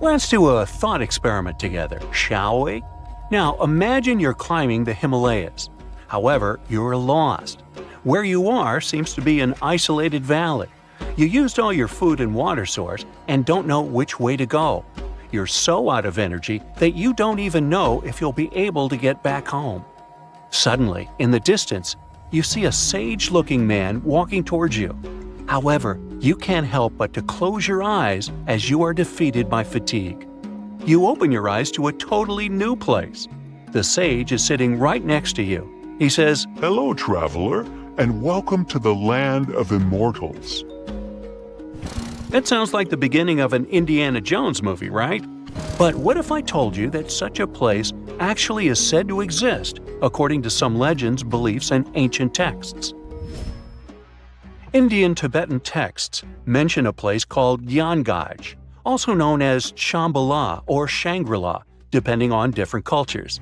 Let's do a thought experiment together, shall we? Now imagine you're climbing the Himalayas. However, you're lost. Where you are seems to be an isolated valley. You used all your food and water source and don't know which way to go. You're so out of energy that you don't even know if you'll be able to get back home. Suddenly, in the distance, you see a sage-looking man walking towards you. However, you can't help but to close your eyes as you are defeated by fatigue. You open your eyes to a totally new place. The sage is sitting right next to you. He says, "Hello, traveler, and welcome to the land of immortals." That sounds like the beginning of an Indiana Jones movie, right? But what if I told you that such a place actually is said to exist, according to some legends, beliefs, and ancient texts? Indian Tibetan texts mention a place called Gyanggaj, also known as Shambala or Shangri-La, depending on different cultures.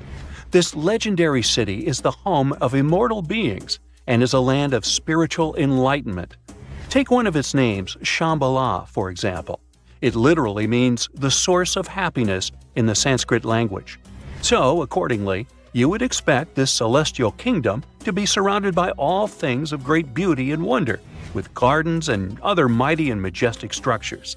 This legendary city is the home of immortal beings and is a land of spiritual enlightenment. Take one of its names, Shambhala, for example. It literally means the source of happiness in the Sanskrit language. So, accordingly, you would expect this celestial kingdom to be surrounded by all things of great beauty and wonder, with gardens and other mighty and majestic structures.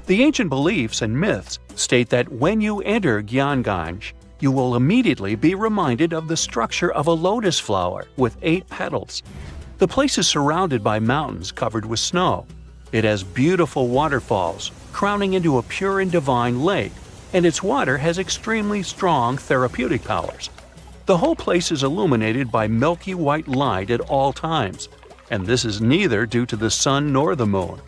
The ancient beliefs and myths state that when you enter Gyanggaj, you will immediately be reminded of the structure of a lotus flower with 8 petals. The place is surrounded by mountains covered with snow. It has beautiful waterfalls, crowning into a pure and divine lake, and its water has extremely strong therapeutic powers. The whole place is illuminated by milky white light at all times, and this is neither due to the sun nor the moon.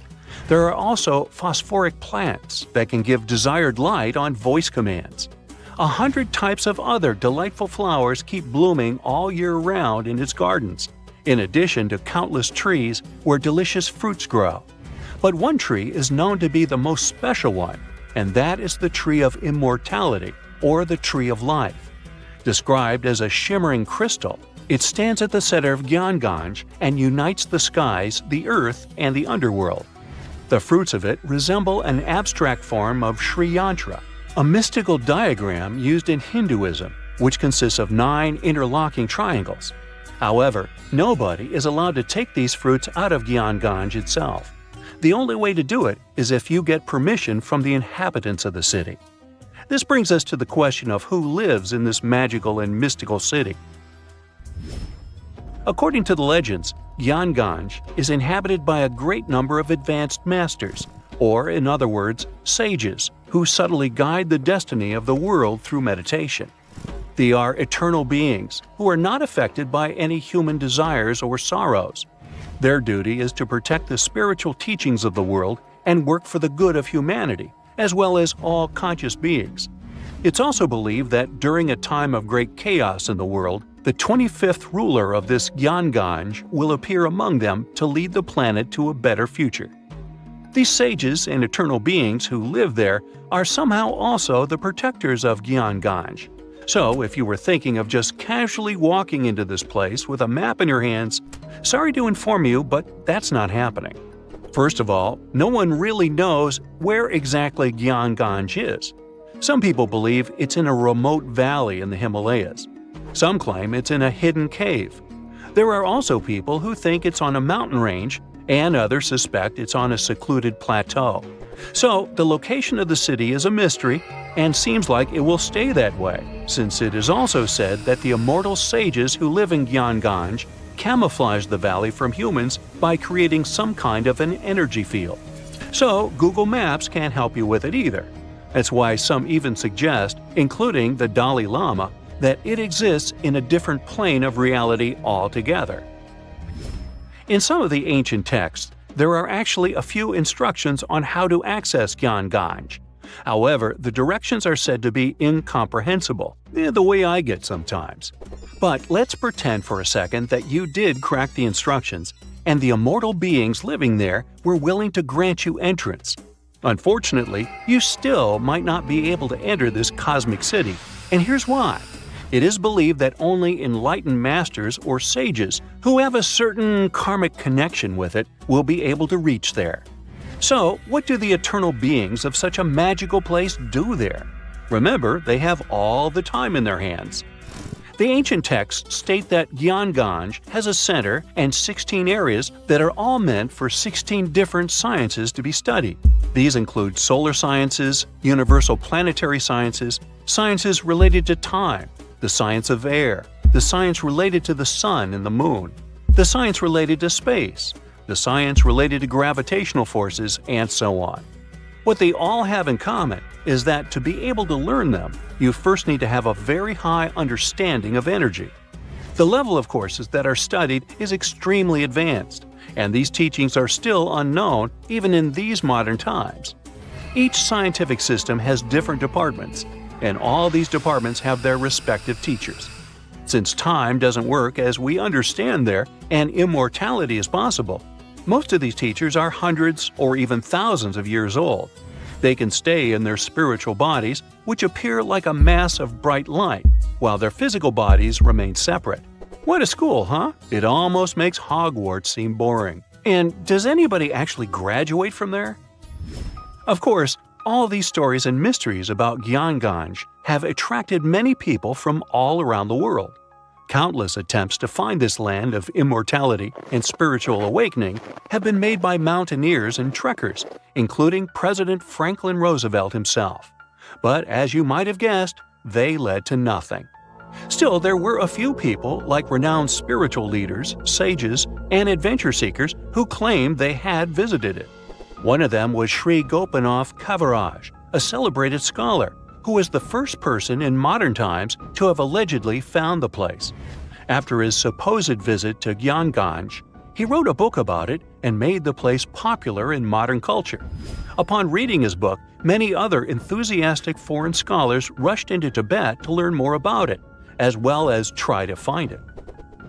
There are also phosphoric plants that can give desired light on voice commands. 100 types of other delightful flowers keep blooming all year round in its gardens, in addition to countless trees where delicious fruits grow. But one tree is known to be the most special one, and that is the tree of immortality, or the tree of life. Described as a shimmering crystal, it stands at the center of Gyanggaj and unites the skies, the earth, and the underworld. The fruits of it resemble an abstract form of Sri Yantra, a mystical diagram used in Hinduism, which consists of 9 interlocking triangles. However, nobody is allowed to take these fruits out of Gyanggaj itself. The only way to do it is if you get permission from the inhabitants of the city. This brings us to the question of who lives in this magical and mystical city. According to the legends, Gyanggaj is inhabited by a great number of advanced masters, or in other words, sages, who subtly guide the destiny of the world through meditation. They are eternal beings who are not affected by any human desires or sorrows. Their duty is to protect the spiritual teachings of the world and work for the good of humanity, as well as all conscious beings. It's also believed that during a time of great chaos in the world, the 25th ruler of this Gyanggaj will appear among them to lead the planet to a better future. These sages and eternal beings who live there are somehow also the protectors of Gyanggaj. So, if you were thinking of just casually walking into this place with a map in your hands, sorry to inform you, but that's not happening. First of all, no one really knows where exactly Gyanggaj is. Some people believe it's in a remote valley in the Himalayas. Some claim it's in a hidden cave. There are also people who think it's on a mountain range, and others suspect it's on a secluded plateau. So, the location of the city is a mystery, and seems like it will stay that way, since it is also said that the immortal sages who live in Gyanggaj camouflage the valley from humans by creating some kind of an energy field. So, Google Maps can't help you with it either. That's why some even suggest, including the Dalai Lama, that it exists in a different plane of reality altogether. In some of the ancient texts, there are actually a few instructions on how to access Gyanggaj. However, the directions are said to be incomprehensible, the way I get sometimes. But let's pretend for a second that you did crack the instructions, and the immortal beings living there were willing to grant you entrance. Unfortunately, you still might not be able to enter this cosmic city, and here's why. It is believed that only enlightened masters or sages who have a certain karmic connection with it will be able to reach there. So, what do the eternal beings of such a magical place do there? Remember, they have all the time in their hands. The ancient texts state that Gyanganj has a center and 16 areas that are all meant for 16 different sciences to be studied. These include solar sciences, universal planetary sciences, sciences related to time, the science of air, the science related to the sun and the moon, the science related to space, the science related to gravitational forces, and so on. What they all have in common is that to be able to learn them, you first need to have a very high understanding of energy. The level of courses that are studied is extremely advanced, and these teachings are still unknown even in these modern times. Each scientific system has different departments, and all these departments have their respective teachers. Since time doesn't work as we understand there, and immortality is possible, most of these teachers are hundreds or even thousands of years old. They can stay in their spiritual bodies, which appear like a mass of bright light, while their physical bodies remain separate. What a school, huh? It almost makes Hogwarts seem boring. And does anybody actually graduate from there? Of course, all these stories and mysteries about Gyanganj have attracted many people from all around the world. Countless attempts to find this land of immortality and spiritual awakening have been made by mountaineers and trekkers, including President Franklin Roosevelt himself. But as you might have guessed, they led to nothing. Still, there were a few people, like renowned spiritual leaders, sages, and adventure seekers, who claimed they had visited it. One of them was Sri Gopinath Kaviraj, a celebrated scholar, who was the first person in modern times to have allegedly found the place. After his supposed visit to Gyanganj, he wrote a book about it and made the place popular in modern culture. Upon reading his book, many other enthusiastic foreign scholars rushed into Tibet to learn more about it, as well as try to find it.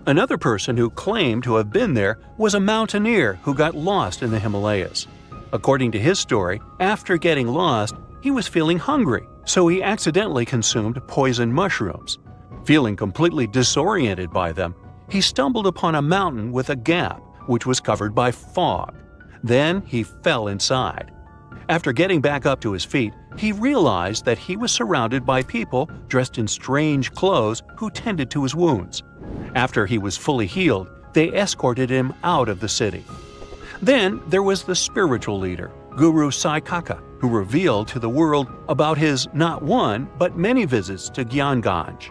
Another person who claimed to have been there was a mountaineer who got lost in the Himalayas. According to his story, after getting lost, he was feeling hungry, so he accidentally consumed poisoned mushrooms. Feeling completely disoriented by them, he stumbled upon a mountain with a gap, which was covered by fog. Then he fell inside. After getting back up to his feet, he realized that he was surrounded by people dressed in strange clothes who tended to his wounds. After he was fully healed, they escorted him out of the city. Then there was the spiritual leader, Guru Saikaka, who revealed to the world about his not one, but many visits to Gyanganj.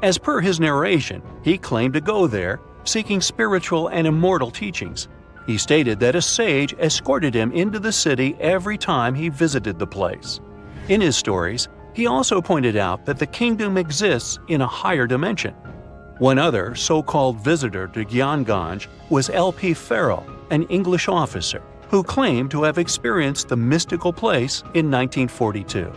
As per his narration, he claimed to go there, seeking spiritual and immortal teachings. He stated that a sage escorted him into the city every time he visited the place. In his stories, he also pointed out that the kingdom exists in a higher dimension. One other so-called visitor to Gyanganj was L.P. Farrell, an English officer, who claimed to have experienced the mystical place in 1942.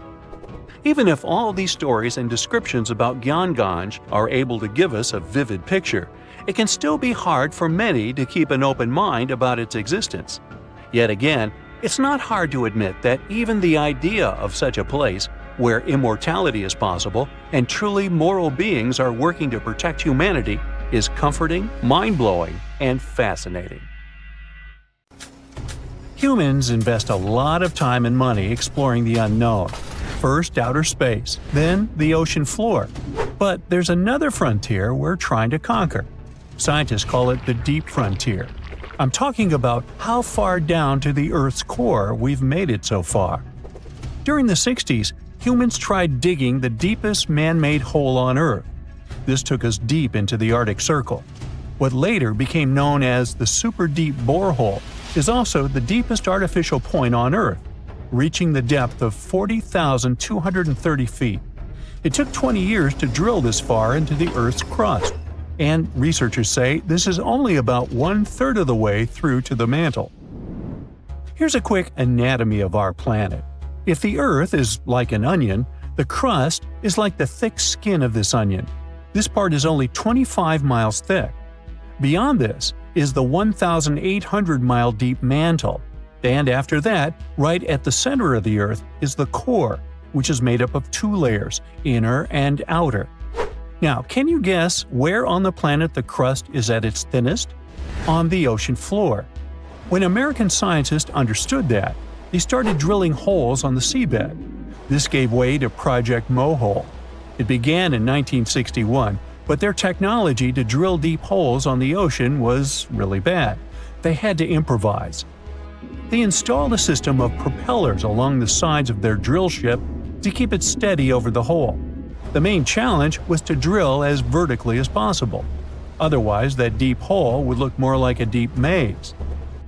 Even if all these stories and descriptions about Gyanganj are able to give us a vivid picture, it can still be hard for many to keep an open mind about its existence. Yet again, it's not hard to admit that even the idea of such a place, where immortality is possible and truly moral beings are working to protect humanity, is comforting, mind-blowing, and fascinating. Humans invest a lot of time and money exploring the unknown. First outer space, then the ocean floor. But there's another frontier we're trying to conquer. Scientists call it the deep frontier. I'm talking about how far down to the Earth's core we've made it so far. During the 60s, humans tried digging the deepest man-made hole on Earth. This took us deep into the Arctic Circle. What later became known as the super deep borehole is also the deepest artificial point on Earth, reaching the depth of 40,230 feet. It took 20 years to drill this far into the Earth's crust, and researchers say this is only about 1/3 of the way through to the mantle. Here's a quick anatomy of our planet. If the Earth is like an onion, the crust is like the thick skin of this onion. This part is only 25 miles thick. Beyond this is the 1,800-mile deep mantle, and after that, right at the center of the Earth, is the core, which is made up of 2 layers, inner and outer. Now, can you guess where on the planet the crust is at its thinnest? On the ocean floor. When American scientists understood that, they started drilling holes on the seabed. This gave way to Project Mohole. It began in 1961, but their technology to drill deep holes on the ocean was really bad. They had to improvise. They installed a system of propellers along the sides of their drill ship to keep it steady over the hole. The main challenge was to drill as vertically as possible. Otherwise, that deep hole would look more like a deep maze.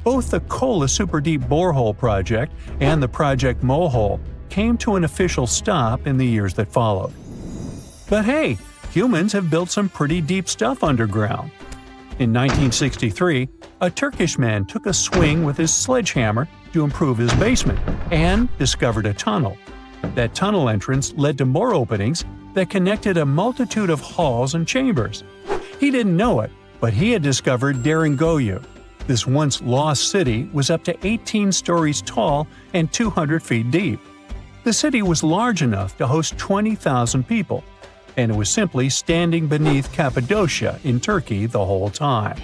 Both the Kola Super Deep Borehole project and the Project Mohole came to an official stop in the years that followed. But hey, humans have built some pretty deep stuff underground. In 1963, a Turkish man took a swing with his sledgehammer to improve his basement and discovered a tunnel. That tunnel entrance led to more openings that connected a multitude of halls and chambers. He didn't know it, but he had discovered Deringoyu. This once lost city was up to 18 stories tall and 200 feet deep. The city was large enough to host 20,000 people, and it was simply standing beneath Cappadocia in Turkey the whole time.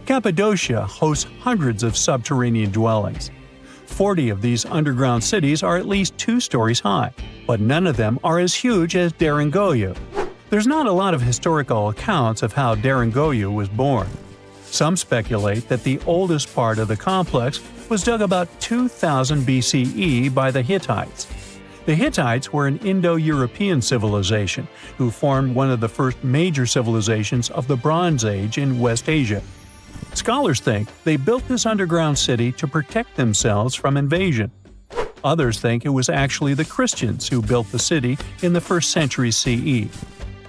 Cappadocia hosts hundreds of subterranean dwellings. 40 of these underground cities are at least 2 stories high, but none of them are as huge as Deringoyu. There's not a lot of historical accounts of how Deringoyu was born. Some speculate that the oldest part of the complex was dug about 2000 BCE by the Hittites. The Hittites were an Indo-European civilization who formed one of the first major civilizations of the Bronze Age in West Asia. Scholars think they built this underground city to protect themselves from invasion. Others think it was actually the Christians who built the city in the 1st century CE.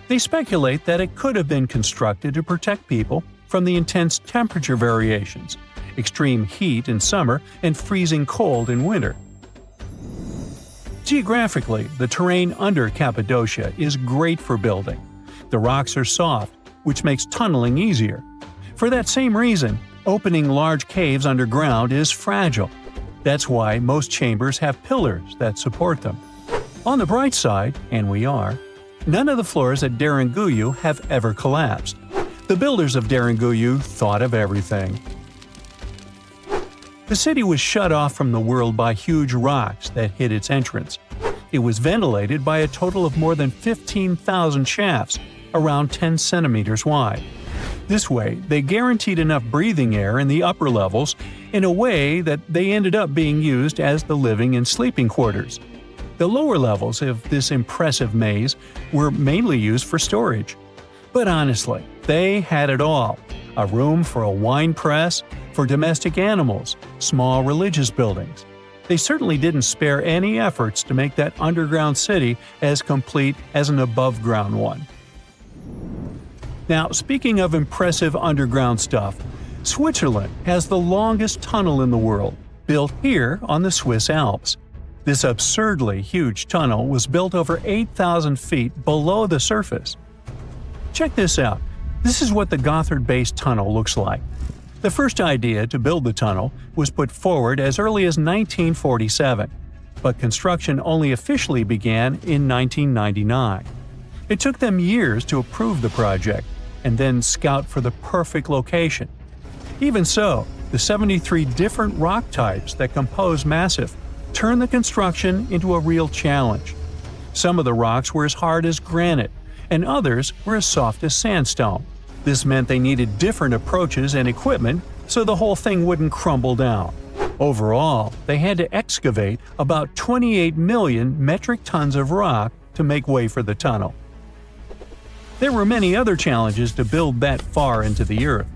They speculate that it could have been constructed to protect people from the intense temperature variations, extreme heat in summer and freezing cold in winter. Geographically, the terrain under Cappadocia is great for building. The rocks are soft, which makes tunneling easier. For that same reason, opening large caves underground is fragile. That's why most chambers have pillars that support them. On the bright side, and we are, none of the floors at Deringoyu have ever collapsed. The builders of Deringoyu thought of everything. The city was shut off from the world by huge rocks that hid its entrance. It was ventilated by a total of more than 15,000 shafts, around 10 centimeters wide. This way, they guaranteed enough breathing air in the upper levels in a way that they ended up being used as the living and sleeping quarters. The lower levels of this impressive maze were mainly used for storage. But honestly, they had it all: a room for a wine press, for domestic animals, small religious buildings. They certainly didn't spare any efforts to make that underground city as complete as an above-ground one. Now, speaking of impressive underground stuff, Switzerland has the longest tunnel in the world, built here on the Swiss Alps. This absurdly huge tunnel was built over 8,000 feet below the surface. Check this out. This is what the Gotthard-based tunnel looks like. The first idea to build the tunnel was put forward as early as 1947, but construction only officially began in 1999. It took them years to approve the project and then scout for the perfect location. Even so, the 73 different rock types that compose Massif turned the construction into a real challenge. Some of the rocks were as hard as granite, and others were as soft as sandstone. This meant they needed different approaches and equipment so the whole thing wouldn't crumble down. Overall, they had to excavate about 28 million metric tons of rock to make way for the tunnel. There were many other challenges to build that far into the earth.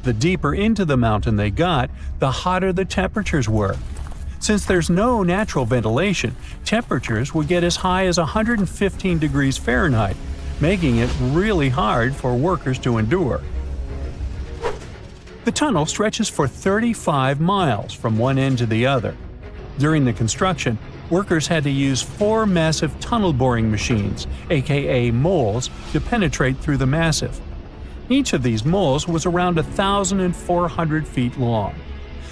The deeper into the mountain they got, the hotter the temperatures were. Since there's no natural ventilation, temperatures would get as high as 115 degrees Fahrenheit, making it really hard for workers to endure. The tunnel stretches for 35 miles from one end to the other. During the construction, workers had to use 4 massive tunnel boring machines, aka moles, to penetrate through the massif. Each of these moles was around 1,400 feet long.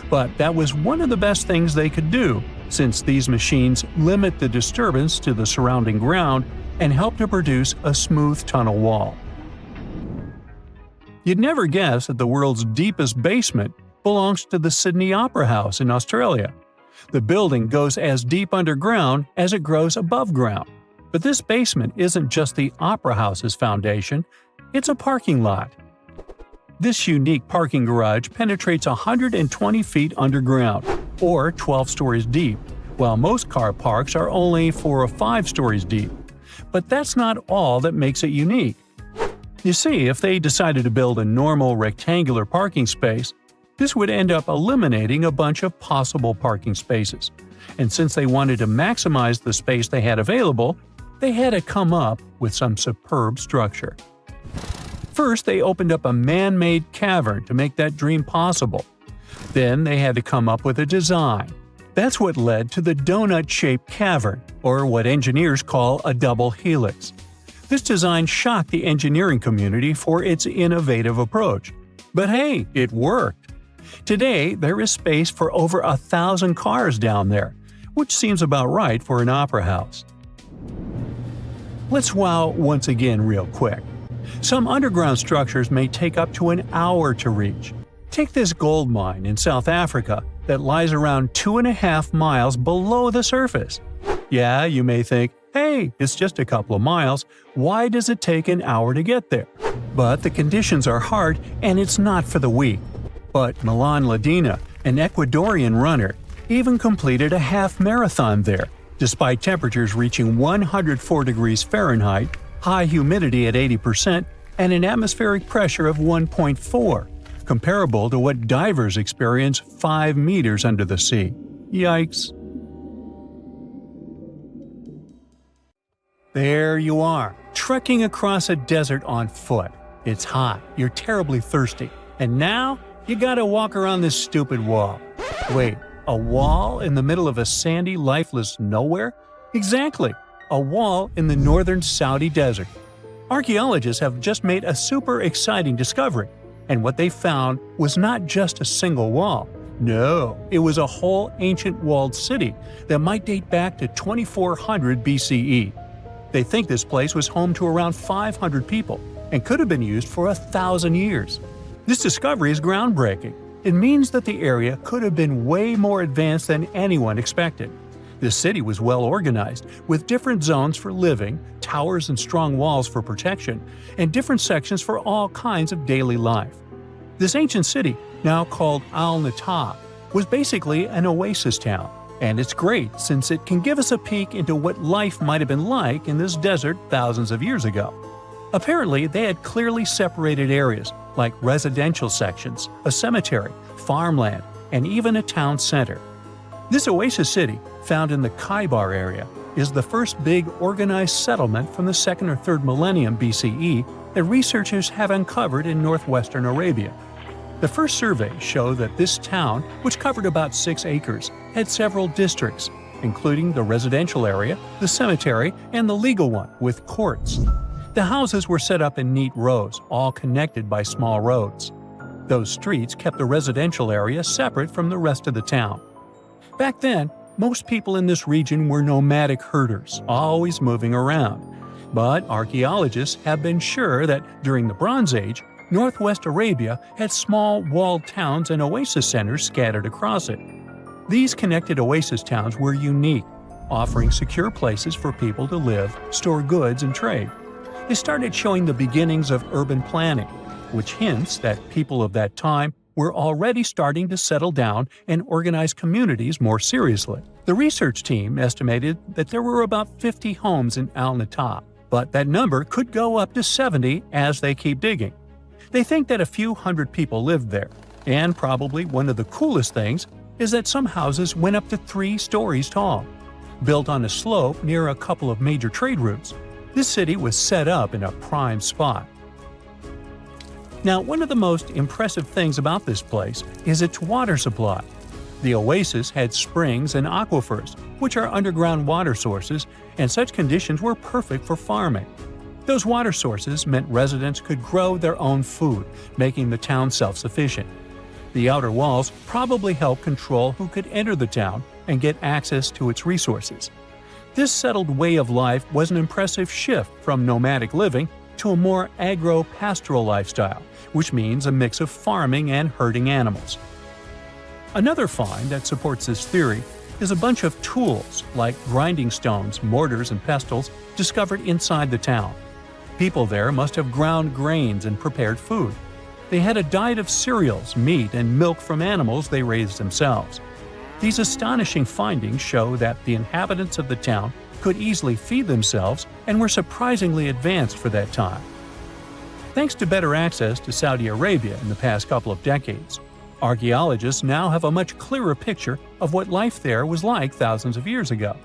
But that was one of the best things they could do, since these machines limit the disturbance to the surrounding ground and help to produce a smooth tunnel wall. You'd never guess that the world's deepest basement belongs to the Sydney Opera House in Australia. The building goes as deep underground as it grows above ground. But this basement isn't just the Opera House's foundation, it's a parking lot. This unique parking garage penetrates 120 feet underground, or 12 stories deep, while most car parks are only 4 or 5 stories deep. But that's not all that makes it unique. You see, if they decided to build a normal rectangular parking space, this would end up eliminating a bunch of possible parking spaces. And since they wanted to maximize the space they had available, they had to come up with some superb structure. First, they opened up a man-made cavern to make that dream possible. Then they had to come up with a design. That's what led to the donut-shaped cavern, or what engineers call a double helix. This design shocked the engineering community for its innovative approach. But hey, it worked! Today, there is space for over 1,000 cars down there, which seems about right for an opera house. Let's wow once again real quick. Some underground structures may take up to an hour to reach. Take this gold mine in South Africa that lies around 2.5 miles below the surface. Yeah, you may think, hey, it's just a couple of miles, why does it take an hour to get there? But the conditions are hard and it's not for the weak. But Milan Ladina, an Ecuadorian runner, even completed a half marathon there, despite temperatures reaching 104 degrees Fahrenheit, high humidity at 80%, and an atmospheric pressure of 1.4, comparable to what divers experience 5 meters under the sea. Yikes. There you are, trekking across a desert on foot. It's hot, you're terribly thirsty, and now you gotta walk around this stupid wall. Wait, a wall in the middle of a sandy, lifeless nowhere? Exactly, a wall in the northern Saudi desert. Archaeologists have just made a super exciting discovery, and what they found was not just a single wall. No, it was a whole ancient walled city that might date back to 2400 BCE. They think this place was home to around 500 people and could have been used for 1,000 years. This discovery is groundbreaking. It means that the area could have been way more advanced than anyone expected. This city was well organized, with different zones for living, towers and strong walls for protection, and different sections for all kinds of daily life. This ancient city, now called Al-Natah, was basically an oasis town, and it's great since it can give us a peek into what life might have been like in this desert thousands of years ago. Apparently, they had clearly separated areas, like residential sections, a cemetery, farmland, and even a town center. This oasis city, found in the Khaybar area, is the first big organized settlement from the 2nd or 3rd millennium BCE that researchers have uncovered in northwestern Arabia. The first surveys show that this town, which covered about 6 acres, had several districts, including the residential area, the cemetery, and the legal one, with courts. The houses were set up in neat rows, all connected by small roads. Those streets kept the residential area separate from the rest of the town. Back then, most people in this region were nomadic herders, always moving around. But archaeologists have been sure that during the Bronze Age, northwest Arabia had small walled towns and oasis centers scattered across it. These connected oasis towns were unique, offering secure places for people to live, store goods, and trade. They started showing the beginnings of urban planning, which hints that people of that time were already starting to settle down and organize communities more seriously. The research team estimated that there were about 50 homes in Al-Natah, but that number could go up to 70 as they keep digging. They think that a few hundred people lived there, and probably one of the coolest things is that some houses went up to 3 stories tall. Built on a slope near a couple of major trade routes, this city was set up in a prime spot. Now, one of the most impressive things about this place is its water supply. The oasis had springs and aquifers, which are underground water sources, and such conditions were perfect for farming. Those water sources meant residents could grow their own food, making the town self-sufficient. The outer walls probably helped control who could enter the town and get access to its resources. This settled way of life was an impressive shift from nomadic living to a more agro-pastoral lifestyle, which means a mix of farming and herding animals. Another find that supports this theory is a bunch of tools like grinding stones, mortars, and pestles discovered inside the town. People there must have ground grains and prepared food. They had a diet of cereals, meat, and milk from animals they raised themselves. These astonishing findings show that the inhabitants of the town could easily feed themselves and were surprisingly advanced for that time. Thanks to better access to Saudi Arabia in the past couple of decades, archaeologists now have a much clearer picture of what life there was like thousands of years ago.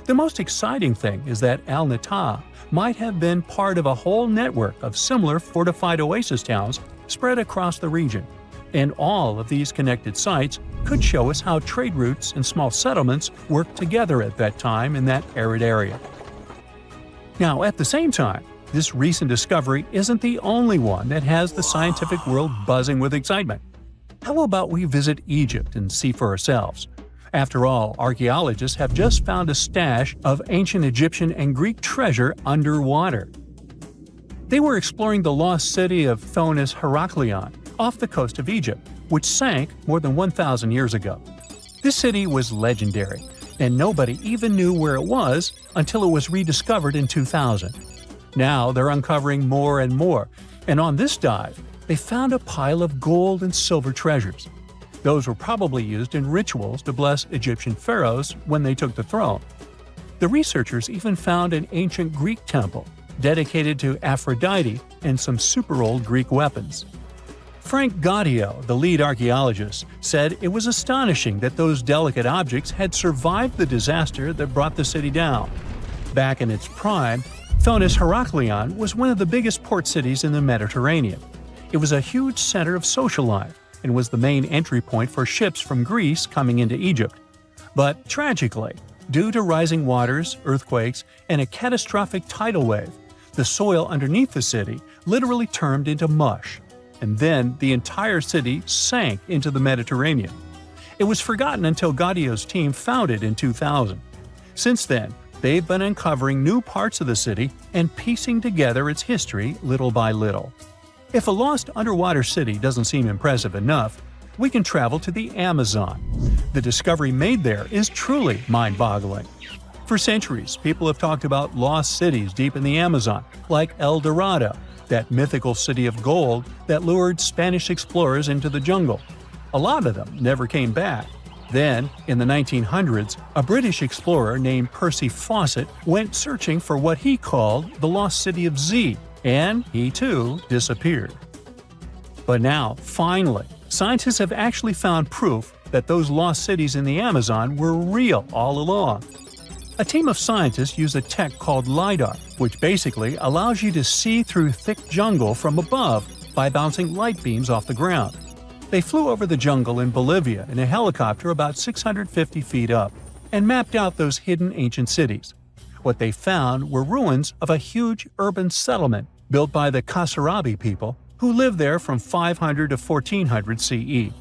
The most exciting thing is that Al-Natah might have been part of a whole network of similar fortified oasis towns spread across the region, and all of these connected sites could show us how trade routes and small settlements worked together at that time in that arid area. Now, at the same time, this recent discovery isn't the only one that has the scientific world buzzing with excitement. How about we visit Egypt and see for ourselves? After all, archaeologists have just found a stash of ancient Egyptian and Greek treasure underwater. They were exploring the lost city of Thonis Heraklion off the coast of Egypt, which sank more than 1,000 years ago. This city was legendary, and nobody even knew where it was until it was rediscovered in 2000. Now they're uncovering more and more, and on this dive, they found a pile of gold and silver treasures. Those were probably used in rituals to bless Egyptian pharaohs when they took the throne. The researchers even found an ancient Greek temple dedicated to Aphrodite and some super-old Greek weapons. Frank Gaudio, the lead archaeologist, said it was astonishing that those delicate objects had survived the disaster that brought the city down. Back in its prime, Thonis Heraklion was one of the biggest port cities in the Mediterranean. It was a huge center of social life and was the main entry point for ships from Greece coming into Egypt. But tragically, due to rising waters, earthquakes, and a catastrophic tidal wave, the soil underneath the city literally turned into mush, and then the entire city sank into the Mediterranean. It was forgotten until Gaudio's team found it in 2000. Since then, they've been uncovering new parts of the city and piecing together its history little by little. If a lost underwater city doesn't seem impressive enough, we can travel to the Amazon. The discovery made there is truly mind-boggling. For centuries, people have talked about lost cities deep in the Amazon, like El Dorado, that mythical city of gold that lured Spanish explorers into the jungle. A lot of them never came back. Then, in the 1900s, a British explorer named Percy Fawcett went searching for what he called the lost city of Z, and he too disappeared. But now, finally, scientists have actually found proof that those lost cities in the Amazon were real all along. A team of scientists use a tech called LiDAR, which basically allows you to see through thick jungle from above by bouncing light beams off the ground. They flew over the jungle in Bolivia in a helicopter about 650 feet up and mapped out those hidden ancient cities. What they found were ruins of a huge urban settlement built by the Kasarabi people who lived there from 500 to 1400 CE.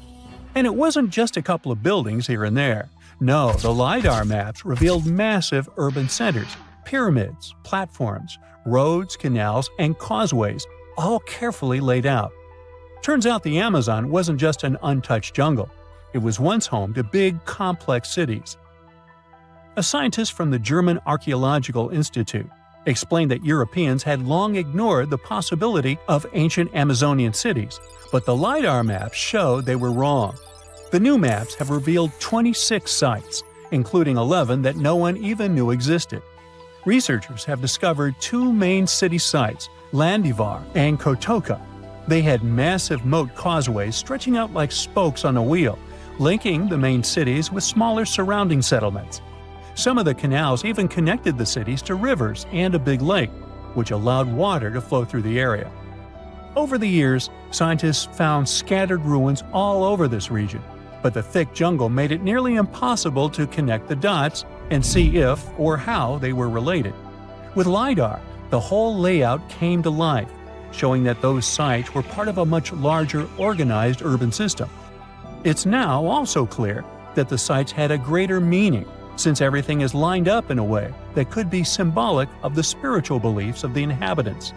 And it wasn't just a couple of buildings here and there. No, the LiDAR maps revealed massive urban centers, pyramids, platforms, roads, canals, and causeways, all carefully laid out. Turns out the Amazon wasn't just an untouched jungle. It was once home to big, complex cities. A scientist from the German Archaeological Institute explained that Europeans had long ignored the possibility of ancient Amazonian cities, but the LiDAR maps showed they were wrong. The new maps have revealed 26 sites, including 11 that no one even knew existed. Researchers have discovered two main city sites, Landivar and Kotoka. They had massive moat causeways stretching out like spokes on a wheel, linking the main cities with smaller surrounding settlements. Some of the canals even connected the cities to rivers and a big lake, which allowed water to flow through the area. Over the years, scientists found scattered ruins all over this region, but the thick jungle made it nearly impossible to connect the dots and see if or how they were related. With LiDAR, the whole layout came to life, showing that those sites were part of a much larger, organized urban system. It's now also clear that the sites had a greater meaning, since everything is lined up in a way that could be symbolic of the spiritual beliefs of the inhabitants.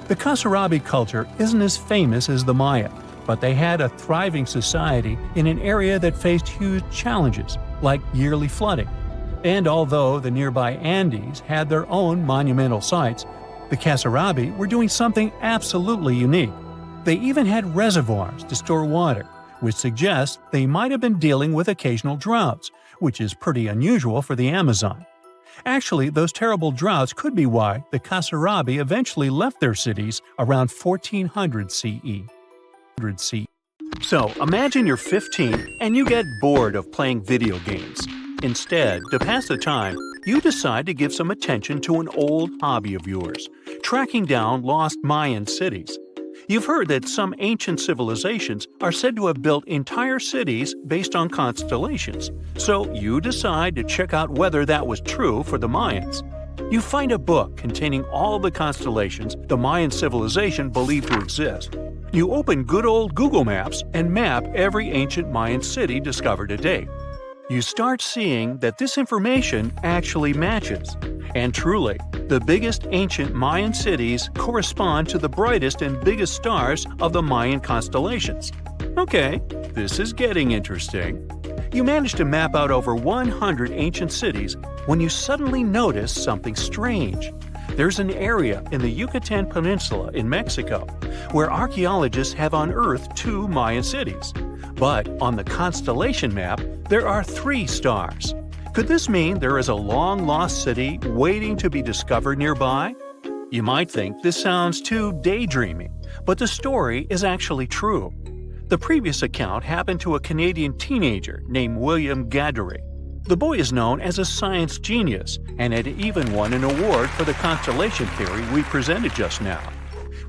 The Kasarabi culture isn't as famous as the Maya, but they had a thriving society in an area that faced huge challenges, like yearly flooding. And although the nearby Andes had their own monumental sites, the Kasarabi were doing something absolutely unique. They even had reservoirs to store water, which suggests they might have been dealing with occasional droughts, which is pretty unusual for the Amazon. Actually, those terrible droughts could be why the Kasarabi eventually left their cities around 1400 CE. So, imagine you're 15 and you get bored of playing video games. Instead, to pass the time, you decide to give some attention to an old hobby of yours, tracking down lost Mayan cities. You've heard that some ancient civilizations are said to have built entire cities based on constellations, so you decide to check out whether that was true for the Mayans. You find a book containing all the constellations the Mayan civilization believed to exist. You open good old Google Maps and map every ancient Mayan city discovered to date. You start seeing that this information actually matches. And truly, the biggest ancient Mayan cities correspond to the brightest and biggest stars of the Mayan constellations. Okay, this is getting interesting. You manage to map out over 100 ancient cities when you suddenly notice something strange. There's an area in the Yucatan Peninsula in Mexico where archaeologists have unearthed 2 Mayan cities. But on the constellation map, there are 3 stars. Could this mean there is a long-lost city waiting to be discovered nearby? You might think this sounds too daydreaming, but the story is actually true. The previous account happened to a Canadian teenager named William Gaddery. The boy is known as a science genius and had even won an award for the constellation theory we presented just now.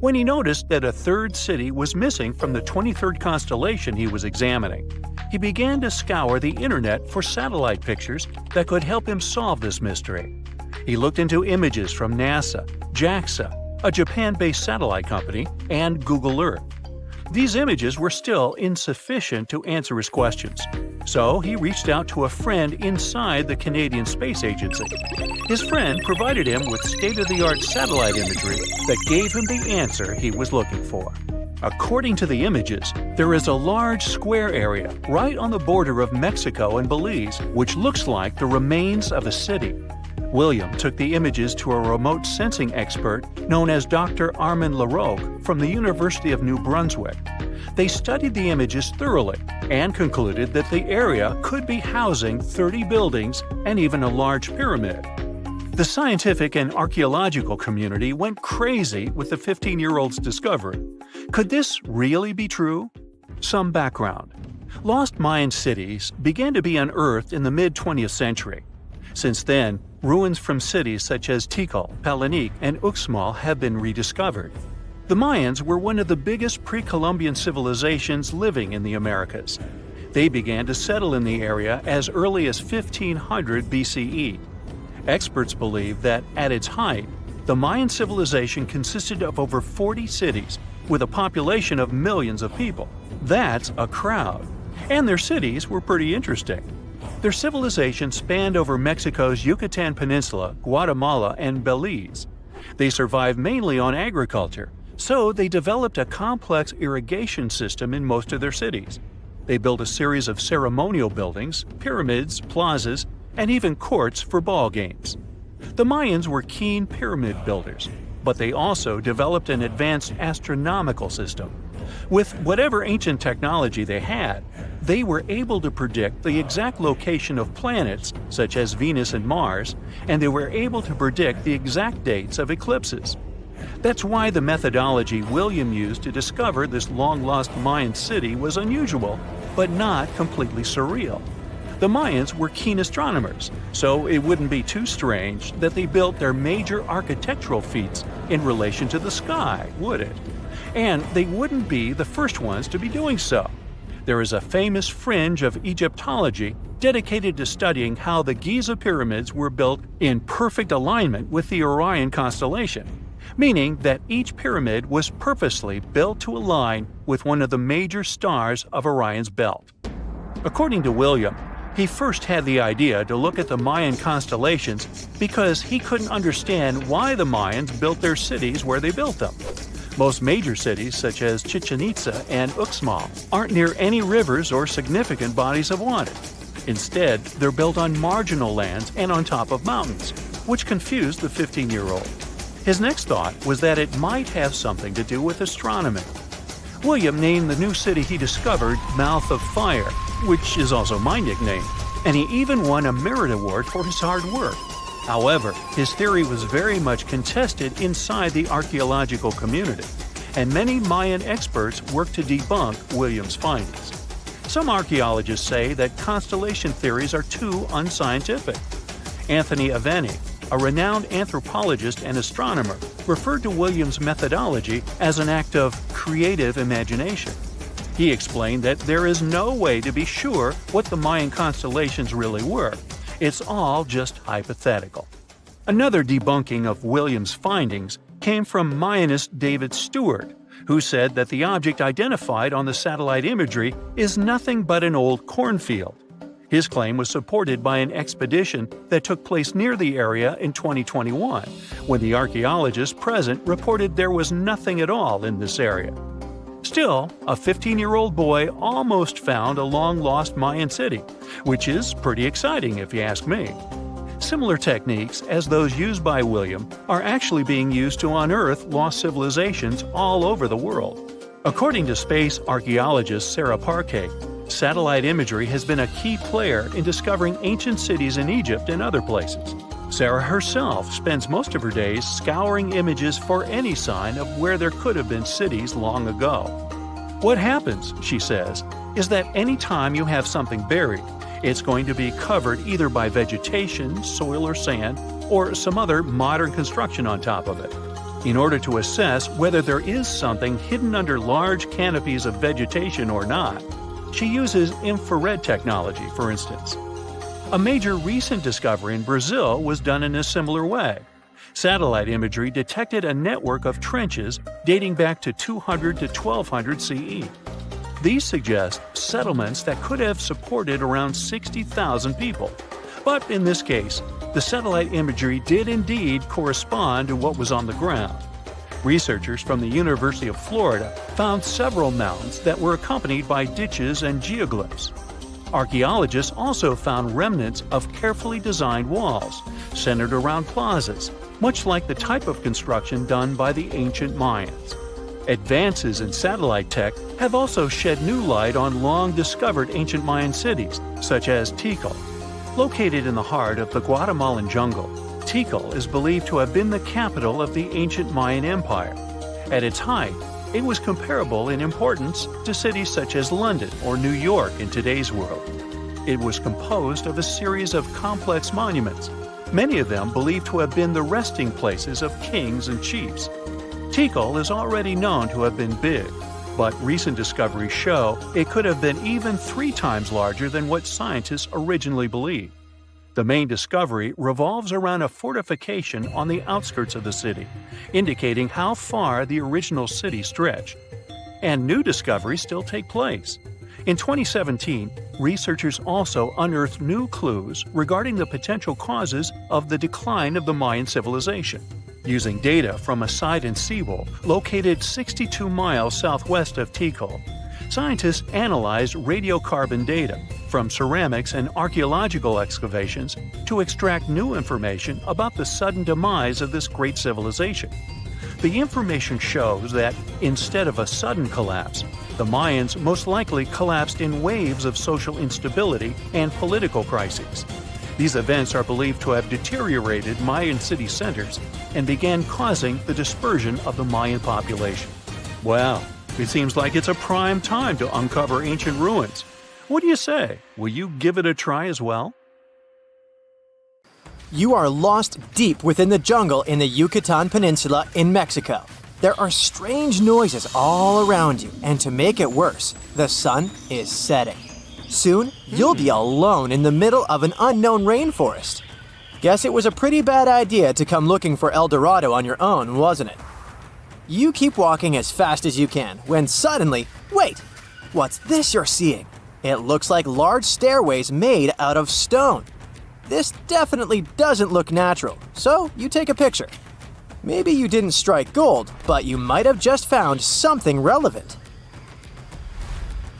When he noticed that a 3rd city was missing from the 23rd constellation he was examining, he began to scour the internet for satellite pictures that could help him solve this mystery. He looked into images from NASA, JAXA, a Japan-based satellite company, and Google Earth. These images were still insufficient to answer his questions, so he reached out to a friend inside the Canadian Space Agency. His friend provided him with state-of-the-art satellite imagery that gave him the answer he was looking for. According to the images, there is a large square area right on the border of Mexico and Belize, which looks like the remains of a city. William took the images to a remote sensing expert known as Dr. Armand Laroque from the University of New Brunswick. They studied the images thoroughly and concluded that the area could be housing 30 buildings and even a large pyramid. The scientific and archaeological community went crazy with the 15-year-old's discovery. Could this really be true? Some background. Lost Mayan cities began to be unearthed in the mid-20th century. Since then, ruins from cities such as Tikal, Palenque, and Uxmal have been rediscovered. The Mayans were one of the biggest pre-Columbian civilizations living in the Americas. They began to settle in the area as early as 1500 BCE. Experts believe that, at its height, the Mayan civilization consisted of over 40 cities, with a population of millions of people. That's a crowd. And their cities were pretty interesting. Their civilization spanned over Mexico's Yucatan Peninsula, Guatemala, and Belize. They survived mainly on agriculture, so they developed a complex irrigation system in most of their cities. They built a series of ceremonial buildings, pyramids, plazas, and even courts for ball games. The Mayans were keen pyramid builders, but they also developed an advanced astronomical system. With whatever ancient technology they had, they were able to predict the exact location of planets, such as Venus and Mars, and they were able to predict the exact dates of eclipses. That's why the methodology William used to discover this long-lost Mayan city was unusual, but not completely surreal. The Mayans were keen astronomers, so it wouldn't be too strange that they built their major architectural feats in relation to the sky, would it? And they wouldn't be the first ones to be doing so. There is a famous fringe of Egyptology dedicated to studying how the Giza pyramids were built in perfect alignment with the Orion constellation, meaning that each pyramid was purposely built to align with one of the major stars of Orion's belt. According to William, he first had the idea to look at the Mayan constellations because he couldn't understand why the Mayans built their cities where they built them. Most major cities, such as Chichen Itza and Uxmal, aren't near any rivers or significant bodies of water. Instead, they're built on marginal lands and on top of mountains, which confused the 15-year-old. His next thought was that it might have something to do with astronomy. William named the new city he discovered Mouth of Fire, which is also my nickname, and he even won a merit award for his hard work. However, his theory was very much contested inside the archaeological community, and many Mayan experts worked to debunk William's findings. Some archaeologists say that constellation theories are too unscientific. Anthony Aveni, a renowned anthropologist and astronomer, referred to William's methodology as an act of creative imagination. He explained that there is no way to be sure what the Mayan constellations really were. It's all just hypothetical. Another debunking of William's findings came from Mayanist David Stewart, who said that the object identified on the satellite imagery is nothing but an old cornfield. His claim was supported by an expedition that took place near the area in 2021, when the archaeologists present reported there was nothing at all in this area. Still, a 15-year-old boy almost found a long-lost Mayan city, which is pretty exciting if you ask me. Similar techniques as those used by William are actually being used to unearth lost civilizations all over the world. According to space archaeologist Sarah Parquet, satellite imagery has been a key player in discovering ancient cities in Egypt and other places. Sarah herself spends most of her days scouring images for any sign of where there could have been cities long ago. What happens, she says, is that any time you have something buried, it's going to be covered either by vegetation, soil or sand, or some other modern construction on top of it. In order to assess whether there is something hidden under large canopies of vegetation or not, she uses infrared technology, for instance. A major recent discovery in Brazil was done in a similar way. Satellite imagery detected a network of trenches dating back to 200 to 1200 CE. These suggest settlements that could have supported around 60,000 people. But in this case, the satellite imagery did indeed correspond to what was on the ground. Researchers from the University of Florida found several mounds that were accompanied by ditches and geoglyphs. Archaeologists also found remnants of carefully designed walls, centered around plazas, much like the type of construction done by the ancient Mayans. Advances in satellite tech have also shed new light on long-discovered ancient Mayan cities, such as Tikal. Located in the heart of the Guatemalan jungle, Tikal is believed to have been the capital of the ancient Mayan Empire. At its height, it was comparable in importance to cities such as London or New York in today's world. It was composed of a series of complex monuments, many of them believed to have been the resting places of kings and chiefs. Tikal is already known to have been big, but recent discoveries show it could have been even 3 times larger than what scientists originally believed. The main discovery revolves around a fortification on the outskirts of the city, indicating how far the original city stretched. And new discoveries still take place. In 2017, researchers also unearthed new clues regarding the potential causes of the decline of the Mayan civilization. Using data from a Sidon seawall located 62 miles southwest of Tikal, scientists analyzed radiocarbon data from ceramics and archaeological excavations to extract new information about the sudden demise of this great civilization. The information shows that, instead of a sudden collapse, the Mayans most likely collapsed in waves of social instability and political crises. These events are believed to have deteriorated Mayan city centers and began causing the dispersion of the Mayan population. Well, it seems like it's a prime time to uncover ancient ruins. What do you say? Will you give it a try as well? You are lost deep within the jungle in the Yucatan Peninsula in Mexico. There are strange noises all around you, and to make it worse, the sun is setting. Soon, you'll be alone in the middle of an unknown rainforest. Guess it was a pretty bad idea to come looking for El Dorado on your own, wasn't it? You keep walking as fast as you can, when suddenly, wait! What's this you're seeing? It looks like large stairways made out of stone. This definitely doesn't look natural, so you take a picture. Maybe you didn't strike gold, but you might have just found something relevant.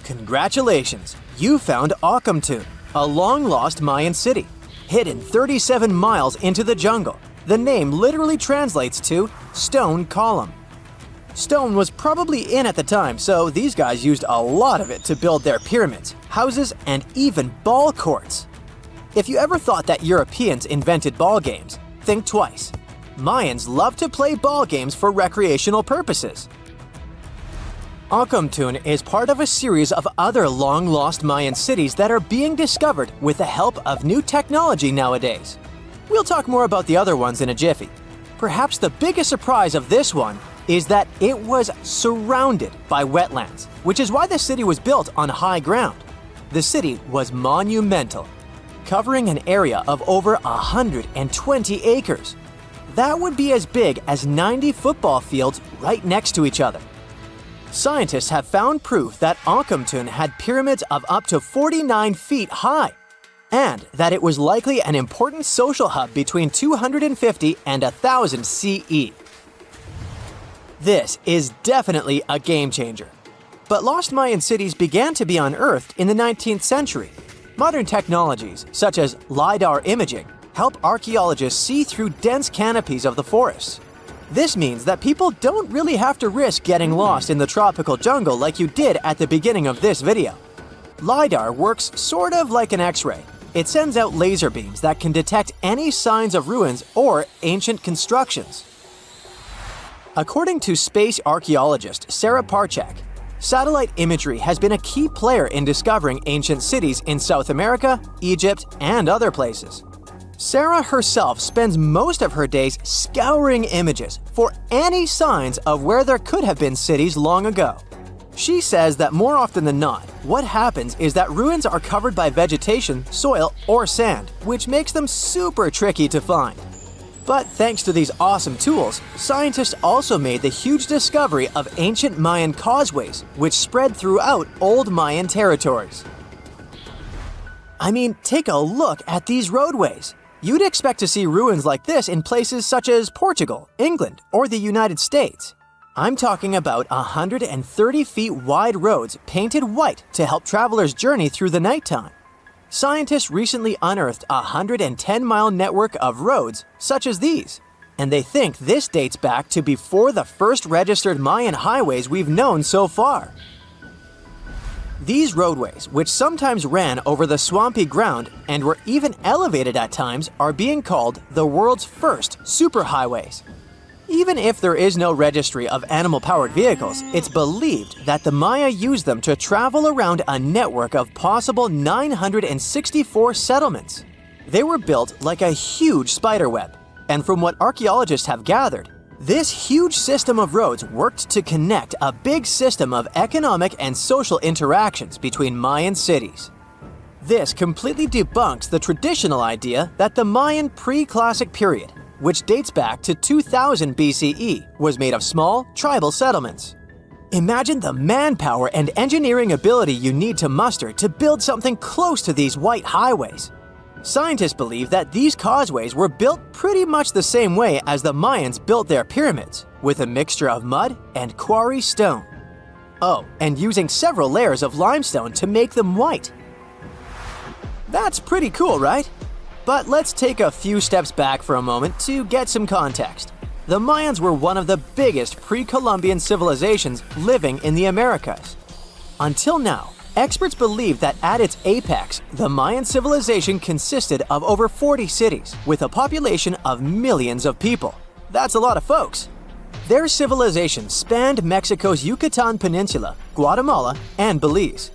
Congratulations! You found Ocomtún, a long-lost Mayan city. Hidden 37 miles into the jungle, the name literally translates to stone column. Stone was probably in at the time, so these guys used a lot of it to build their pyramids, houses, and even ball courts. If you ever thought that Europeans invented ball games, think twice. Mayans loved to play ball games for recreational purposes. Ocomtún is part of a series of other long-lost Mayan cities that are being discovered with the help of new technology nowadays. We'll talk more about the other ones in a jiffy. Perhaps the biggest surprise of this one is that it was surrounded by wetlands, which is why the city was built on high ground. The city was monumental, covering an area of over 120 acres. That would be as big as 90 football fields right next to each other. Scientists have found proof that Ocomtún had pyramids of up to 49 feet high, and that it was likely an important social hub between 250 and 1000 CE. This is definitely a game changer. But lost Mayan cities began to be unearthed in the 19th century. Modern technologies, such as LiDAR imaging, help archaeologists see through dense canopies of the forests. This means that people don't really have to risk getting lost in the tropical jungle like you did at the beginning of this video. LiDAR works sort of like an X-ray. It sends out laser beams that can detect any signs of ruins or ancient constructions. According to space archaeologist Sarah Parchak, satellite imagery has been a key player in discovering ancient cities in South America, Egypt, and other places. Sarah herself spends most of her days scouring images for any signs of where there could have been cities long ago. She says that more often than not, what happens is that ruins are covered by vegetation, soil, or sand, which makes them super tricky to find. But thanks to these awesome tools, scientists also made the huge discovery of ancient Mayan causeways, which spread throughout old Mayan territories. I mean, take a look at these roadways. You'd expect to see ruins like this in places such as Portugal, England, or the United States. I'm talking about 130 feet wide roads painted white to help travelers journey through the nighttime. Scientists recently unearthed a 110-mile network of roads such as these, and they think this dates back to before the first registered Mayan highways we've known so far. These roadways, which sometimes ran over the swampy ground and were even elevated at times, are being called the world's first superhighways. Even if there is no registry of animal-powered vehicles, it's believed that the Maya used them to travel around a network of possible 964 settlements. They were built like a huge spiderweb, and from what archaeologists have gathered, this huge system of roads worked to connect a big system of economic and social interactions between Mayan cities. This completely debunks the traditional idea that the Mayan pre-classic period, which dates back to 2000 BCE, was made of small, tribal settlements. Imagine the manpower and engineering ability you need to muster to build something close to these white highways. Scientists believe that these causeways were built pretty much the same way as the Mayans built their pyramids, with a mixture of mud and quarry stone. Oh, and using several layers of limestone to make them white. That's pretty cool, right? But let's take a few steps back for a moment to get some context. The Mayans were one of the biggest pre-Columbian civilizations living in the Americas. Until now, experts believe that at its apex, the Mayan civilization consisted of over 40 cities with a population of millions of people. That's a lot of folks. Their civilization spanned Mexico's Yucatan Peninsula, Guatemala, and Belize.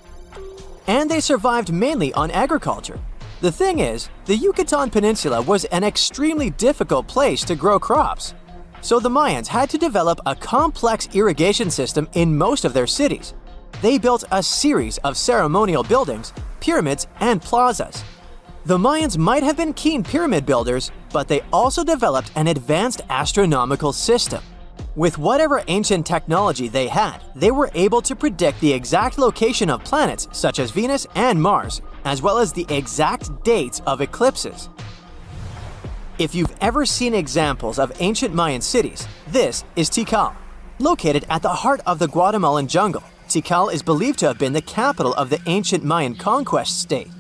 And they survived mainly on agriculture. The thing is, the Yucatan Peninsula was an extremely difficult place to grow crops. So the Mayans had to develop a complex irrigation system in most of their cities. They built a series of ceremonial buildings, pyramids, and plazas. The Mayans might have been keen pyramid builders, but they also developed an advanced astronomical system. With whatever ancient technology they had, they were able to predict the exact location of planets such as Venus and Mars, as well as the exact dates of eclipses. If you've ever seen examples of ancient Mayan cities, this is Tikal. Located at the heart of the Guatemalan jungle, Tikal is believed to have been the capital of the ancient Mayan conquest state.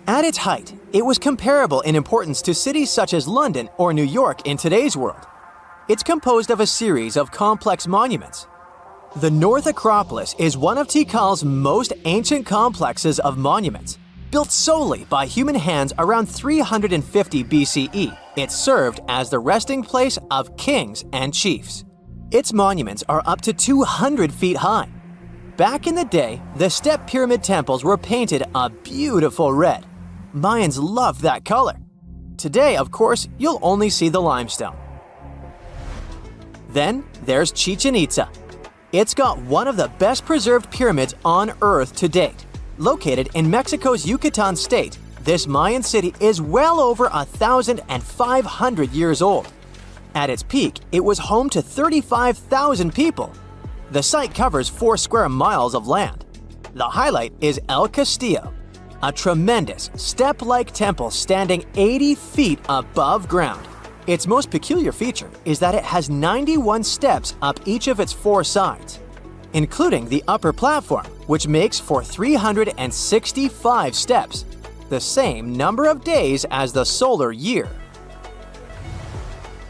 At its height, it was comparable in importance to cities such as London or New York in today's world. It's composed of a series of complex monuments. The North Acropolis is one of Tikal's most ancient complexes of monuments. Built solely by human hands around 350 BCE, it served as the resting place of kings and chiefs. Its monuments are up to 200 feet high. Back in the day, the step pyramid temples were painted a beautiful red. Mayans loved that color. Today, of course, you'll only see the limestone. Then there's Chichen Itza. It's got one of the best preserved pyramids on Earth to date. Located in Mexico's Yucatan state, this Mayan city is well over 1,500 years old. At its peak, it was home to 35,000 people. The site covers 4 square miles of land. The highlight is El Castillo, a tremendous step-like temple standing 80 feet above ground. Its most peculiar feature is that it has 91 steps up each of its 4 sides, including the upper platform, which makes for 365 steps, the same number of days as the solar year.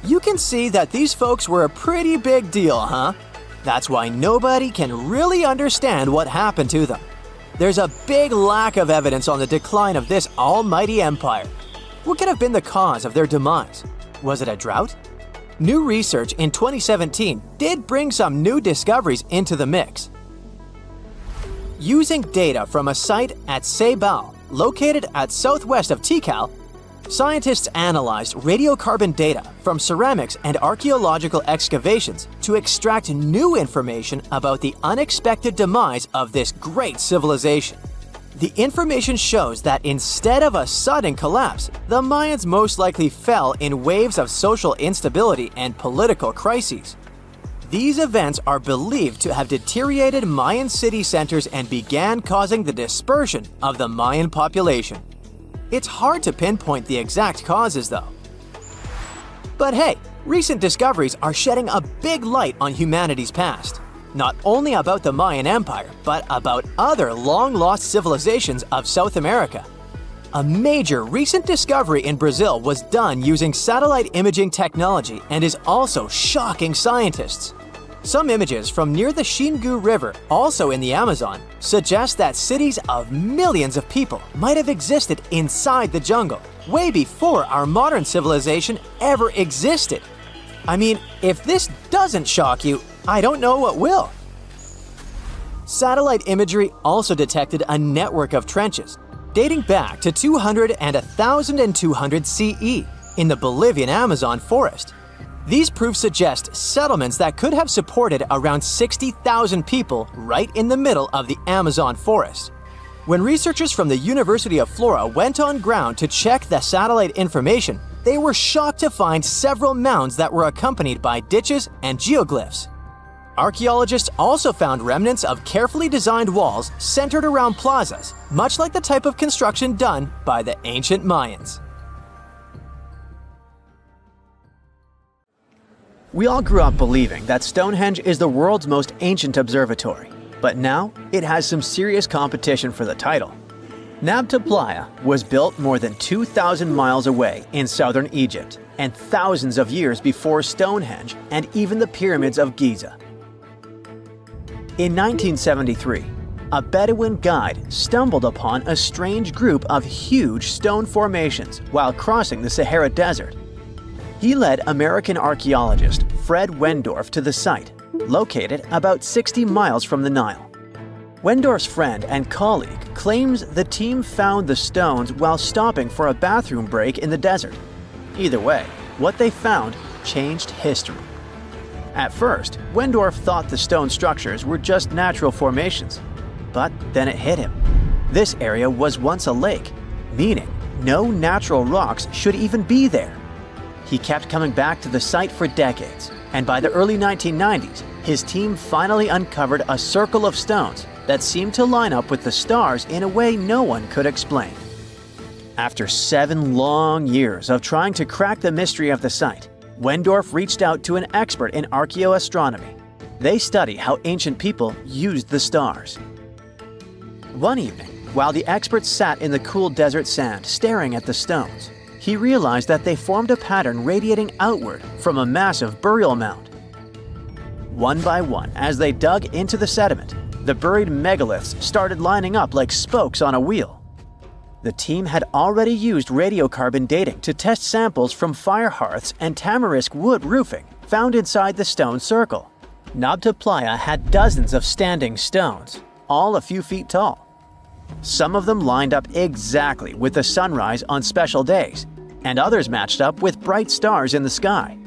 You can see that these folks were a pretty big deal, huh? That's why nobody can really understand what happened to them. There's a big lack of evidence on the decline of this almighty empire. What could have been the cause of their demise? Was it a drought? New research in 2017 did bring some new discoveries into the mix. Using data from a site at Ceibal, located at southwest of Tikal, scientists analyzed radiocarbon data from ceramics and archaeological excavations to extract new information about the unexpected demise of this great civilization. The information shows that instead of a sudden collapse, the Mayans most likely fell in waves of social instability and political crises. These events are believed to have deteriorated Mayan city centers and began causing the dispersion of the Mayan population. It's hard to pinpoint the exact causes, though. But hey, recent discoveries are shedding a big light on humanity's past. Not only about the Mayan Empire, but about other long-lost civilizations of South America. A major recent discovery in Brazil was done using satellite imaging technology and is also shocking scientists. Some images from near the Xingu River, also in the Amazon, suggest that cities of millions of people might have existed inside the jungle, way before our modern civilization ever existed. I mean, if this doesn't shock you, I don't know what will. Satellite imagery also detected a network of trenches dating back to 200 and 1,200 CE in the Bolivian Amazon forest. These proofs suggest settlements that could have supported around 60,000 people right in the middle of the Amazon forest. When researchers from the University of Florida went on ground to check the satellite information, they were shocked to find several mounds that were accompanied by ditches and geoglyphs. Archaeologists also found remnants of carefully designed walls centered around plazas, much like the type of construction done by the ancient Mayans. We all grew up believing that Stonehenge is the world's most ancient observatory, but now it has some serious competition for the title. Nabta Playa was built more than 2,000 miles away in southern Egypt, and thousands of years before Stonehenge and even the pyramids of Giza. In 1973, a Bedouin guide stumbled upon a strange group of huge stone formations while crossing the Sahara Desert. He led American archaeologist Fred Wendorf to the site, located about 60 miles from the Nile. Wendorf's friend and colleague claims the team found the stones while stopping for a bathroom break in the desert. Either way, what they found changed history. At first, Wendorf thought the stone structures were just natural formations, but then it hit him. This area was once a lake, meaning no natural rocks should even be there. He kept coming back to the site for decades, and by the early 1990s, his team finally uncovered a circle of stones that seemed to line up with the stars in a way no one could explain. After 7 long years of trying to crack the mystery of the site, Wendorf reached out to an expert in archaeoastronomy. They study how ancient people used the stars. One evening, while the expert sat in the cool desert sand staring at the stones, he realized that they formed a pattern radiating outward from a massive burial mound. One by one, as they dug into the sediment, the buried megaliths started lining up like spokes on a wheel. The team had already used radiocarbon dating to test samples from fire hearths and tamarisk wood roofing found inside the stone circle. Nabta Playa had dozens of standing stones, all a few feet tall. Some of them lined up exactly with the sunrise on special days, and others matched up with bright stars in the sky.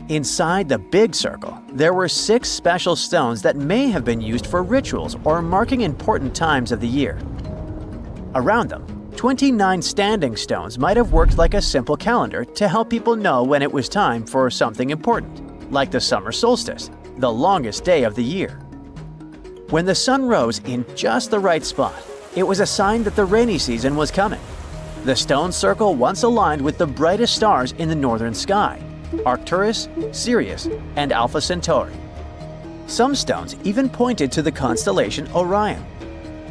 Inside the big circle, there were 6 special stones that may have been used for rituals or marking important times of the year. Around them, 29 standing stones might have worked like a simple calendar to help people know when it was time for something important, like the summer solstice, the longest day of the year. When the sun rose in just the right spot, it was a sign that the rainy season was coming. The stone circle once aligned with the brightest stars in the northern sky: Arcturus, Sirius, and Alpha Centauri. Some stones even pointed to the constellation Orion.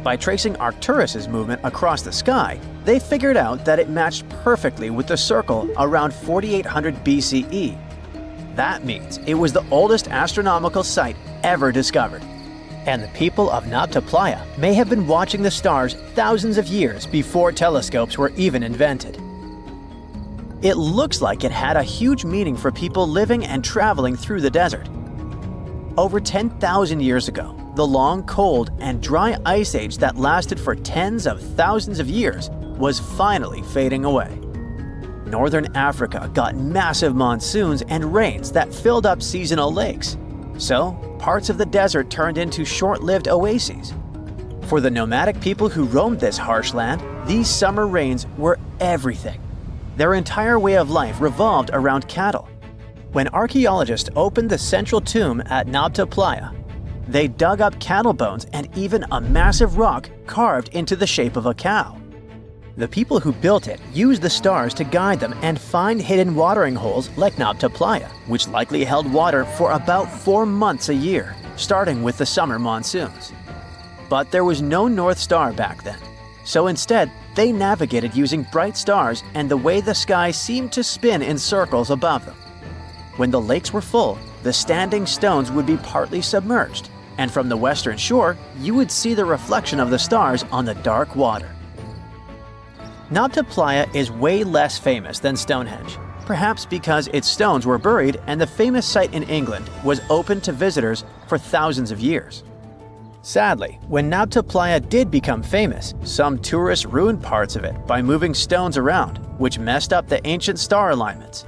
By tracing Arcturus's movement across the sky, they figured out that it matched perfectly with the circle around 4800 BCE. That means it was the oldest astronomical site ever discovered. And the people of Nabta Playa may have been watching the stars thousands of years before telescopes were even invented. It looks like it had a huge meaning for people living and traveling through the desert. Over 10,000 years ago, the long, cold, and dry ice age that lasted for tens of thousands of years was finally fading away. Northern Africa got massive monsoons and rains that filled up seasonal lakes. So, parts of the desert turned into short-lived oases. For the nomadic people who roamed this harsh land, these summer rains were everything. Their entire way of life revolved around cattle. When archaeologists opened the central tomb at Nabta Playa, they dug up cattle bones and even a massive rock carved into the shape of a cow. The people who built it used the stars to guide them and find hidden watering holes like Nabta Playa, which likely held water for about 4 months a year, starting with the summer monsoons. But there was no North Star back then, so instead they navigated using bright stars and the way the sky seemed to spin in circles above them. When the lakes were full, the standing stones would be partly submerged, and from the western shore, you would see the reflection of the stars on the dark water. Nabta Playa is way less famous than Stonehenge, perhaps because its stones were buried and the famous site in England was open to visitors for thousands of years. Sadly, when Nabta Playa did become famous, some tourists ruined parts of it by moving stones around, which messed up the ancient star alignments.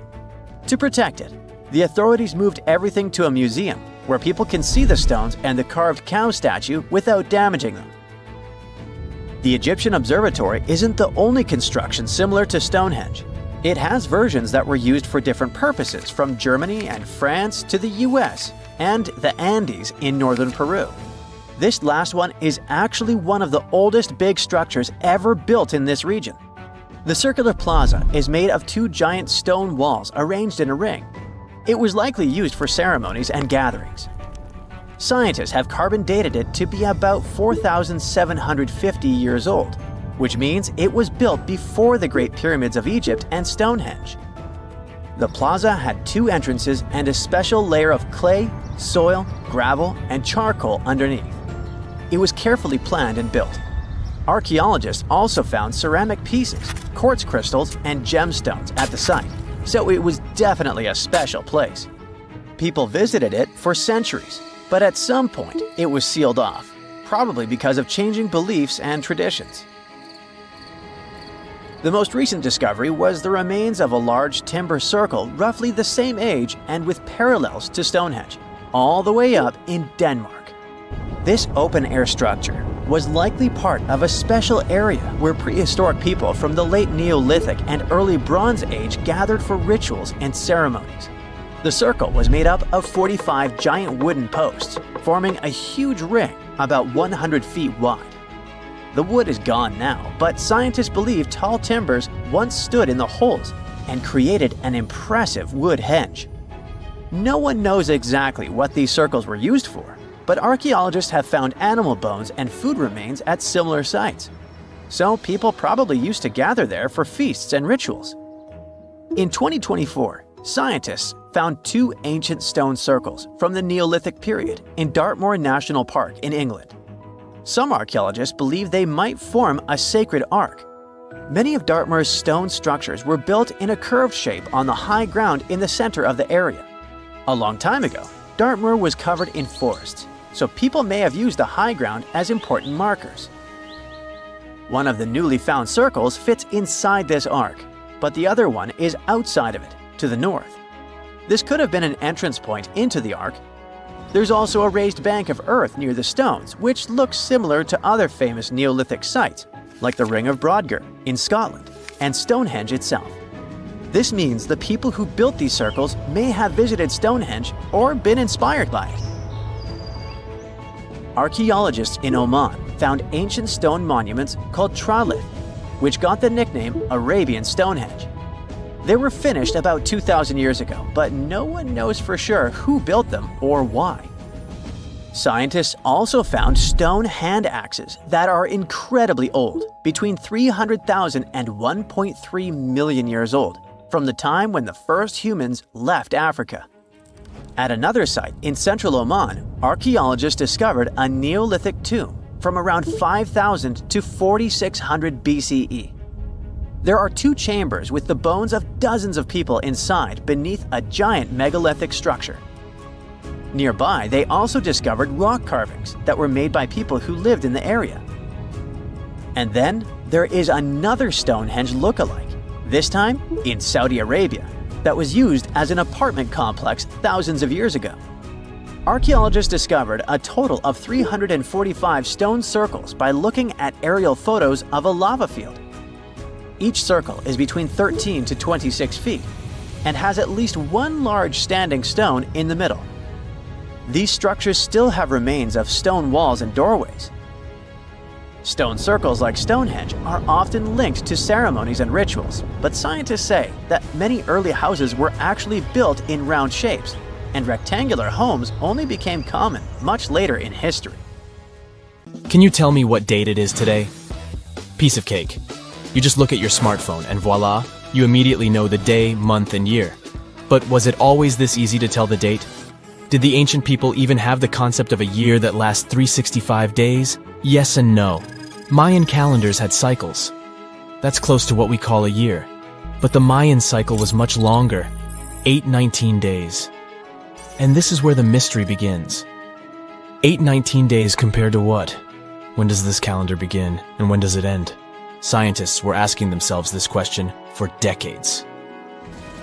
To protect it, the authorities moved everything to a museum where people can see the stones and the carved cow statue without damaging them. The Egyptian observatory isn't the only construction similar to Stonehenge. It has versions that were used for different purposes from Germany and France to the US and the Andes in northern Peru. This last one is actually one of the oldest big structures ever built in this region. The circular plaza is made of 2 giant stone walls arranged in a ring. It was likely used for ceremonies and gatherings. Scientists have carbon dated it to be about 4,750 years old, which means it was built before the Great Pyramids of Egypt and Stonehenge. The plaza had 2 entrances and a special layer of clay, soil, gravel, and charcoal underneath. It was carefully planned and built. Archaeologists also found ceramic pieces, quartz crystals, and gemstones at the site, so it was definitely a special place. People visited it for centuries, but at some point it was sealed off, probably because of changing beliefs and traditions. The most recent discovery was the remains of a large timber circle roughly the same age and with parallels to Stonehenge, all the way up in Denmark. This open-air structure was likely part of a special area where prehistoric people from the late Neolithic and early Bronze Age gathered for rituals and ceremonies. The circle was made up of 45 giant wooden posts, forming a huge ring about 100 feet wide. The wood is gone now, but scientists believe tall timbers once stood in the holes and created an impressive wood henge. No one knows exactly what these circles were used for, but archaeologists have found animal bones and food remains at similar sites. So people probably used to gather there for feasts and rituals. In 2024, scientists found 2 ancient stone circles from the Neolithic period in Dartmoor National Park in England. Some archaeologists believe they might form a sacred ark. Many of Dartmoor's stone structures were built in a curved shape on the high ground in the center of the area. A long time ago, Dartmoor was covered in forests, so people may have used the high ground as important markers. One of the newly found circles fits inside this ark, but the other one is outside of it, to the north. This could have been an entrance point into the ark. There's also a raised bank of earth near the stones, which looks similar to other famous Neolithic sites, like the Ring of Brodgar in Scotland and Stonehenge itself. This means the people who built these circles may have visited Stonehenge or been inspired by it. Archaeologists in Oman found ancient stone monuments called tralith, which got the nickname Arabian Stonehenge. They were finished about 2,000 years ago, but no one knows for sure who built them or why. Scientists also found stone hand axes that are incredibly old, between 300,000 and 1.3 million years old, from the time when the first humans left Africa. At another site in central Oman, archaeologists discovered a Neolithic tomb from around 5,000 to 4,600 BCE. There are 2 chambers with the bones of dozens of people inside beneath a giant megalithic structure. Nearby, they also discovered rock carvings that were made by people who lived in the area. And then there is another Stonehenge look-alike, this time in Saudi Arabia, that was used as an apartment complex thousands of years ago. Archaeologists discovered a total of 345 stone circles by looking at aerial photos of a lava field. Each circle is between 13 to 26 feet and has at least one large standing stone in the middle. These structures still have remains of stone walls and doorways. Stone circles like Stonehenge are often linked to ceremonies and rituals, but scientists say that many early houses were actually built in round shapes, and rectangular homes only became common much later in history. Can you tell me what date it is today? Piece of cake. You just look at your smartphone and voila, you immediately know the day, month, and year. But was it always this easy to tell the date? Did the ancient people even have the concept of a year that lasts 365 days? Yes and no. Mayan calendars had cycles. That's close to what we call a year. But the Mayan cycle was much longer, 819 days. And this is where the mystery begins. 819 days compared to what? When does this calendar begin and when does it end? Scientists were asking themselves this question for decades.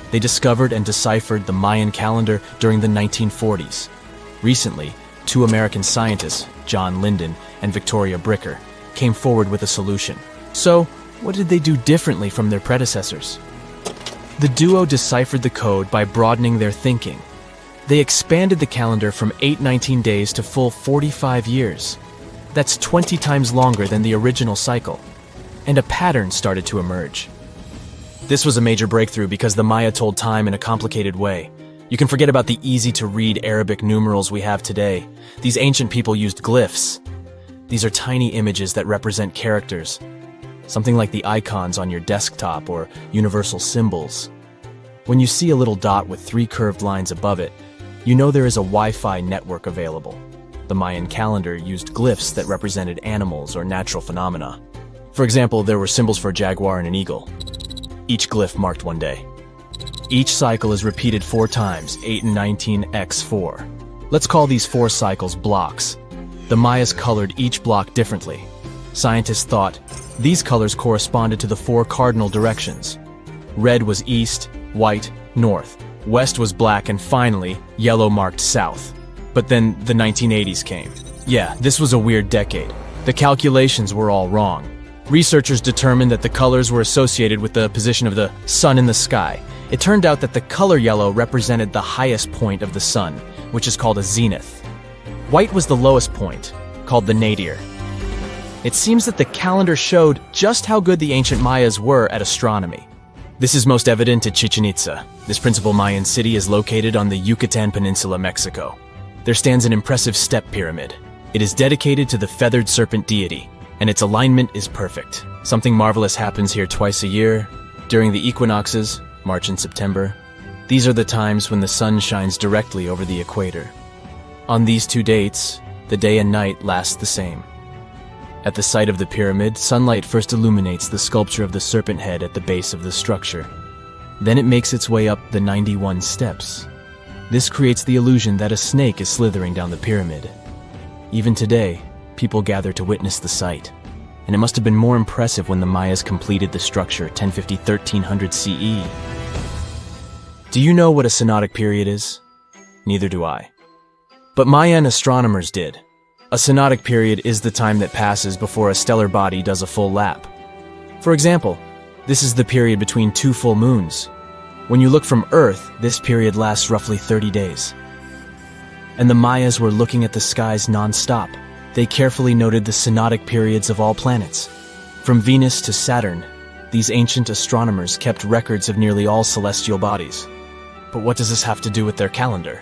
They discovered and deciphered the Mayan calendar during the 1940s. Recently, 2 American scientists, John Linden and Victoria Bricker, came forward with a solution. So, what did they do differently from their predecessors? The duo deciphered the code by broadening their thinking. They expanded the calendar from 819 days to full 45 years. That's 20 times longer than the original cycle. And a pattern started to emerge. This was a major breakthrough because the Maya told time in a complicated way. You can forget about the easy-to-read Arabic numerals we have today. These ancient people used glyphs. These are tiny images that represent characters, something like the icons on your desktop or universal symbols. When you see a little dot with 3 curved lines above it, you know there is a Wi-Fi network available. The Mayan calendar used glyphs that represented animals or natural phenomena. For example, there were symbols for a jaguar and an eagle. Each glyph marked one day. Each cycle is repeated 4 times, 8 and 19 x 4. Let's call these 4 cycles blocks. The Mayas colored each block differently. Scientists thought these colors corresponded to the 4 cardinal directions. Red was east, white, north. West was black, and finally, yellow marked south. But then the 1980s came. Yeah, this was a weird decade. The calculations were all wrong. Researchers determined that the colors were associated with the position of the sun in the sky. It turned out that the color yellow represented the highest point of the sun, which is called a zenith. White was the lowest point, called the nadir. It seems that the calendar showed just how good the ancient Mayas were at astronomy. This is most evident at Chichen Itza. This principal Mayan city is located on the Yucatan Peninsula, Mexico. There stands an impressive step pyramid. It is dedicated to the feathered serpent deity, and its alignment is perfect. Something marvelous happens here twice a year, during the equinoxes, March and September. These are the times when the sun shines directly over the equator. On these two dates, the day and night last the same. At the site of the pyramid, sunlight first illuminates the sculpture of the serpent head at the base of the structure. Then it makes its way up the 91 steps. This creates the illusion that a snake is slithering down the pyramid. Even today, people gather to witness the sight. And it must have been more impressive when the Mayas completed the structure 1050-1300 CE. Do you know what a synodic period is? Neither do I. But Mayan astronomers did. A synodic period is the time that passes before a stellar body does a full lap. For example, this is the period between two full moons. When you look from Earth, this period lasts roughly 30 days. And the Mayas were looking at the skies non-stop. They carefully noted the synodic periods of all planets. From Venus to Saturn, these ancient astronomers kept records of nearly all celestial bodies. But what does this have to do with their calendar?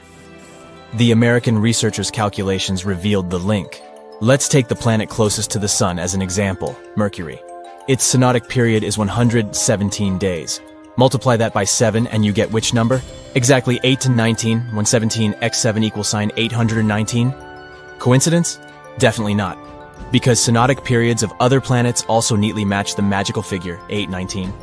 The American researchers' calculations revealed the link. Let's take the planet closest to the Sun as an example, Mercury. Its synodic period is 117 days. Multiply that by 7 and you get which number? Exactly 8 to 19, when 17 x 7 equals sign 819? Coincidence? Definitely not. Because synodic periods of other planets also neatly match the magical figure 819.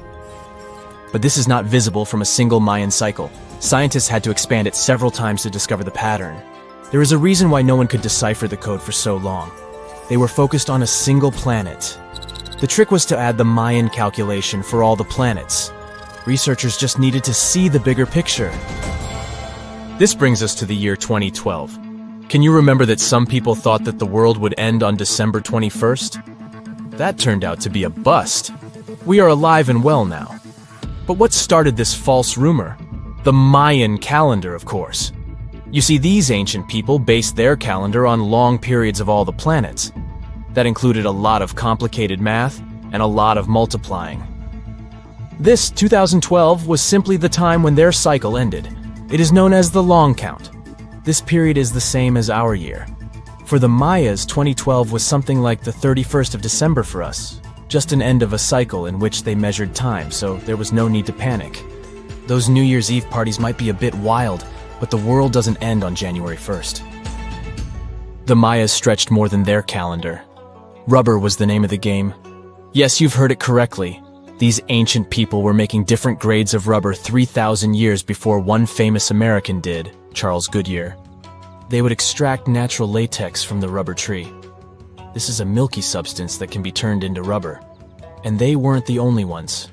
But this is not visible from a single Mayan cycle. Scientists had to expand it several times to discover the pattern. There is a reason why no one could decipher the code for so long. They were focused on a single planet. The trick was to add the Mayan calculation for all the planets. Researchers just needed to see the bigger picture. This brings us to the year 2012. Can you remember that some people thought that the world would end on December 21st? That turned out to be a bust. We are alive and well now. But what started this false rumor? The Mayan calendar, of course. You see, these ancient people based their calendar on long periods of all the planets. That included a lot of complicated math and a lot of multiplying. This 2012 was simply the time when their cycle ended. It is known as the long count. This period is the same as our year. For the Mayas, 2012 was something like the 31st of December for us. Just an end of a cycle in which they measured time, so there was no need to panic. Those New Year's Eve parties might be a bit wild, but the world doesn't end on January 1st. The Mayas stretched more than their calendar. Rubber was the name of the game. Yes, you've heard it correctly. These ancient people were making different grades of rubber 3,000 years before one famous American did, Charles Goodyear. They would extract natural latex from the rubber tree. This is a milky substance that can be turned into rubber. And they weren't the only ones.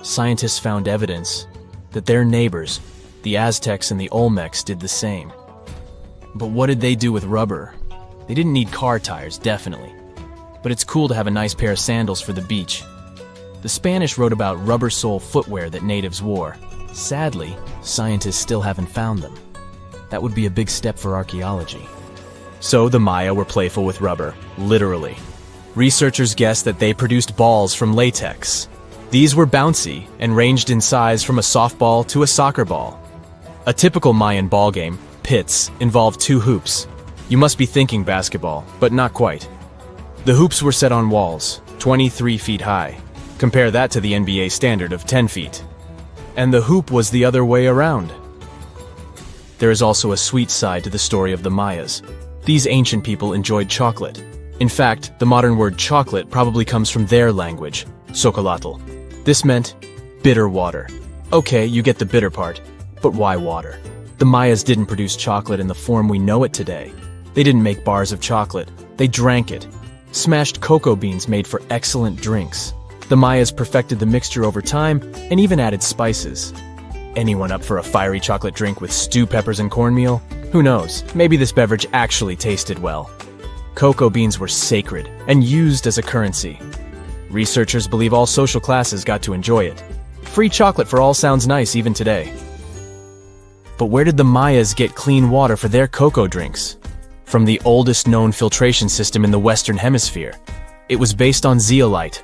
Scientists found evidence that their neighbors, the Aztecs and the Olmecs, did the same. But what did they do with rubber? They didn't need car tires, definitely. But it's cool to have a nice pair of sandals for the beach. The Spanish wrote about rubber sole footwear that natives wore. Sadly, scientists still haven't found them. That would be a big step for archaeology. So the Maya were playful with rubber, literally. Researchers guessed that they produced balls from latex. These were bouncy and ranged in size from a softball to a soccer ball. A typical Mayan ball game, pits, involved 2 hoops. You must be thinking basketball, but not quite. The hoops were set on walls, 23 feet high. Compare that to the NBA standard of 10 feet. And the hoop was the other way around. There is also a sweet side to the story of the Mayas. These ancient people enjoyed chocolate. In fact, the modern word chocolate probably comes from their language, Xocolotl. This meant bitter water. Okay, you get the bitter part, but why water? The Mayas didn't produce chocolate in the form we know it today. They didn't make bars of chocolate. They drank it. Smashed cocoa beans made for excellent drinks. The Mayas perfected the mixture over time and even added spices. Anyone up for a fiery chocolate drink with stew peppers and cornmeal? Who knows, maybe this beverage actually tasted well. Cocoa beans were sacred and used as a currency. Researchers believe all social classes got to enjoy it. Free chocolate for all sounds nice even today. But where did the Mayas get clean water for their cocoa drinks? From the oldest known filtration system in the Western Hemisphere, It was based on zeolite.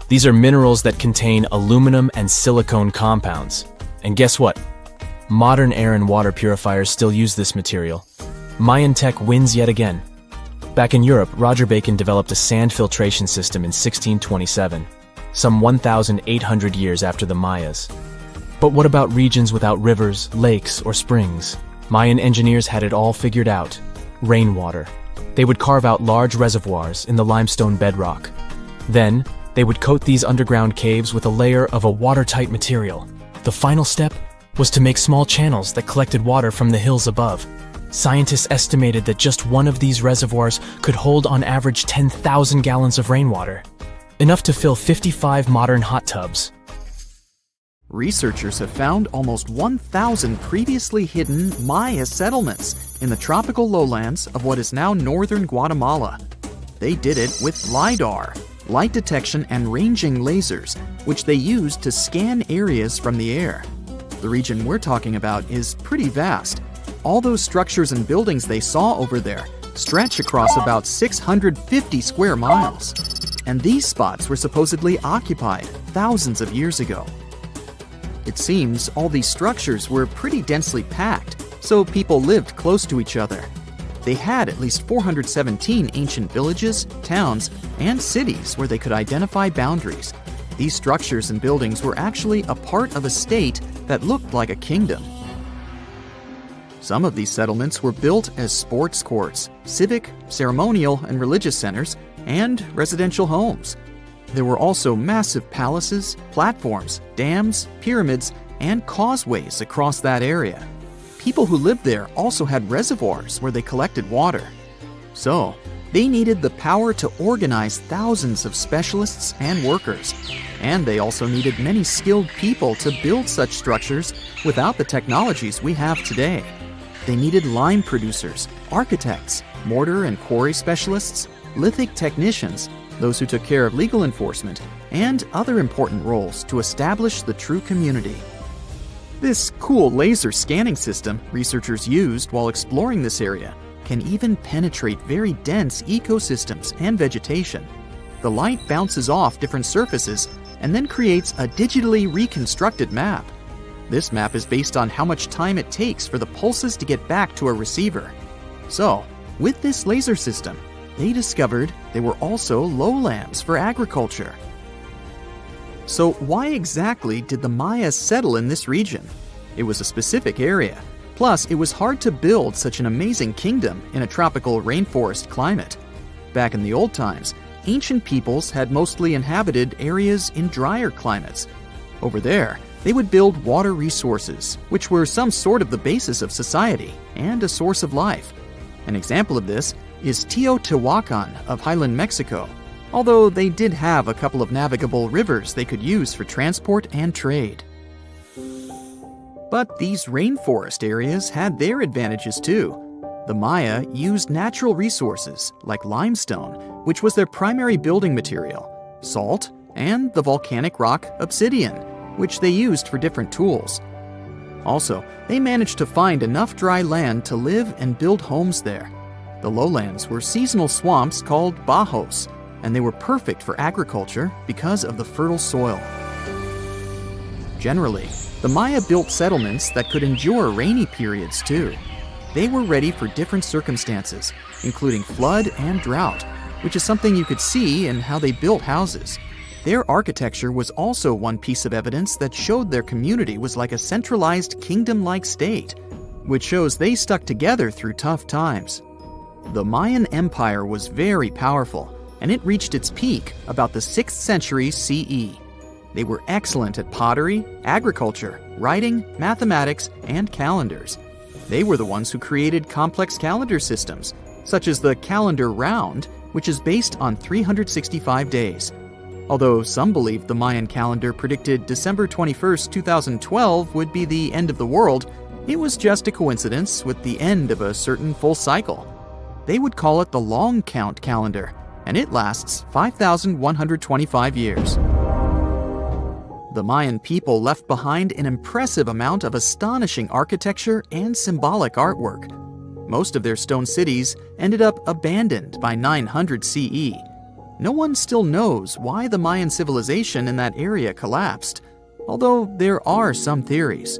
These are minerals that contain aluminum and silicone compounds. And guess what? Modern air and water purifiers still use this material. Mayan tech wins yet again. Back in Europe, Roger Bacon developed a sand filtration system in 1627, some 1,800 years after the Mayas. But what about regions without rivers, lakes, or springs? Mayan engineers had it all figured out. Rainwater. They would carve out large reservoirs in the limestone bedrock. Then, they would coat these underground caves with a layer of a watertight material. The final step was to make small channels that collected water from the hills above. Scientists estimated that just one of these reservoirs could hold on average 10,000 gallons of rainwater, enough to fill 55 modern hot tubs. Researchers have found almost 1,000 previously hidden Maya settlements in the tropical lowlands of what is now northern Guatemala. They did it with LiDAR, light detection and ranging lasers, which they used to scan areas from the air. The region we're talking about is pretty vast. All those structures and buildings they saw over there stretch across about 650 square miles. And these spots were supposedly occupied thousands of years ago. It seems all these structures were pretty densely packed, so people lived close to each other. They had at least 417 ancient villages, towns, and cities where they could identify boundaries. These structures and buildings were actually a part of a state that looked like a kingdom. Some of these settlements were built as sports courts, civic, ceremonial, and religious centers, and residential homes. There were also massive palaces, platforms, dams, pyramids, and causeways across that area. People who lived there also had reservoirs where they collected water. So, they needed the power to organize thousands of specialists and workers. And they also needed many skilled people to build such structures without the technologies we have today. They needed lime producers, architects, mortar and quarry specialists, lithic technicians, those who took care of legal enforcement, and other important roles to establish the true community. This cool laser scanning system researchers used while exploring this area can even penetrate very dense ecosystems and vegetation. The light bounces off different surfaces and then creates a digitally reconstructed map. This map is based on how much time it takes for the pulses to get back to a receiver. So, with this laser system, they discovered there were also lowlands for agriculture. So why exactly did the Maya settle in this region? It was a specific area. Plus, it was hard to build such an amazing kingdom in a tropical rainforest climate. Back in the old times, ancient peoples had mostly inhabited areas in drier climates. Over there, they would build water resources, which were some sort of the basis of society and a source of life. An example of this is Teotihuacan of Highland Mexico, although they did have a couple of navigable rivers they could use for transport and trade. But these rainforest areas had their advantages too. The Maya used natural resources like limestone, which was their primary building material, salt, and the volcanic rock obsidian, which they used for different tools. Also, they managed to find enough dry land to live and build homes there. The lowlands were seasonal swamps called bajos, and they were perfect for agriculture because of the fertile soil. Generally, the Maya built settlements that could endure rainy periods too. They were ready for different circumstances, including flood and drought, which is something you could see in how they built houses. Their architecture was also one piece of evidence that showed their community was like a centralized kingdom-like state, which shows they stuck together through tough times. The Mayan Empire was very powerful, and it reached its peak about the 6th century CE. They were excellent at pottery, agriculture, writing, mathematics, and calendars. They were the ones who created complex calendar systems, such as the calendar round, which is based on 365 days. Although some believed the Mayan calendar predicted December 21st, 2012 would be the end of the world, it was just a coincidence with the end of a certain full cycle. They would call it the long count calendar, and it lasts 5,125 years. The Mayan people left behind an impressive amount of astonishing architecture and symbolic artwork. Most of their stone cities ended up abandoned by 900 CE. no one still knows why the Mayan civilization in that area collapsed, although there are some theories.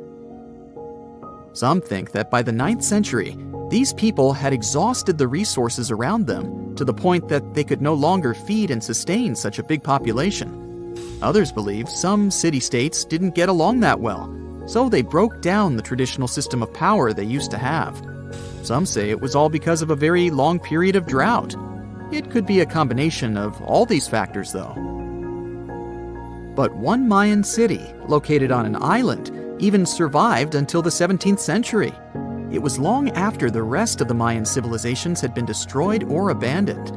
Some think that by the 9th century, these people had exhausted the resources around them to the point that they could no longer feed and sustain such a big population. Others believe some city-states didn't get along that well, so they broke down the traditional system of power they used to have. Some say it was all because of a very long period of drought. It could be a combination of all these factors, though. But one Mayan city, located on an island, even survived until the 17th century. It was long after the rest of the Mayan civilizations had been destroyed or abandoned.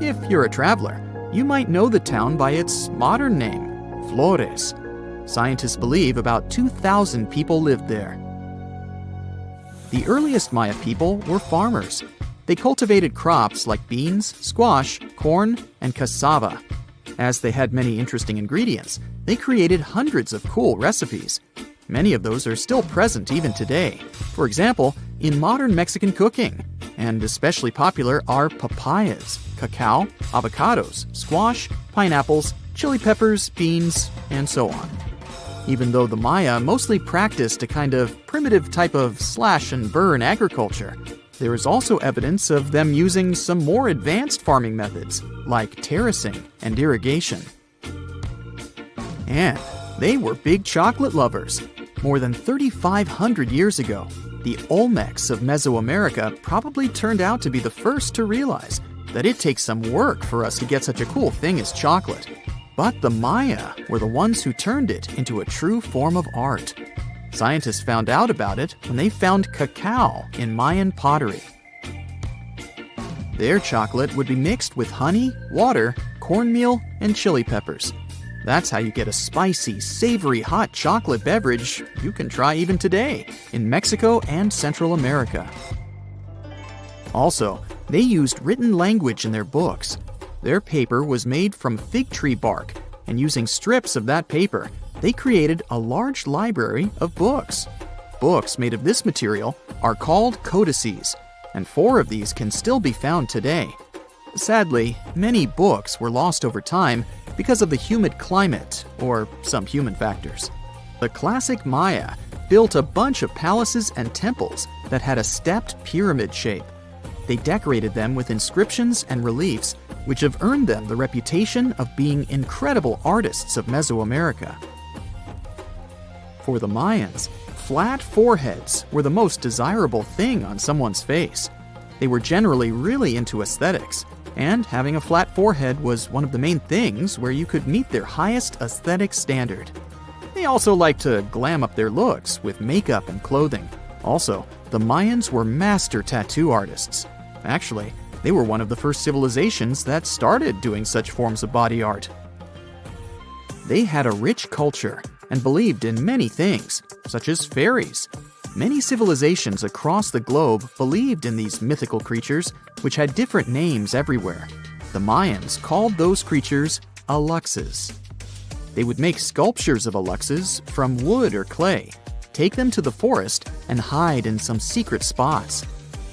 If you're a traveler, you might know the town by its modern name, Flores. Scientists believe about 2,000 people lived there. The earliest Maya people were farmers. They cultivated crops like beans, squash, corn, and cassava. As they had many interesting ingredients, they created hundreds of cool recipes. Many of those are still present even today. For example, in modern Mexican cooking, and especially popular are papayas, cacao, avocados, squash, pineapples, chili peppers, beans, and so on. Even though the Maya mostly practiced a kind of primitive type of slash-and-burn agriculture, there is also evidence of them using some more advanced farming methods, like terracing and irrigation. And they were big chocolate lovers. More than 3,500 years ago, the Olmecs of Mesoamerica probably turned out to be the first to realize that it takes some work for us to get such a cool thing as chocolate. But the Maya were the ones who turned it into a true form of art. Scientists found out about it when they found cacao in Mayan pottery. Their chocolate would be mixed with honey, water, cornmeal, and chili peppers. That's how you get a spicy, savory, hot chocolate beverage you can try even today in Mexico and Central America. Also, they used written language in their books. Their paper was made from fig tree bark, and using strips of that paper, they created a large library of books. Books made of this material are called codices, and 4 of these can still be found today. Sadly, many books were lost over time because of the humid climate or some human factors. The classic Maya built a bunch of palaces and temples that had a stepped pyramid shape. They decorated them with inscriptions and reliefs, which have earned them the reputation of being incredible artists of Mesoamerica. For the Mayans, flat foreheads were the most desirable thing on someone's face. They were generally really into aesthetics, and having a flat forehead was one of the main things where you could meet their highest aesthetic standard. They also liked to glam up their looks with makeup and clothing. Also, the Mayans were master tattoo artists. Actually, they were one of the first civilizations that started doing such forms of body art. They had a rich culture and believed in many things, such as fairies. Many civilizations across the globe believed in these mythical creatures, which had different names everywhere. The Mayans called those creatures aluxes. They would make sculptures of aluxes from wood or clay, take them to the forest, and hide in some secret spots.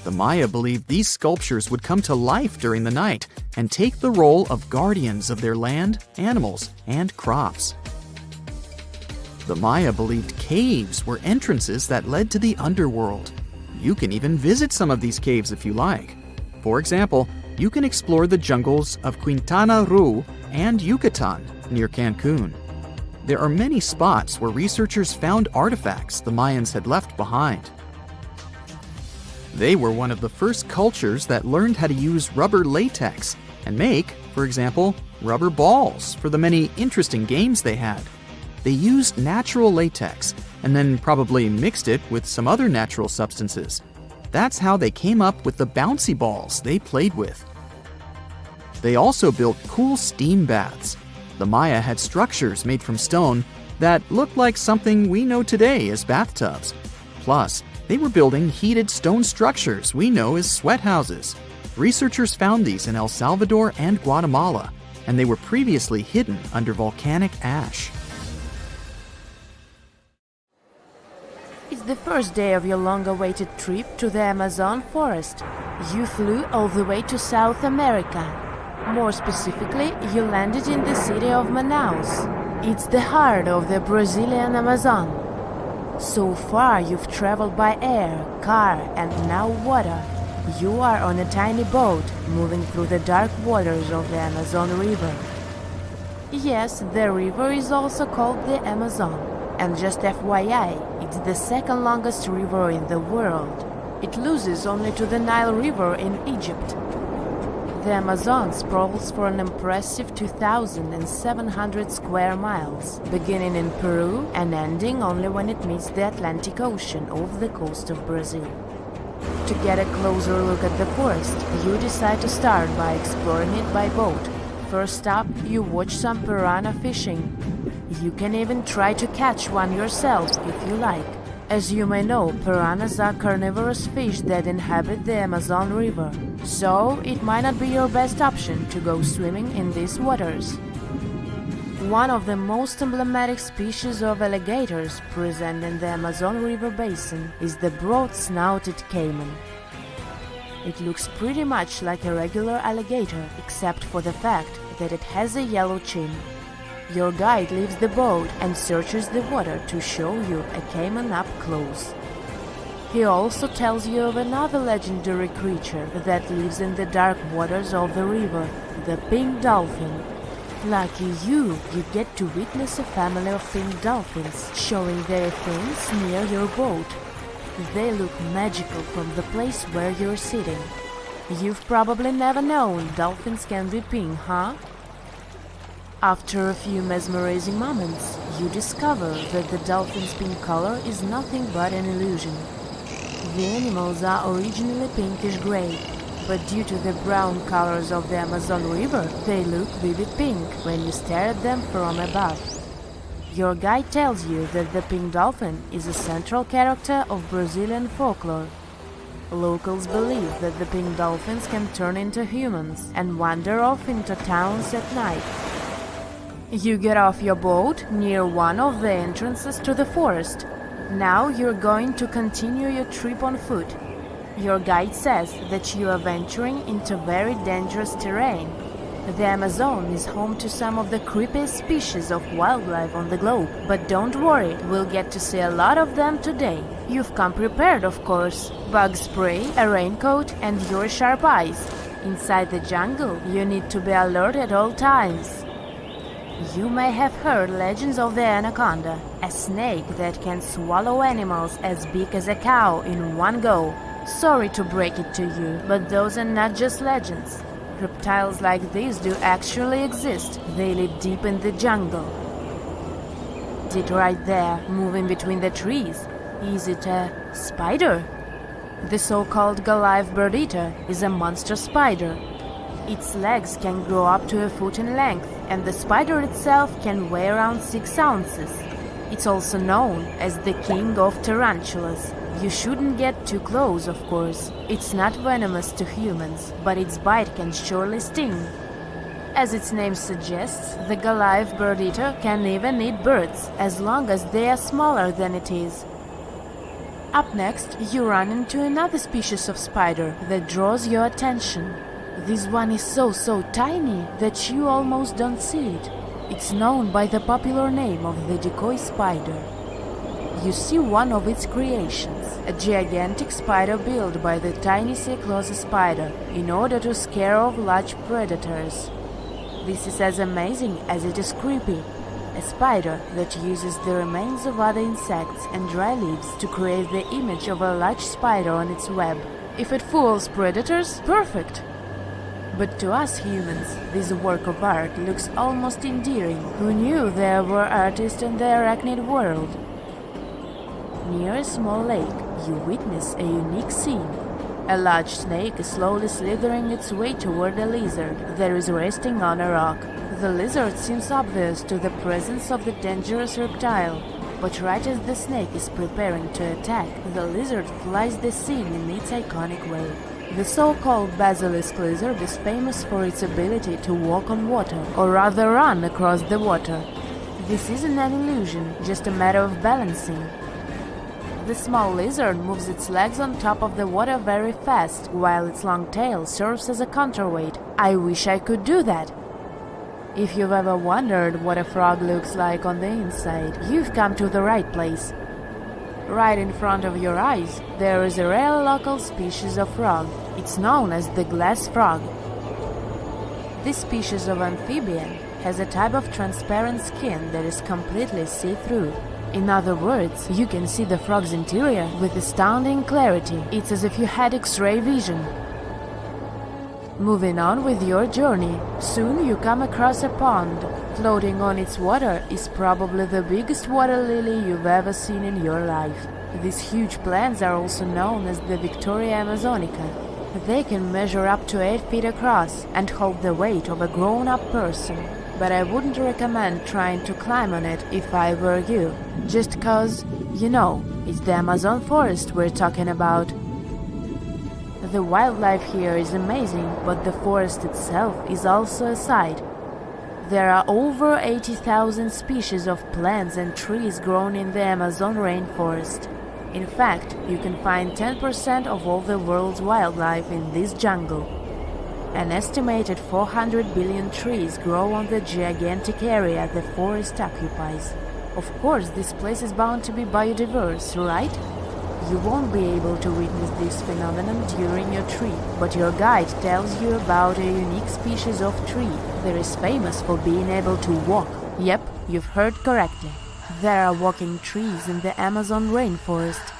The Maya believed these sculptures would come to life during the night and take the role of guardians of their land, animals, and crops. The Maya believed caves were entrances that led to the underworld. You can even visit some of these caves if you like. For example, you can explore the jungles of Quintana Roo and Yucatan near Cancun. There are many spots where researchers found artifacts the Mayans had left behind. They were one of the first cultures that learned how to use rubber latex and make, for example, rubber balls for the many interesting games they had. They used natural latex and then probably mixed it with some other natural substances. That's how they came up with the bouncy balls they played with. They also built cool steam baths. The Maya had structures made from stone that looked like something we know today as bathtubs. Plus, they were building heated stone structures we know as sweat houses. Researchers found these in El Salvador and Guatemala, and they were previously hidden under volcanic ash. It's the first day of your long-awaited trip to the Amazon forest. You flew all the way to South America. More specifically, you landed in the city of Manaus. It's the heart of the Brazilian Amazon. So far you've traveled by air, car, and now water. You are on a tiny boat moving through the dark waters of the Amazon River. Yes, the river is also called the Amazon. And just FYI, it's the second longest river in the world. It loses only to the Nile River in Egypt. The Amazon sprawls for an impressive 2,700 square miles, beginning in Peru and ending only when it meets the Atlantic Ocean off the coast of Brazil. To get a closer look at the forest, you decide to start by exploring it by boat. First up, you watch some piranha fishing. You can even try to catch one yourself if you like. As you may know, piranhas are carnivorous fish that inhabit the Amazon River, so it might not be your best option to go swimming in these waters. One of the most emblematic species of alligators present in the Amazon River basin is the broad-snouted caiman. It looks pretty much like a regular alligator, except for the fact that it has a yellow chin. Your guide leaves the boat and searches the water to show you a caiman up close. He also tells you of another legendary creature that lives in the dark waters of the river, the pink dolphin. Lucky you get to witness a family of pink dolphins showing their fins near your boat. They look magical from the place where you're sitting. You've probably never known dolphins can be pink, huh? After a few mesmerizing moments, you discover that the dolphin's pink color is nothing but an illusion. The animals are originally pinkish-gray, but due to the brown colors of the Amazon River, they look vivid pink when you stare at them from above. Your guide tells you that the pink dolphin is a central character of Brazilian folklore. Locals believe that the pink dolphins can turn into humans and wander off into towns at night. You get off your boat near one of the entrances to the forest. Now you're going to continue your trip on foot. Your guide says that you are venturing into very dangerous terrain. The Amazon is home to some of the creepiest species of wildlife on the globe, but don't worry, we'll get to see a lot of them today. You've come prepared, of course. Bug spray, a raincoat, and your sharp eyes. Inside the jungle, you need to be alert at all times. You may have heard legends of the anaconda, a snake that can swallow animals as big as a cow in one go. Sorry to break it to you, but those are not just legends. Reptiles like these do actually exist. They live deep in the jungle. It right there, moving between the trees. Is it a spider? The so-called Goliath bird-eater is a monster spider. Its legs can grow up to a foot in length, and the spider itself can weigh around 6 ounces. It's also known as the king of tarantulas. You shouldn't get too close, of course. It's not venomous to humans, but its bite can surely sting. As its name suggests, the Goliath bird-eater can even eat birds, as long as they are smaller than it is. Up next, you run into another species of spider that draws your attention. This one is so tiny that you almost don't see it. It's known by the popular name of the decoy spider. You see one of its creations, a gigantic spider built by the tiny Cyclosa spider in order to scare off large predators. This is as amazing as it is creepy. A spider that uses the remains of other insects and dry leaves to create the image of a large spider on its web. If it fools predators, perfect! But to us humans, this work of art looks almost endearing. Who knew there were artists in the arachnid world? Near a small lake, you witness a unique scene. A large snake is slowly slithering its way toward a lizard that is resting on a rock. The lizard seems obvious to the presence of the dangerous reptile, but right as the snake is preparing to attack, the lizard flies the scene in its iconic way. The so-called basilisk lizard is famous for its ability to walk on water, or rather run across the water. This isn't an illusion, just a matter of balancing. The small lizard moves its legs on top of the water very fast, while its long tail serves as a counterweight. I wish I could do that. If you've ever wondered what a frog looks like on the inside, you've come to the right place. Right in front of your eyes, there is a rare local species of frog. It's known as the glass frog. This species of amphibian has a type of transparent skin that is completely see-through. In other words, you can see the frog's interior with astounding clarity. It's as if you had X-ray vision. Moving on with your journey, soon you come across a pond. Floating on its water is probably the biggest water lily you've ever seen in your life. These huge plants are also known as the Victoria Amazonica. They can measure up to 8 feet across and hold the weight of a grown-up person. But I wouldn't recommend trying to climb on it if I were you. Just cause, you know, it's the Amazon forest we're talking about. The wildlife here is amazing, but the forest itself is also a sight. There are over 80,000 species of plants and trees grown in the Amazon rainforest. In fact, you can find 10% of all the world's wildlife in this jungle. An estimated 400 billion trees grow on the gigantic area the forest occupies. Of course, this place is bound to be biodiverse, right? You won't be able to witness this phenomenon during your trip, but your guide tells you about a unique species of tree that is famous for being able to walk. Yep, you've heard correctly. There are walking trees in the Amazon rainforest.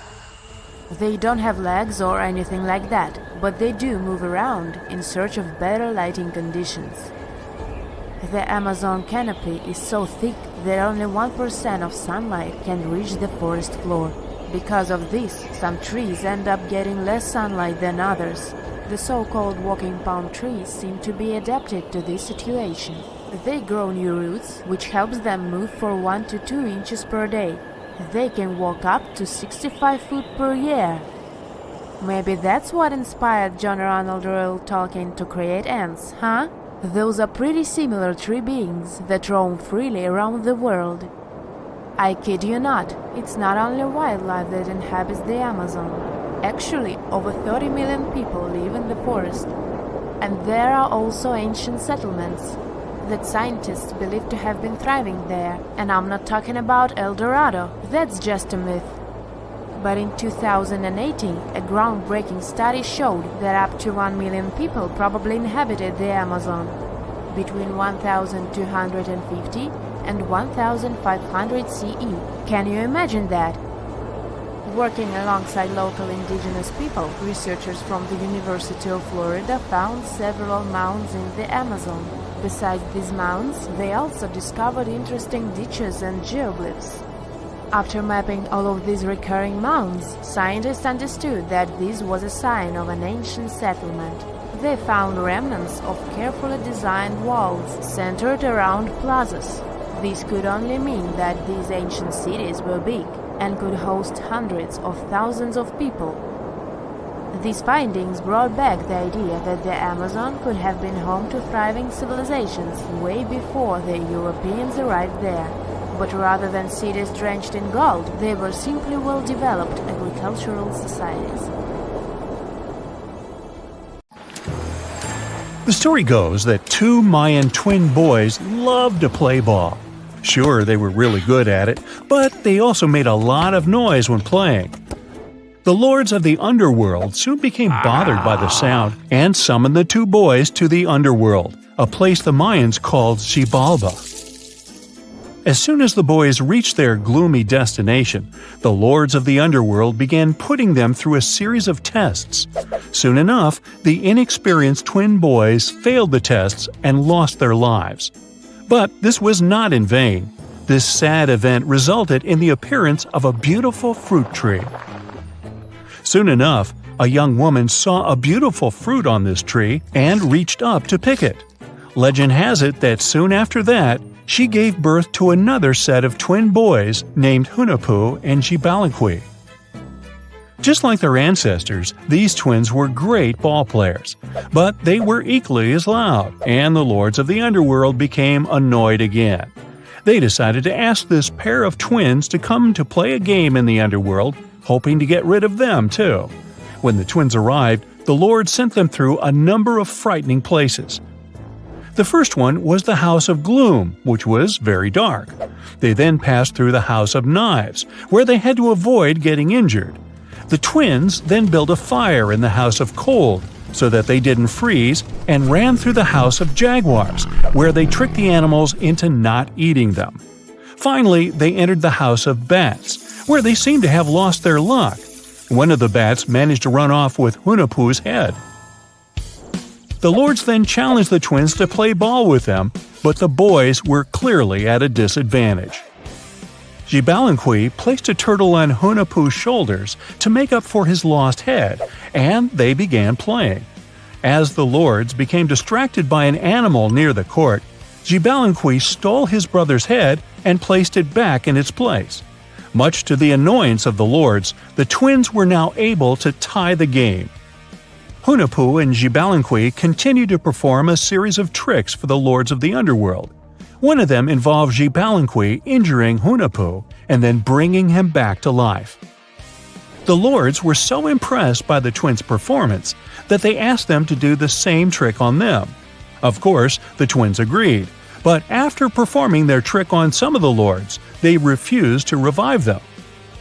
They don't have legs or anything like that, but they do move around in search of better lighting conditions. The Amazon canopy is so thick that only 1% of sunlight can reach the forest floor. Because of this, some trees end up getting less sunlight than others. The so-called walking palm trees seem to be adapted to this situation. They grow new roots, which helps them move for 1 to 2 inches per day. They can walk up to 65 feet per year. Maybe that's what inspired John Ronald Reuel Tolkien to create ants, huh? Those are pretty similar tree beings that roam freely around the world. I kid you not, it's not only wildlife that inhabits the Amazon. Actually, over 30 million people live in the forest. And there are also ancient settlements that scientists believe to have been thriving there. And I'm not talking about El Dorado, that's just a myth. But in 2018, a groundbreaking study showed that up to 1 million people probably inhabited the Amazon between 1250 and 1500 CE. Can you imagine that? Working alongside local indigenous people, researchers from the University of Florida found several mounds in the Amazon. Besides these mounds, they also discovered interesting ditches and geoglyphs. After mapping all of these recurring mounds, scientists understood that this was a sign of an ancient settlement. They found remnants of carefully designed walls centered around plazas. This could only mean that these ancient cities were big and could host hundreds of thousands of people. These findings brought back the idea that the Amazon could have been home to thriving civilizations way before the Europeans arrived there. But rather than cities drenched in gold, they were simply well-developed agricultural societies. The story goes that 2 Mayan twin boys loved to play ball. Sure, they were really good at it, but they also made a lot of noise when playing. The lords of the underworld soon became bothered by the sound and summoned the 2 boys to the underworld, a place the Mayans called Xibalba. As soon as the boys reached their gloomy destination, the lords of the underworld began putting them through a series of tests. Soon enough, the inexperienced twin boys failed the tests and lost their lives. But this was not in vain. This sad event resulted in the appearance of a beautiful fruit tree. Soon enough, a young woman saw a beautiful fruit on this tree and reached up to pick it. Legend has it that soon after that, she gave birth to another set of twin boys named Hunahpu and Xibalba. Just like their ancestors, these twins were great ball players, but they were equally as loud, and the lords of the underworld became annoyed again. They decided to ask this pair of twins to come to play a game in the underworld hoping to get rid of them too. When the twins arrived, the Lord sent them through a number of frightening places. The first one was the House of Gloom, which was very dark. They then passed through the House of Knives, where they had to avoid getting injured. The twins then built a fire in the House of Cold, so that they didn't freeze, and ran through the House of Jaguars, where they tricked the animals into not eating them. Finally, they entered the House of Bats, where they seemed to have lost their luck. One of the bats managed to run off with Hunahpu's head. The lords then challenged the twins to play ball with them, but the boys were clearly at a disadvantage. Xibalanqui placed a turtle on Hunahpu's shoulders to make up for his lost head, and they began playing. As the lords became distracted by an animal near the court, Xibalanqui stole his brother's head and placed it back in its place. Much to the annoyance of the lords, the twins were now able to tie the game. Hunahpu and Xibalanqui continued to perform a series of tricks for the lords of the underworld. One of them involved Xibalanqui injuring Hunahpu and then bringing him back to life. The lords were so impressed by the twins' performance that they asked them to do the same trick on them. Of course, the twins agreed, but after performing their trick on some of the lords, they refused to revive them.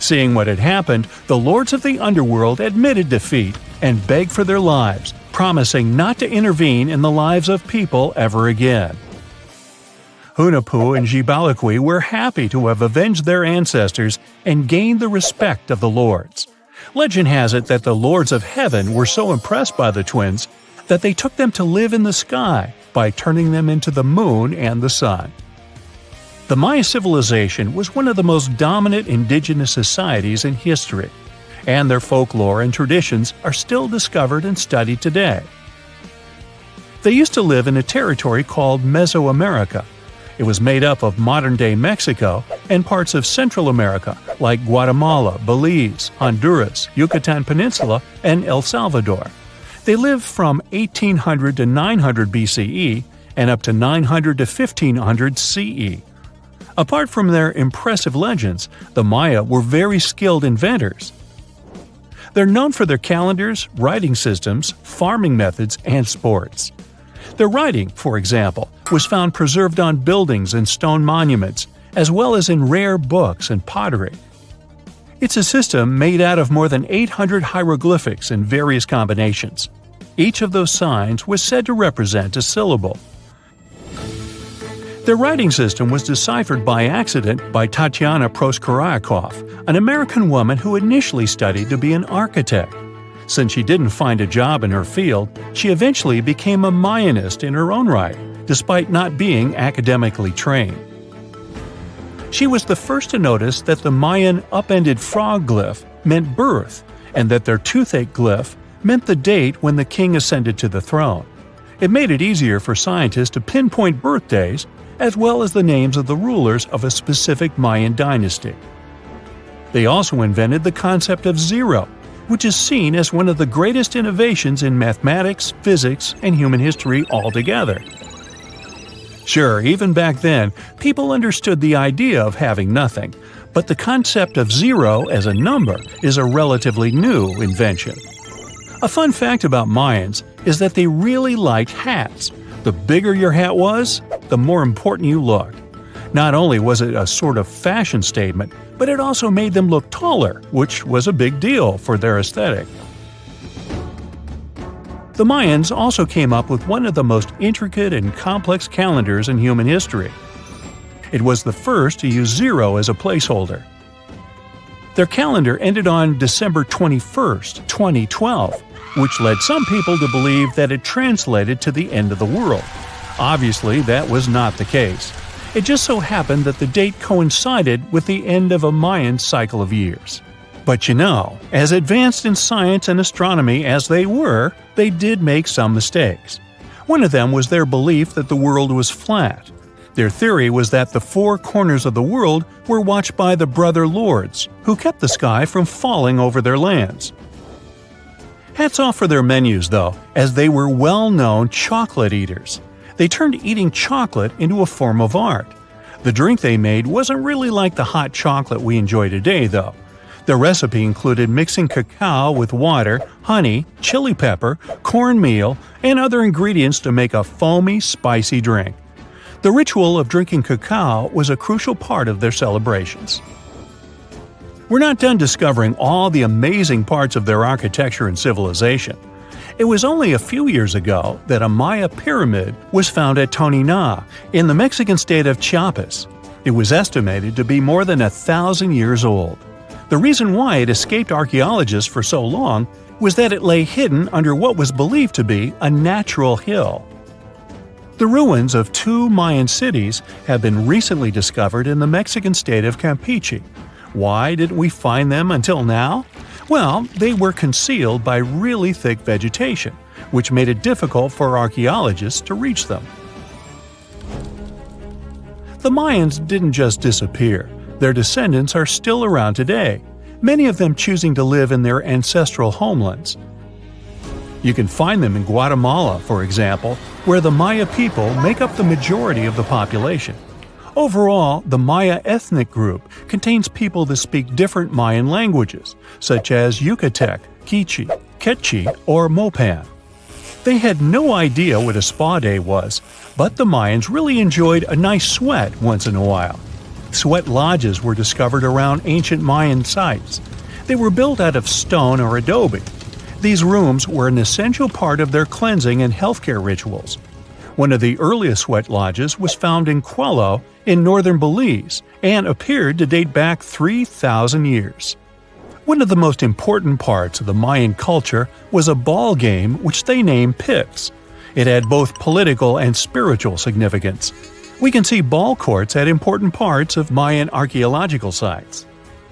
Seeing what had happened, the lords of the underworld admitted defeat and begged for their lives, promising not to intervene in the lives of people ever again. Hunahpu and Xibalanqui were happy to have avenged their ancestors and gained the respect of the lords. Legend has it that the lords of heaven were so impressed by the twins that they took them to live in the sky by turning them into the moon and the sun. The Maya civilization was one of the most dominant indigenous societies in history, and their folklore and traditions are still discovered and studied today. They used to live in a territory called Mesoamerica. It was made up of modern-day Mexico and parts of Central America like Guatemala, Belize, Honduras, Yucatan Peninsula, and El Salvador. They lived from 1800 to 900 BCE and up to 900 to 1500 CE. Apart from their impressive legends, the Maya were very skilled inventors. They're known for their calendars, writing systems, farming methods, and sports. Their writing, for example, was found preserved on buildings and stone monuments, as well as in rare books and pottery. It's a system made out of more than 800 hieroglyphics in various combinations. Each of those signs was said to represent a syllable. Their writing system was deciphered by accident by Tatiana Proskorakov, an American woman who initially studied to be an architect. Since she didn't find a job in her field, she eventually became a Mayanist in her own right, despite not being academically trained. She was the first to notice that the Mayan upended frog glyph meant birth, and that their toothache glyph meant the date when the king ascended to the throne. It made it easier for scientists to pinpoint birthdays, as well as the names of the rulers of a specific Mayan dynasty. They also invented the concept of zero, which is seen as one of the greatest innovations in mathematics, physics, and human history altogether. Sure, even back then, people understood the idea of having nothing, but the concept of zero as a number is a relatively new invention. A fun fact about Mayans is that they really liked hats. The bigger your hat was, the more important you looked. Not only was it a sort of fashion statement, but it also made them look taller, which was a big deal for their aesthetic. The Mayans also came up with one of the most intricate and complex calendars in human history. It was the first to use zero as a placeholder. Their calendar ended on December 21st, 2012, which led some people to believe that it translated to the end of the world. Obviously, that was not the case. It just so happened that the date coincided with the end of a Mayan cycle of years. But you know, as advanced in science and astronomy as they were, they did make some mistakes. One of them was their belief that the world was flat. Their theory was that the four corners of the world were watched by the brother lords, who kept the sky from falling over their lands. Hats off for their menus, though, as they were well-known chocolate eaters. They turned eating chocolate into a form of art. The drink they made wasn't really like the hot chocolate we enjoy today, though. The recipe included mixing cacao with water, honey, chili pepper, cornmeal, and other ingredients to make a foamy, spicy drink. The ritual of drinking cacao was a crucial part of their celebrations. We're not done discovering all the amazing parts of their architecture and civilization. It was only a few years ago that a Maya pyramid was found at Tonina, in the Mexican state of Chiapas. It was estimated to be more than 1,000 years old. The reason why it escaped archaeologists for so long was that it lay hidden under what was believed to be a natural hill. The ruins of 2 Mayan cities have been recently discovered in the Mexican state of Campeche. Why didn't we find them until now? Well, they were concealed by really thick vegetation, which made it difficult for archaeologists to reach them. The Mayans didn't just disappear. Their descendants are still around today, many of them choosing to live in their ancestral homelands. You can find them in Guatemala, for example, where the Maya people make up the majority of the population. Overall, the Maya ethnic group contains people that speak different Mayan languages, such as Yucatec, Quiche, Quechua, or Mopan. They had no idea what a spa day was, but the Mayans really enjoyed a nice sweat once in a while. Sweat lodges were discovered around ancient Mayan sites. They were built out of stone or adobe. These rooms were an essential part of their cleansing and healthcare rituals. One of the earliest sweat lodges was found in Quello in northern Belize and appeared to date back 3,000 years. One of the most important parts of the Mayan culture was a ball game which they named Pips. It had both political and spiritual significance. We can see ball courts at important parts of Mayan archaeological sites.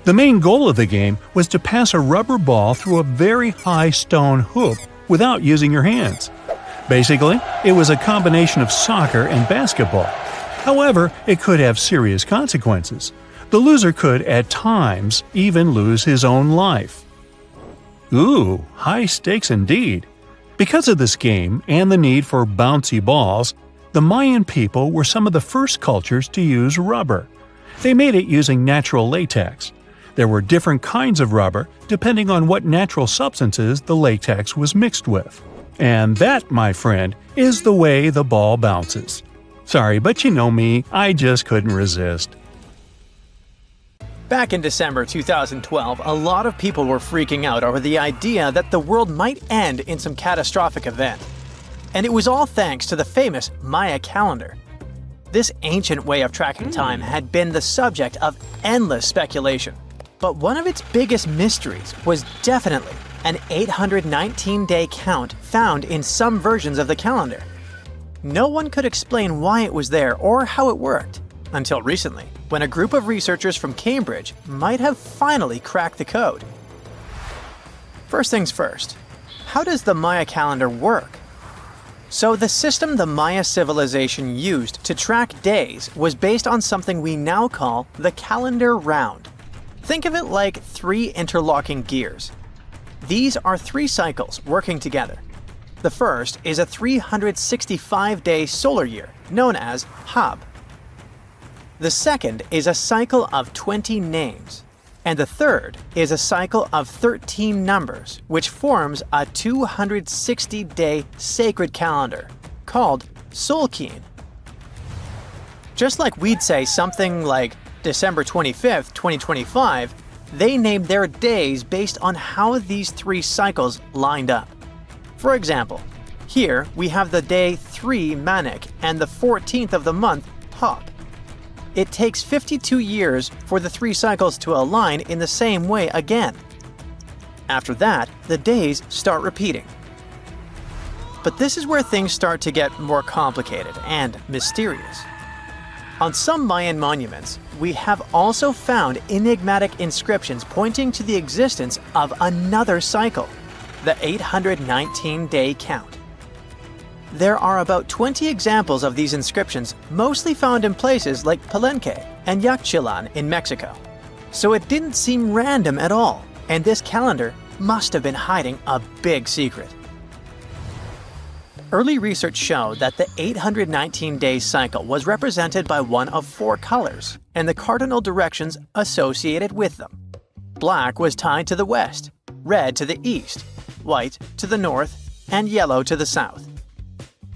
The main goal of the game was to pass a rubber ball through a very high stone hoop without using your hands. Basically, it was a combination of soccer and basketball. However, it could have serious consequences. The loser could, at times, even lose his own life. Ooh, high stakes indeed. Because of this game and the need for bouncy balls, the Mayan people were some of the first cultures to use rubber. They made it using natural latex. There were different kinds of rubber depending on what natural substances the latex was mixed with. And that, my friend, is the way the ball bounces. Sorry, but you know me, I just couldn't resist. Back in December 2012, a lot of people were freaking out over the idea that the world might end in some catastrophic event. And it was all thanks to the famous Maya calendar. This ancient way of tracking time had been the subject of endless speculation. But one of its biggest mysteries was definitely an 819-day count found in some versions of the calendar. No one could explain why it was there or how it worked, until recently, when a group of researchers from Cambridge might have finally cracked the code. First things first, how does the Maya calendar work? So the system the Maya civilization used to track days was based on something we now call the calendar round. Think of it like 3 interlocking gears. These are 3 cycles working together. The first is a 365-day solar year, known as Hab. The second is a cycle of 20 names. And the third is a cycle of 13 numbers, which forms a 260-day sacred calendar, called Sunken. Just like we'd say something like December 25th, 2025, they named their days based on how these 3 cycles lined up. For example, here we have the day 3 Manik and the 14th of the month Hop. It takes 52 years for the 3 cycles to align in the same way again. After that, the days start repeating. But this is where things start to get more complicated and mysterious. On some Mayan monuments, we have also found enigmatic inscriptions pointing to the existence of another cycle, the 819-day count. There are about 20 examples of these inscriptions, mostly found in places like Palenque and Yaxchilan in Mexico. So it didn't seem random at all, and this calendar must have been hiding a big secret. Early research showed that the 819-day cycle was represented by one of 4 colors and the cardinal directions associated with them. Black was tied to the west, red to the east, white to the north, and yellow to the south.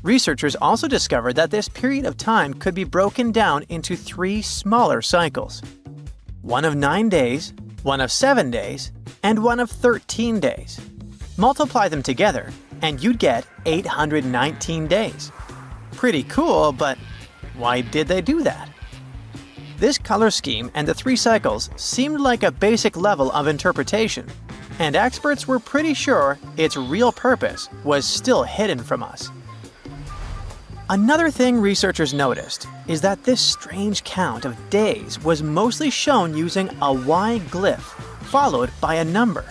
Researchers also discovered that this period of time could be broken down into 3 smaller cycles: one of 9 days, one of 7 days, and one of 13 days. Multiply them together, and you'd get 819 days. Pretty cool, but why did they do that? This color scheme and the 3 cycles seemed like a basic level of interpretation, and experts were pretty sure its real purpose was still hidden from us. Another thing researchers noticed is that this strange count of days was mostly shown using a Y glyph, followed by a number.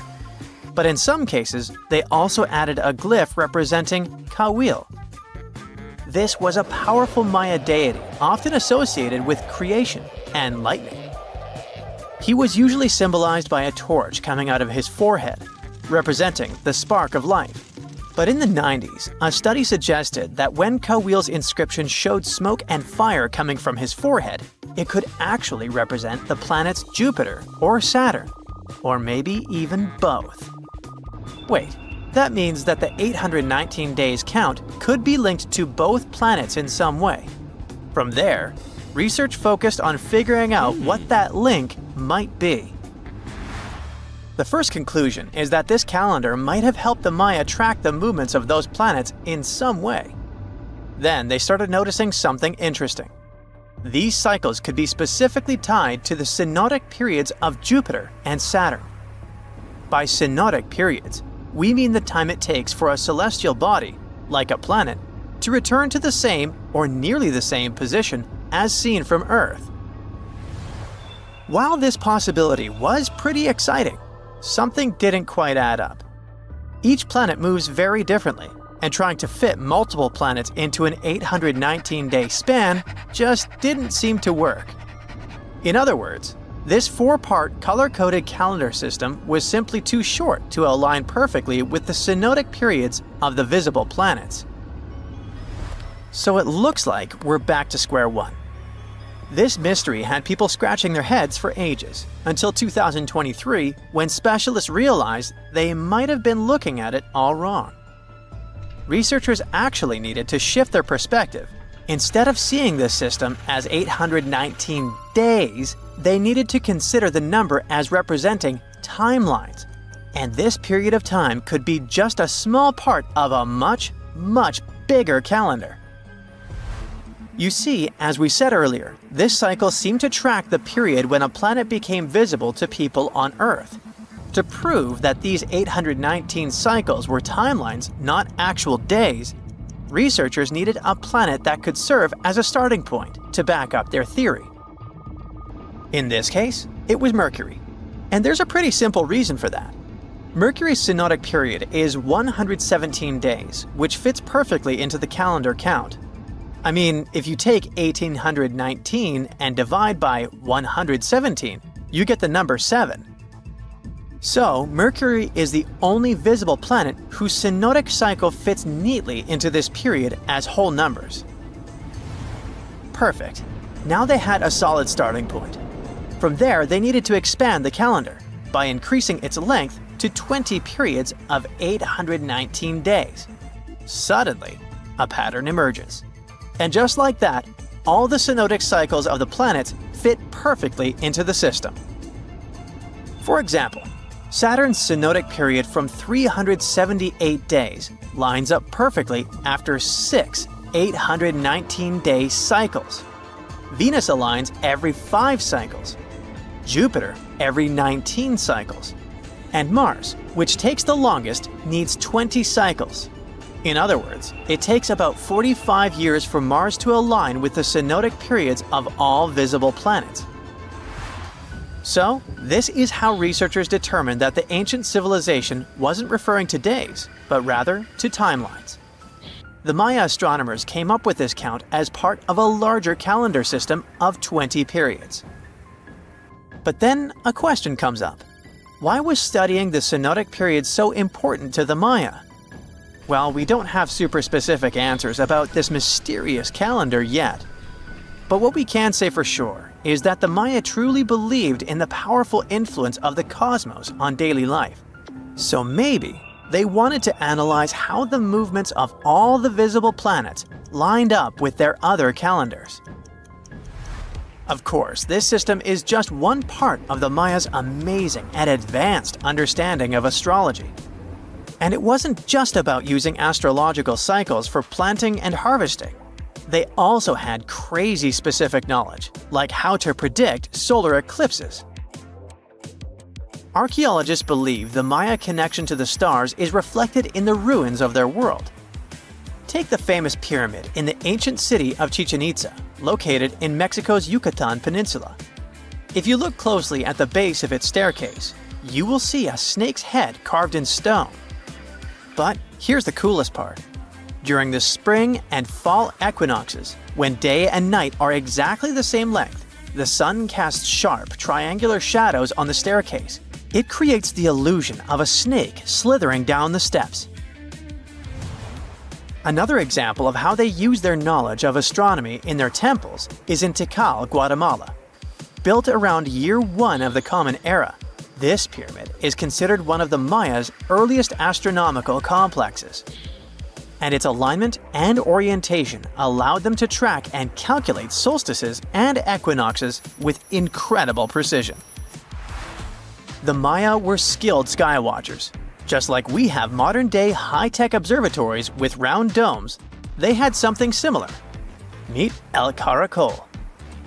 But in some cases, they also added a glyph representing Kawil. This was a powerful Maya deity, often associated with creation and lightning. He was usually symbolized by a torch coming out of his forehead, representing the spark of life. But in the 90s, a study suggested that when Kawil's inscription showed smoke and fire coming from his forehead, it could actually represent the planets Jupiter or Saturn, or maybe even both. Wait, that means that the 819 days count could be linked to both planets in some way. From there, research focused on figuring out what that link might be. The first conclusion is that this calendar might have helped the Maya track the movements of those planets in some way. Then they started noticing something interesting. These cycles could be specifically tied to the synodic periods of Jupiter and Saturn. By synodic periods, we mean the time it takes for a celestial body, like a planet, to return to the same or nearly the same position as seen from Earth. While this possibility was pretty exciting, something didn't quite add up. Each planet moves very differently, and trying to fit multiple planets into an 819-day span just didn't seem to work. In other words, this 4-part color-coded calendar system was simply too short to align perfectly with the synodic periods of the visible planets. So it looks like we're back to square one. This mystery had people scratching their heads for ages, until 2023, when specialists realized they might have been looking at it all wrong. Researchers actually needed to shift their perspective. Instead of seeing this system as 819 days, they needed to consider the number as representing timelines. And this period of time could be just a small part of a much, much bigger calendar. You see, as we said earlier, this cycle seemed to track the period when a planet became visible to people on Earth. To prove that these 819 cycles were timelines, not actual days, researchers needed a planet that could serve as a starting point to back up their theory. In this case, it was Mercury. And there's a pretty simple reason for that. Mercury's synodic period is 117 days, which fits perfectly into the calendar count. I mean, if you take 1819 and divide by 117, you get the number 7. So, Mercury is the only visible planet whose synodic cycle fits neatly into this period as whole numbers. Perfect. Now they had a solid starting point. From there, they needed to expand the calendar by increasing its length to 20 periods of 819 days. Suddenly, a pattern emerges. And just like that, all the synodic cycles of the planets fit perfectly into the system. For example, Saturn's synodic period from 378 days lines up perfectly after 6 819-day cycles. Venus aligns every 5 cycles. Jupiter every 19 cycles. And Mars, which takes the longest, needs 20 cycles. In other words, it takes about 45 years for Mars to align with the synodic periods of all visible planets. So, this is how researchers determined that the ancient civilization wasn't referring to days, but rather to timelines. The Maya astronomers came up with this count as part of a larger calendar system of 20 periods. But then a question comes up. Why was studying the synodic period so important to the Maya? Well, we don't have super specific answers about this mysterious calendar yet. But what we can say for sure is that the Maya truly believed in the powerful influence of the cosmos on daily life. So maybe they wanted to analyze how the movements of all the visible planets lined up with their other calendars. Of course, this system is just one part of the Maya's amazing and advanced understanding of astrology. And it wasn't just about using astrological cycles for planting and harvesting. They also had crazy specific knowledge, like how to predict solar eclipses. Archaeologists believe the Maya connection to the stars is reflected in the ruins of their world. Take the famous pyramid in the ancient city of Chichen Itza, located in Mexico's Yucatan Peninsula. If you look closely at the base of its staircase, you will see a snake's head carved in stone. But here's the coolest part. During the spring and fall equinoxes, when day and night are exactly the same length, the sun casts sharp, triangular shadows on the staircase. It creates the illusion of a snake slithering down the steps. Another example of how they use their knowledge of astronomy in their temples is in Tikal, Guatemala. Built around year 1 of the Common Era, this pyramid is considered one of the Maya's earliest astronomical complexes. And its alignment and orientation allowed them to track and calculate solstices and equinoxes with incredible precision. The Maya were skilled skywatchers. Just like we have modern-day high-tech observatories with round domes, they had something similar. Meet El Caracol.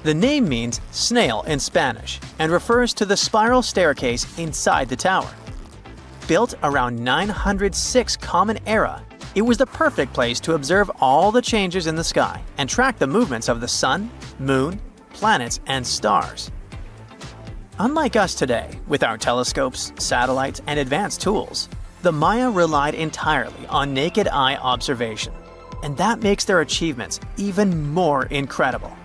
The name means snail in Spanish and refers to the spiral staircase inside the tower. Built around 906 Common Era, it was the perfect place to observe all the changes in the sky and track the movements of the sun, moon, planets, and stars. Unlike us today, with our telescopes, satellites, and advanced tools, the Maya relied entirely on naked eye observation, and that makes their achievements even more incredible.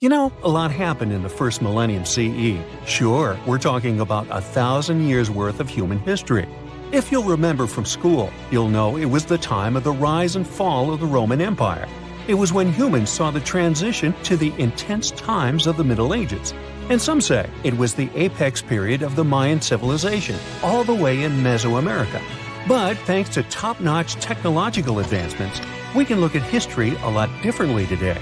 You know, a lot happened in the first millennium CE. Sure, we're talking about 1,000 years worth of human history. If you'll remember from school, you'll know it was the time of the rise and fall of the Roman Empire. It was when humans saw the transition to the intense times of the Middle Ages. And some say it was the apex period of the Mayan civilization, all the way in Mesoamerica. But thanks to top-notch technological advancements, we can look at history a lot differently today.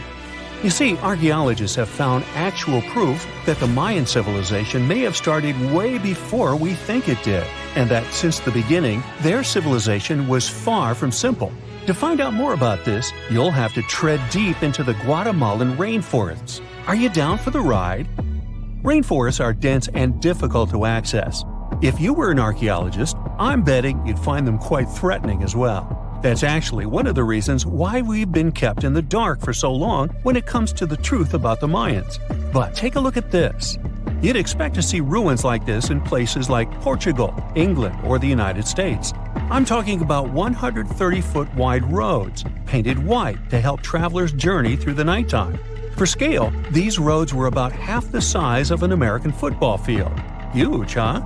You see, archaeologists have found actual proof that the Mayan civilization may have started way before we think it did, and that since the beginning, their civilization was far from simple. To find out more about this, you'll have to tread deep into the Guatemalan rainforests. Are you down for the ride? Rainforests are dense and difficult to access. If you were an archaeologist, I'm betting you'd find them quite threatening as well. That's actually one of the reasons why we've been kept in the dark for so long when it comes to the truth about the Mayans. But take a look at this. You'd expect to see ruins like this in places like Portugal, England, or the United States. I'm talking about 130-foot wide roads, painted white to help travelers journey through the nighttime. For scale, these roads were about half the size of an American football field. Huge, huh?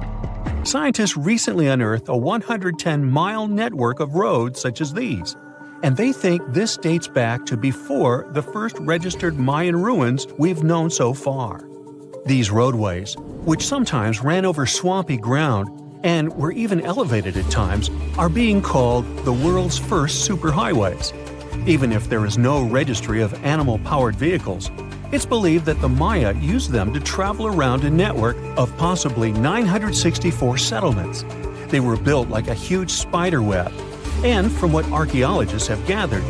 Scientists recently unearthed a 110-mile network of roads such as these, and they think this dates back to before the first registered Mayan ruins we've known so far. These roadways, which sometimes ran over swampy ground and were even elevated at times, are being called the world's first superhighways. Even if there is no registry of animal-powered vehicles, it's believed that the Maya used them to travel around a network of possibly 964 settlements. They were built like a huge spider web, and from what archaeologists have gathered,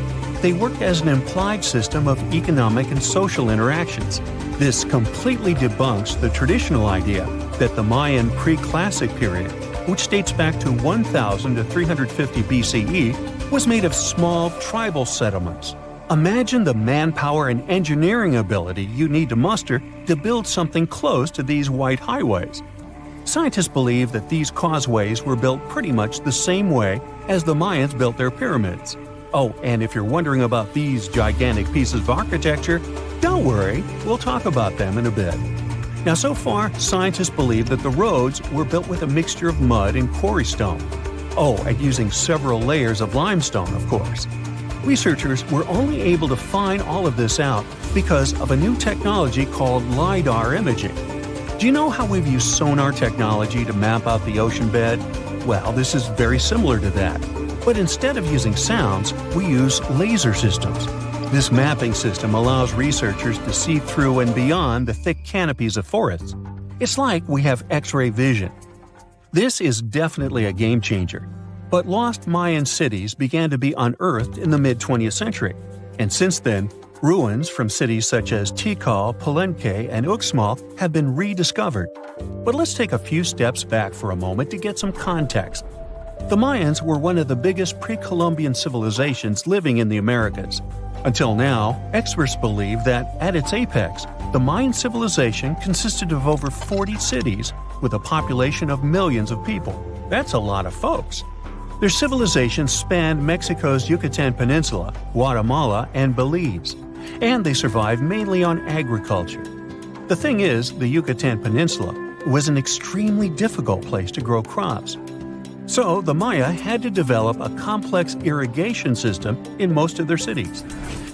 they worked as an implied system of economic and social interactions. This completely debunks the traditional idea that the Mayan pre-classic period, which dates back to 1000 to 350 BCE, was made of small tribal settlements. Imagine the manpower and engineering ability you need to muster to build something close to these white highways. Scientists believe that these causeways were built pretty much the same way as the Mayans built their pyramids. Oh, and if you're wondering about these gigantic pieces of architecture, don't worry, we'll talk about them in a bit. Now, so far, scientists believe that the roads were built with a mixture of mud and quarry stone. Oh, and using several layers of limestone, of course. Researchers were only able to find all of this out because of a new technology called LiDAR imaging. Do you know how we've used sonar technology to map out the ocean bed? Well, this is very similar to that. But instead of using sounds, we use laser systems. This mapping system allows researchers to see through and beyond the thick canopies of forests. It's like we have X-ray vision. This is definitely a game changer. But lost Mayan cities began to be unearthed in the mid-20th century. And since then, ruins from cities such as Tikal, Palenque, and Uxmal have been rediscovered. But let's take a few steps back for a moment to get some context. The Mayans were one of the biggest pre-Columbian civilizations living in the Americas. Until now, experts believe that, at its apex, the Mayan civilization consisted of over 40 cities with a population of millions of people. That's a lot of folks. Their civilization spanned Mexico's Yucatan Peninsula, Guatemala, and Belize, and they survived mainly on agriculture. The thing is, the Yucatan Peninsula was an extremely difficult place to grow crops. So the Maya had to develop a complex irrigation system in most of their cities.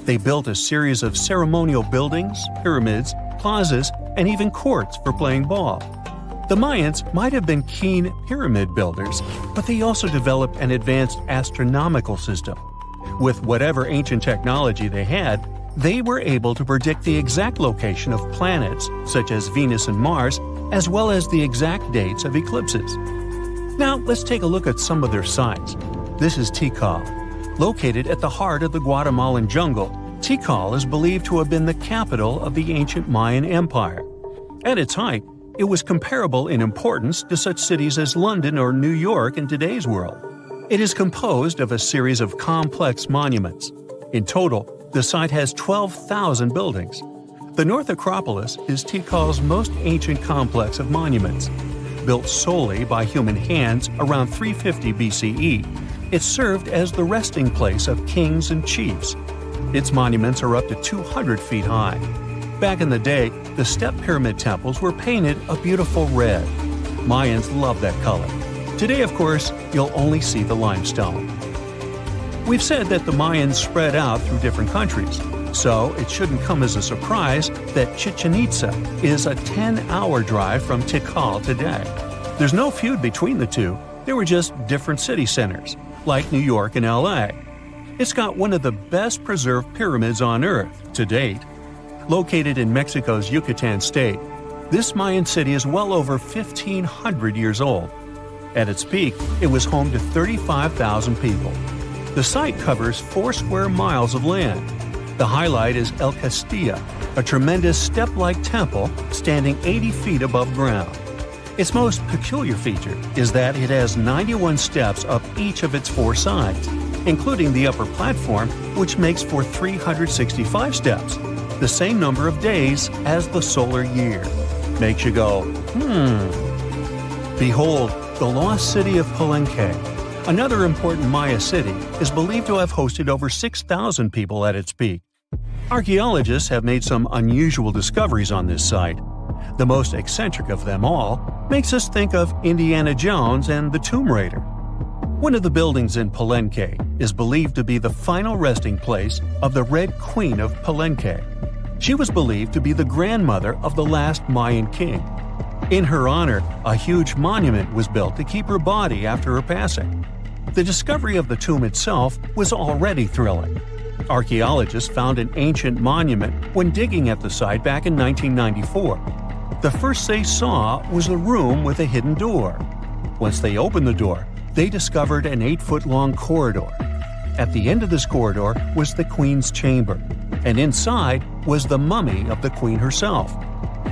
They built a series of ceremonial buildings, pyramids, plazas, and even courts for playing ball. The Mayans might have been keen pyramid builders, but they also developed an advanced astronomical system. With whatever ancient technology they had, they were able to predict the exact location of planets, such as Venus and Mars, as well as the exact dates of eclipses. Now, let's take a look at some of their sites. This is Tikal. Located at the heart of the Guatemalan jungle, Tikal is believed to have been the capital of the ancient Mayan Empire. At its height, it was comparable in importance to such cities as London or New York in today's world. It is composed of a series of complex monuments. In total, the site has 12,000 buildings. The North Acropolis is Tikal's most ancient complex of monuments. Built solely by human hands around 350 BCE, it served as the resting place of kings and chiefs. Its monuments are up to 200 feet high. Back in the day, the step pyramid temples were painted a beautiful red. Mayans loved that color. Today, of course, you'll only see the limestone. We've said that the Mayans spread out through different countries, so it shouldn't come as a surprise that Chichen Itza is a 10-hour drive from Tikal today. There's no feud between the two, they were just different city centers, like New York and LA. It's got one of the best preserved pyramids on Earth to date. Located in Mexico's Yucatan state, this Mayan city is well over 1,500 years old. At its peak, it was home to 35,000 people. The site covers 4 square miles of land. The highlight is El Castillo, a tremendous step-like temple standing 80 feet above ground. Its most peculiar feature is that it has 91 steps up each of its 4 sides, including the upper platform, which makes for 365 steps, the same number of days as the solar year. Makes you go, Behold, the lost city of Palenque. Another important Maya city is believed to have hosted over 6,000 people at its peak. Archaeologists have made some unusual discoveries on this site. The most eccentric of them all makes us think of Indiana Jones and the Tomb Raider. One of the buildings in Palenque is believed to be the final resting place of the Red Queen of Palenque. She was believed to be the grandmother of the last Mayan king. In her honor, a huge monument was built to keep her body after her passing. The discovery of the tomb itself was already thrilling. Archaeologists found an ancient monument when digging at the site back in 1994. The first they saw was a room with a hidden door. Once they opened the door, they discovered an 8-foot-long corridor. At the end of this corridor was the queen's chamber, and inside was the mummy of the queen herself.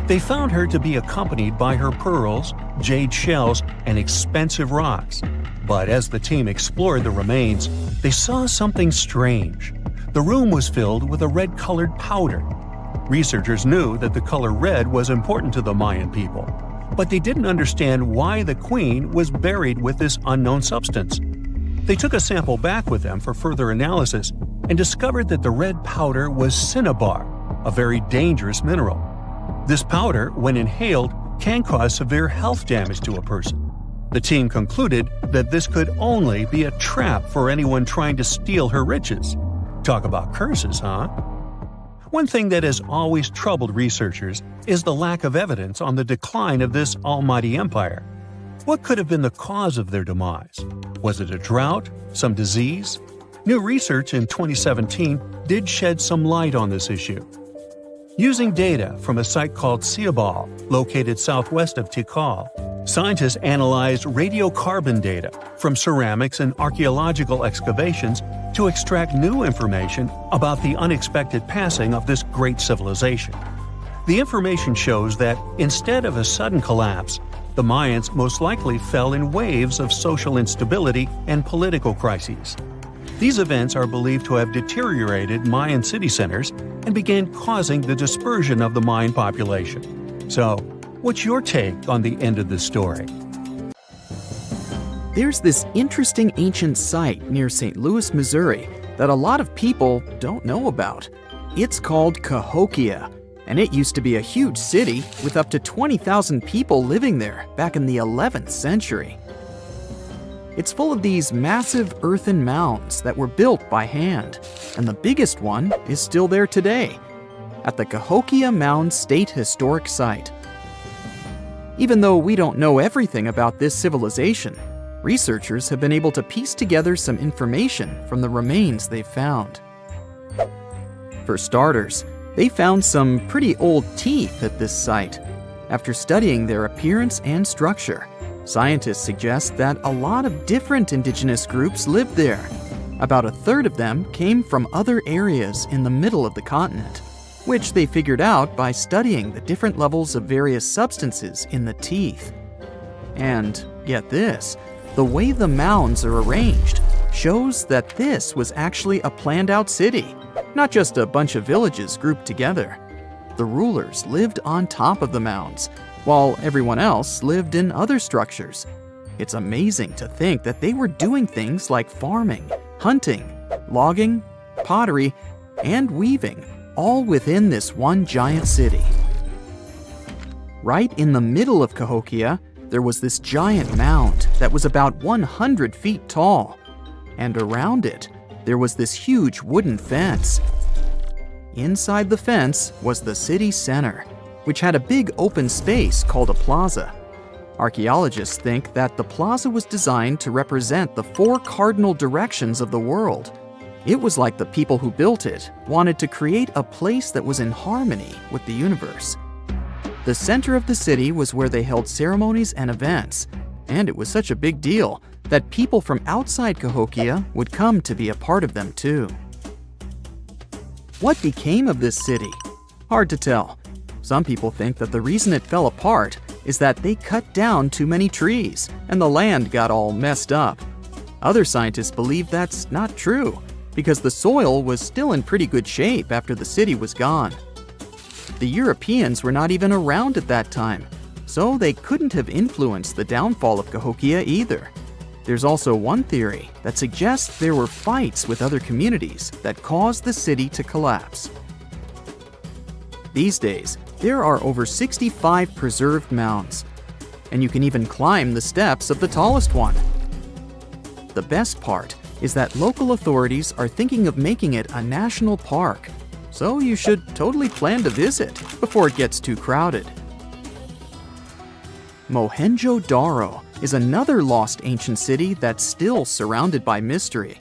They found her to be accompanied by her pearls, jade shells, and expensive rocks. But as the team explored the remains, they saw something strange. The room was filled with a red-colored powder. Researchers knew that the color red was important to the Mayan people, but they didn't understand why the queen was buried with this unknown substance. They took a sample back with them for further analysis and discovered that the red powder was cinnabar, a very dangerous mineral. This powder, when inhaled, can cause severe health damage to a person. The team concluded that this could only be a trap for anyone trying to steal her riches. Talk about curses, huh? One thing that has always troubled researchers is the lack of evidence on the decline of this almighty empire. What could have been the cause of their demise? Was it a drought? Some disease? New research in 2017 did shed some light on this issue. Using data from a site called Shambala, located southwest of Tikal, scientists analyzed radiocarbon data from ceramics and archaeological excavations to extract new information about the unexpected passing of this great civilization. The information shows that instead of a sudden collapse, the Mayans most likely fell in waves of social instability and political crises. These events are believed to have deteriorated Mayan city centers and began causing the dispersion of the Mayan population. So, what's your take on the end of this story? There's this interesting ancient site near St. Louis, Missouri, that a lot of people don't know about. It's called Cahokia, and it used to be a huge city with up to 20,000 people living there back in the 11th century. It's full of these massive earthen mounds that were built by hand, and the biggest one is still there today, at the Cahokia Mound State Historic Site. Even though we don't know everything about this civilization, researchers have been able to piece together some information from the remains they've found. For starters, they found some pretty old teeth at this site. After studying their appearance and structure, scientists suggest that a lot of different indigenous groups lived there. About a third of them came from other areas in the middle of the continent, which they figured out by studying the different levels of various substances in the teeth. And get this, the way the mounds are arranged shows that this was actually a planned-out city, not just a bunch of villages grouped together. The rulers lived on top of the mounds, while everyone else lived in other structures. It's amazing to think that they were doing things like farming, hunting, logging, pottery, and weaving, all within this one giant city. Right in the middle of Cahokia, there was this giant mound that was about 100 feet tall, and around it, there was this huge wooden fence. Inside the fence was the city center, which had a big open space called a plaza. Archaeologists think that the plaza was designed to represent the 4 cardinal directions of the world. It was like the people who built it wanted to create a place that was in harmony with the universe. The center of the city was where they held ceremonies and events, and it was such a big deal that people from outside Cahokia would come to be a part of them too. What became of this city? Hard to tell. Some people think that the reason it fell apart is that they cut down too many trees and the land got all messed up. Other scientists believe that's not true because the soil was still in pretty good shape after the city was gone. The Europeans were not even around at that time, so they couldn't have influenced the downfall of Cahokia either. There's also one theory that suggests there were fights with other communities that caused the city to collapse. These days, there are over 65 preserved mounds, and you can even climb the steps of the tallest one. The best part is that local authorities are thinking of making it a national park, so you should totally plan to visit before it gets too crowded. Mohenjo-Daro is another lost ancient city that's still surrounded by mystery.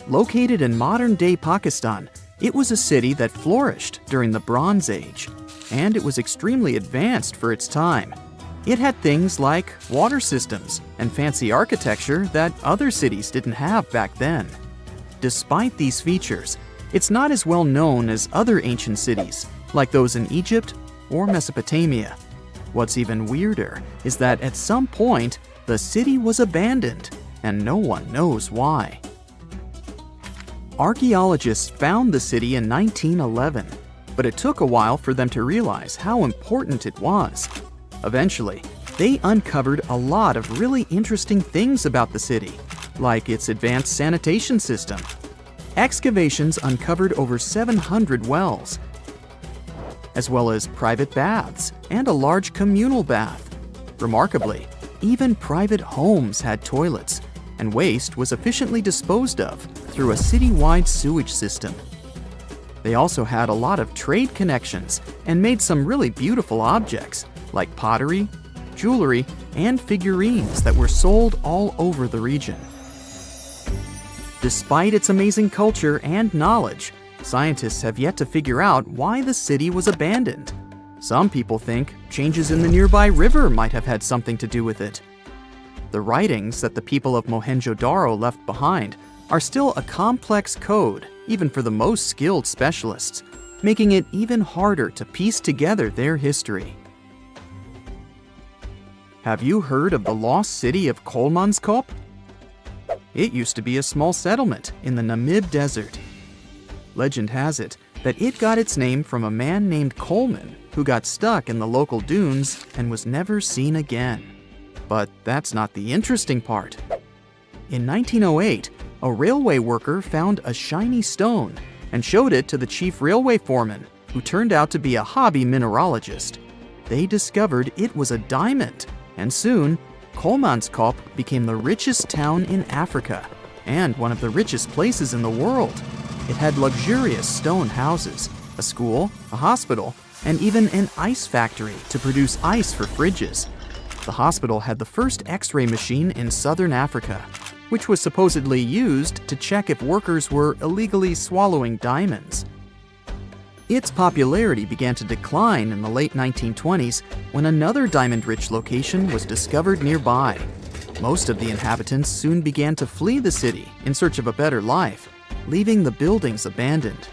Located in modern-day Pakistan, it was a city that flourished during the Bronze Age, and it was extremely advanced for its time. It had things like water systems and fancy architecture that other cities didn't have back then. Despite these features, it's not as well known as other ancient cities, like those in Egypt or Mesopotamia. What's even weirder is that at some point, the city was abandoned, and no one knows why. Archaeologists found the city in 1911, but it took a while for them to realize how important it was. Eventually, they uncovered a lot of really interesting things about the city, like its advanced sanitation system. Excavations uncovered over 700 wells, as well as private baths and a large communal bath. Remarkably, even private homes had toilets, and waste was efficiently disposed of through a city-wide sewage system. They also had a lot of trade connections and made some really beautiful objects like pottery, jewelry, and figurines that were sold all over the region. Despite its amazing culture and knowledge, scientists have yet to figure out why the city was abandoned. Some people think changes in the nearby river might have had something to do with it. The writings that the people of Mohenjo-Daro left behind are still a complex code, even for the most skilled specialists, making it even harder to piece together their history. Have you heard of the lost city of Kolmanskop? It used to be a small settlement in the Namib Desert. Legend has it that it got its name from a man named Coleman who got stuck in the local dunes and was never seen again. But that's not the interesting part. In 1908, a railway worker found a shiny stone and showed it to the chief railway foreman, who turned out to be a hobby mineralogist. They discovered it was a diamond, and soon, Kolmanskop became the richest town in Africa and one of the richest places in the world. It had luxurious stone houses, a school, a hospital, and even an ice factory to produce ice for fridges. The hospital had the first X-ray machine in southern Africa, which was supposedly used to check if workers were illegally swallowing diamonds. Its popularity began to decline in the late 1920s when another diamond-rich location was discovered nearby. Most of the inhabitants soon began to flee the city in search of a better life, leaving the buildings abandoned.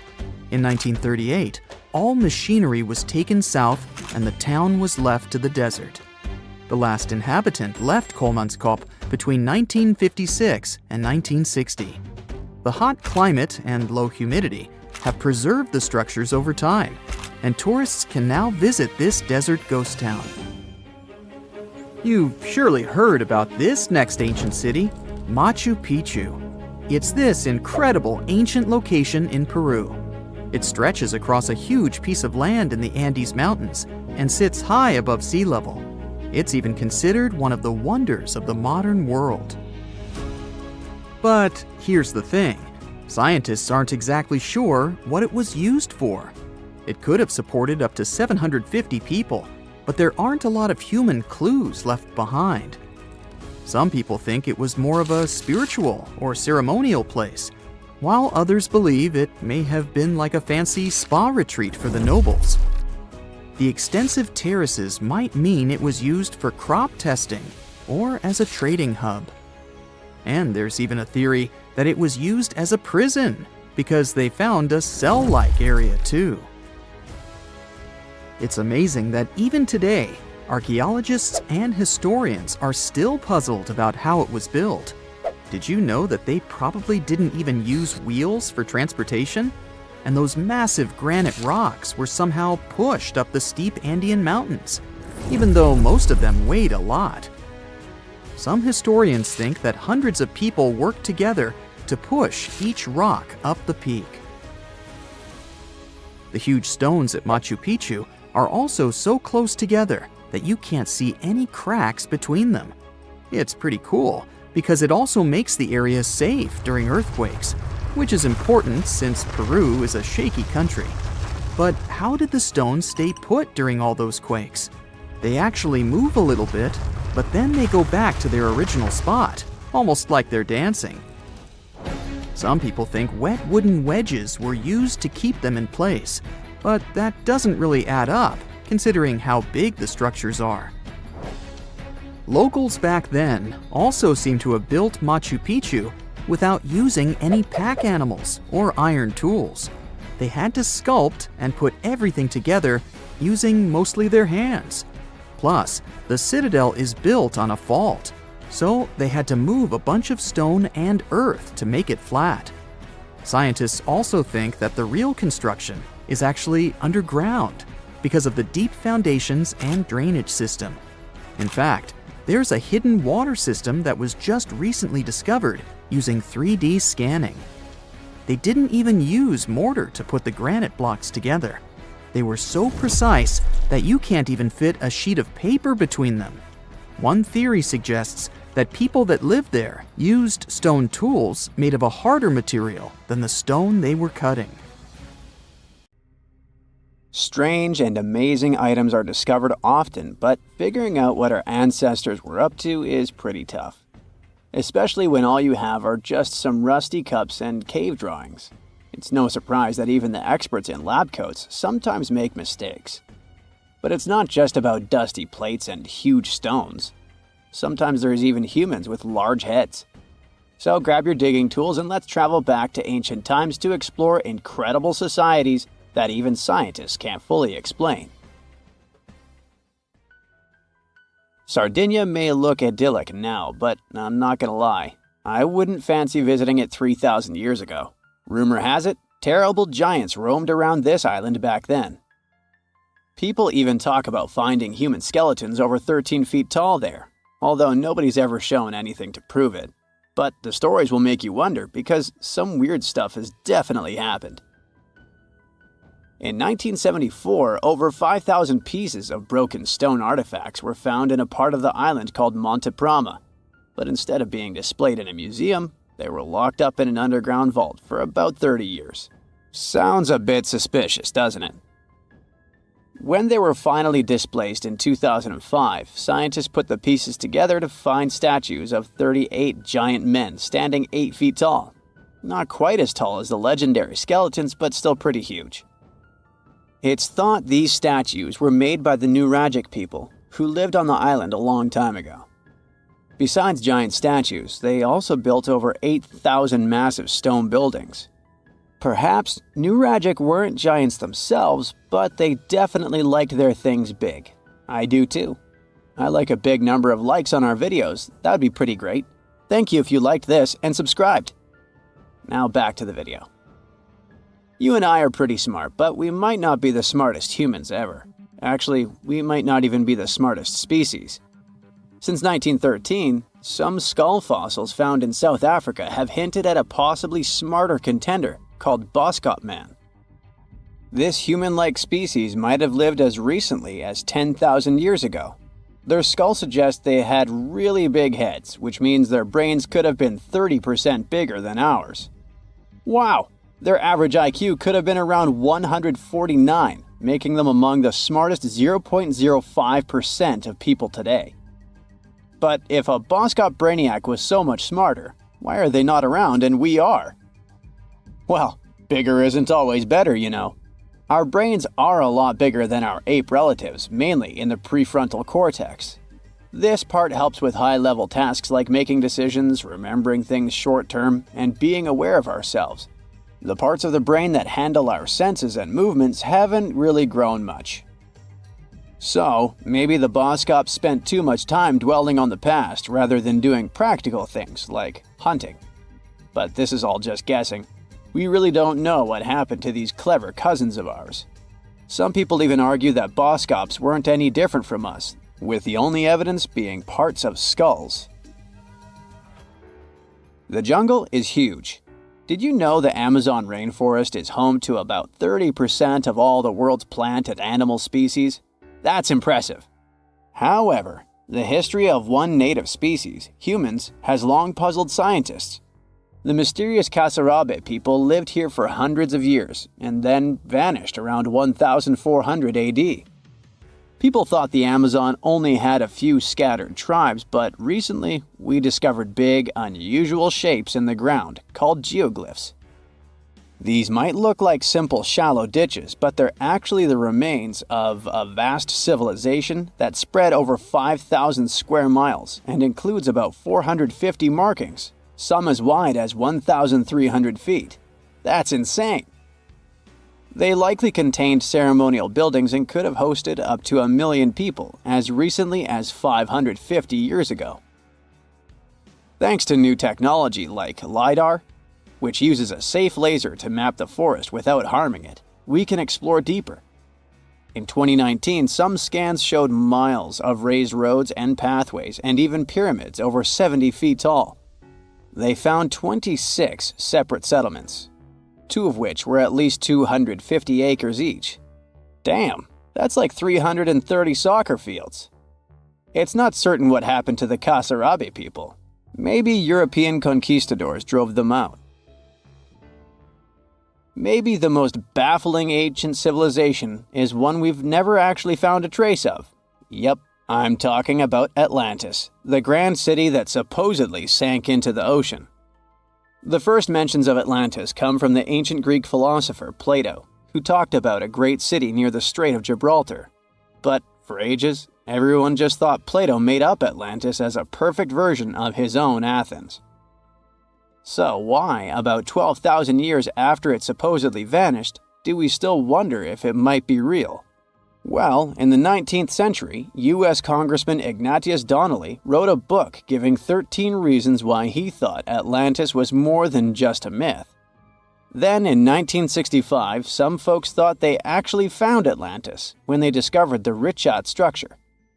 In 1938, all machinery was taken south and the town was left to the desert. The last inhabitant left Kolmanskop between 1956 and 1960. The hot climate and low humidity have preserved the structures over time, and tourists can now visit this desert ghost town. You've surely heard about this next ancient city, Machu Picchu. It's this incredible ancient location in Peru. It stretches across a huge piece of land in the Andes Mountains and sits high above sea level. It's even considered one of the wonders of the modern world. But here's the thing. Scientists aren't exactly sure what it was used for. It could have supported up to 750 people, but there aren't a lot of human clues left behind. Some people think it was more of a spiritual or ceremonial place, while others believe it may have been like a fancy spa retreat for the nobles. The extensive terraces might mean it was used for crop testing or as a trading hub. And there's even a theory that it was used as a prison because they found a cell-like area too. It's amazing that even today, archaeologists and historians are still puzzled about how it was built. Did you know that they probably didn't even use wheels for transportation? And those massive granite rocks were somehow pushed up the steep Andean mountains, even though most of them weighed a lot. Some historians think that hundreds of people worked together to push each rock up the peak. The huge stones at Machu Picchu are also so close together that you can't see any cracks between them. It's pretty cool because it also makes the area safe during earthquakes, which is important since Peru is a shaky country. But how did the stones stay put during all those quakes? They actually move a little bit, but then they go back to their original spot, almost like they're dancing. Some people think wet wooden wedges were used to keep them in place, but that doesn't really add up, considering how big the structures are. Locals back then also seem to have built Machu Picchu without using any pack animals or iron tools. They had to sculpt and put everything together using mostly their hands. Plus, the citadel is built on a fault, so they had to move a bunch of stone and earth to make it flat. Scientists also think that the real construction is actually underground because of the deep foundations and drainage system. In fact, there's a hidden water system that was just recently discovered using 3D scanning. They didn't even use mortar to put the granite blocks together. They were so precise that you can't even fit a sheet of paper between them. One theory suggests that people that lived there used stone tools made of a harder material than the stone they were cutting. Strange and amazing items are discovered often, but figuring out what our ancestors were up to is pretty tough. Especially when all you have are just some rusty cups and cave drawings. It's no surprise that even the experts in lab coats sometimes make mistakes. But it's not just about dusty plates and huge stones. Sometimes there's even humans with large heads. So grab your digging tools and let's travel back to ancient times to explore incredible societies that even scientists can't fully explain. Sardinia may look idyllic now, but I'm not gonna lie, I wouldn't fancy visiting it 3,000 years ago. Rumor has it, terrible giants roamed around this island back then. People even talk about finding human skeletons over 13 feet tall there, although nobody's ever shown anything to prove it. But the stories will make you wonder because some weird stuff has definitely happened. In 1974, over 5,000 pieces of broken stone artifacts were found in a part of the island called Monte Prama, but instead of being displayed in a museum, they were locked up in an underground vault for about 30 years. Sounds a bit suspicious, doesn't it? When they were finally displaced in 2005, scientists put the pieces together to find statues of 38 giant men standing 8 feet tall. Not quite as tall as the legendary skeletons, but still pretty huge. It's thought these statues were made by the Nuragic people, who lived on the island a long time ago. Besides giant statues, they also built over 8,000 massive stone buildings. Perhaps Nuragic weren't giants themselves, but they definitely liked their things big. I do too. I like a big number of likes on our videos. That would be pretty great. Thank you if you liked this and subscribed. Now back to the video. You and I are pretty smart, but we might not be the smartest humans ever. Actually, we might not even be the smartest species. Since 1913, some skull fossils found in South Africa have hinted at a possibly smarter contender called Boskop man. This human-like species might have lived as recently as 10,000 years ago. Their skull suggests they had really big heads, which means their brains could have been 30% bigger than ours. Wow! Their average IQ could have been around 149, making them among the smartest 0.05% of people today. But if a Boskop brainiac was so much smarter, why are they not around and we are? Well, bigger isn't always better, you know. Our brains are a lot bigger than our ape relatives, mainly in the prefrontal cortex. This part helps with high-level tasks like making decisions, remembering things short-term, and being aware of ourselves. The parts of the brain that handle our senses and movements haven't really grown much. So, maybe the Boskops spent too much time dwelling on the past rather than doing practical things like hunting. But this is all just guessing. We really don't know what happened to these clever cousins of ours. Some people even argue that Boskops weren't any different from us, with the only evidence being parts of skulls. The jungle is huge. Did you know the Amazon rainforest is home to about 30% of all the world's plant and animal species? That's impressive. However, the history of one native species, humans, has long puzzled scientists. The mysterious Kasarabe people lived here for hundreds of years and then vanished around 1400 AD. People thought the Amazon only had a few scattered tribes, but recently we discovered big, unusual shapes in the ground called geoglyphs. These might look like simple shallow ditches, but they're actually the remains of a vast civilization that spread over 5,000 square miles and includes about 450 markings, some as wide as 1,300 feet. That's insane! They likely contained ceremonial buildings and could have hosted up to 1 million people as recently as 550 years ago. Thanks to new technology like LiDAR, which uses a safe laser to map the forest without harming it, we can explore deeper. In 2019, some scans showed miles of raised roads and pathways and even pyramids over 70 feet tall. They found 26 separate settlements, 2 of which were at least 250 acres each. Damn, that's like 330 soccer fields. It's not certain what happened to the Kasarabi people. Maybe European conquistadors drove them out. Maybe the most baffling ancient civilization is one we've never actually found a trace of. Yep, I'm talking about Atlantis, the grand city that supposedly sank into the ocean. The first mentions of Atlantis come from the ancient Greek philosopher Plato, who talked about a great city near the Strait of Gibraltar. But for ages, everyone just thought Plato made up Atlantis as a perfect version of his own Athens. So why, about 12,000 years after it supposedly vanished, do we still wonder if it might be real? Well, in the 19th century, U.S. Congressman Ignatius Donnelly wrote a book giving 13 reasons why he thought Atlantis was more than just a myth. Then, in 1965, some folks thought they actually found Atlantis when they discovered the Richat structure,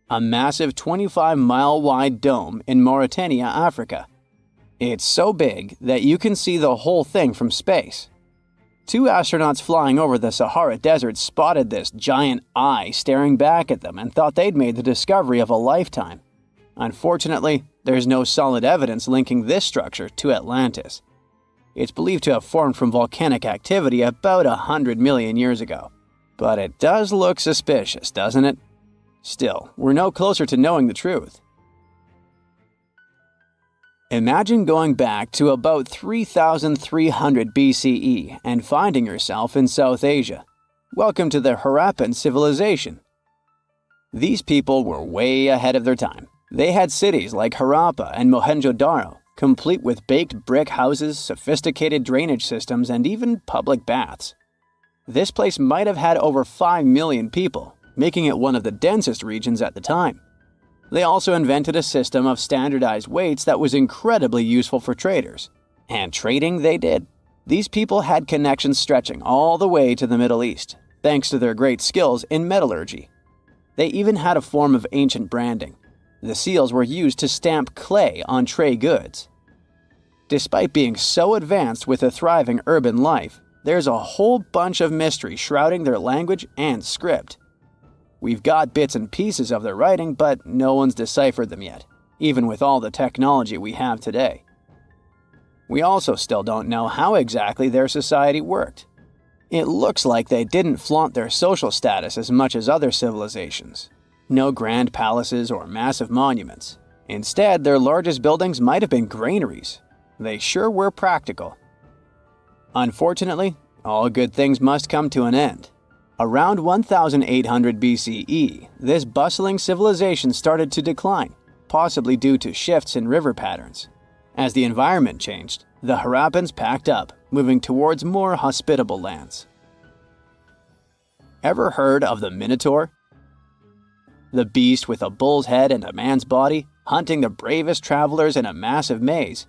a massive 25-mile-wide dome in Mauritania, Africa. It's so big that you can see the whole thing from space. 2 astronauts flying over the Sahara Desert spotted this giant eye staring back at them and thought they'd made the discovery of a lifetime. Unfortunately, there's no solid evidence linking this structure to Atlantis. It's believed to have formed from volcanic activity about 100 million years ago. But it does look suspicious, doesn't it? Still, we're no closer to knowing the truth. Imagine going back to about 3,300 BCE and finding yourself in South Asia. Welcome to the Harappan civilization. These people were way ahead of their time. They had cities like Harappa and Mohenjo-Daro, complete with baked brick houses, sophisticated drainage systems, and even public baths. This place might have had over 5 million people, making it one of the densest regions at the time. They also invented a system of standardized weights that was incredibly useful for traders. And trading they did. These people had connections stretching all the way to the Middle East, thanks to their great skills in metallurgy. They even had a form of ancient branding. The seals were used to stamp clay on tray goods. Despite being so advanced with a thriving urban life, there's a whole bunch of mystery shrouding their language and script. We've got bits and pieces of their writing, but no one's deciphered them yet, even with all the technology we have today. We also still don't know how exactly their society worked. It looks like they didn't flaunt their social status as much as other civilizations. No grand palaces or massive monuments. Instead, their largest buildings might have been granaries. They sure were practical. Unfortunately, all good things must come to an end. Around 1800 BCE, this bustling civilization started to decline, possibly due to shifts in river patterns. As the environment changed, the Harappans packed up, moving towards more hospitable lands. Ever heard of the Minotaur? The beast with a bull's head and a man's body, hunting the bravest travelers in a massive maze.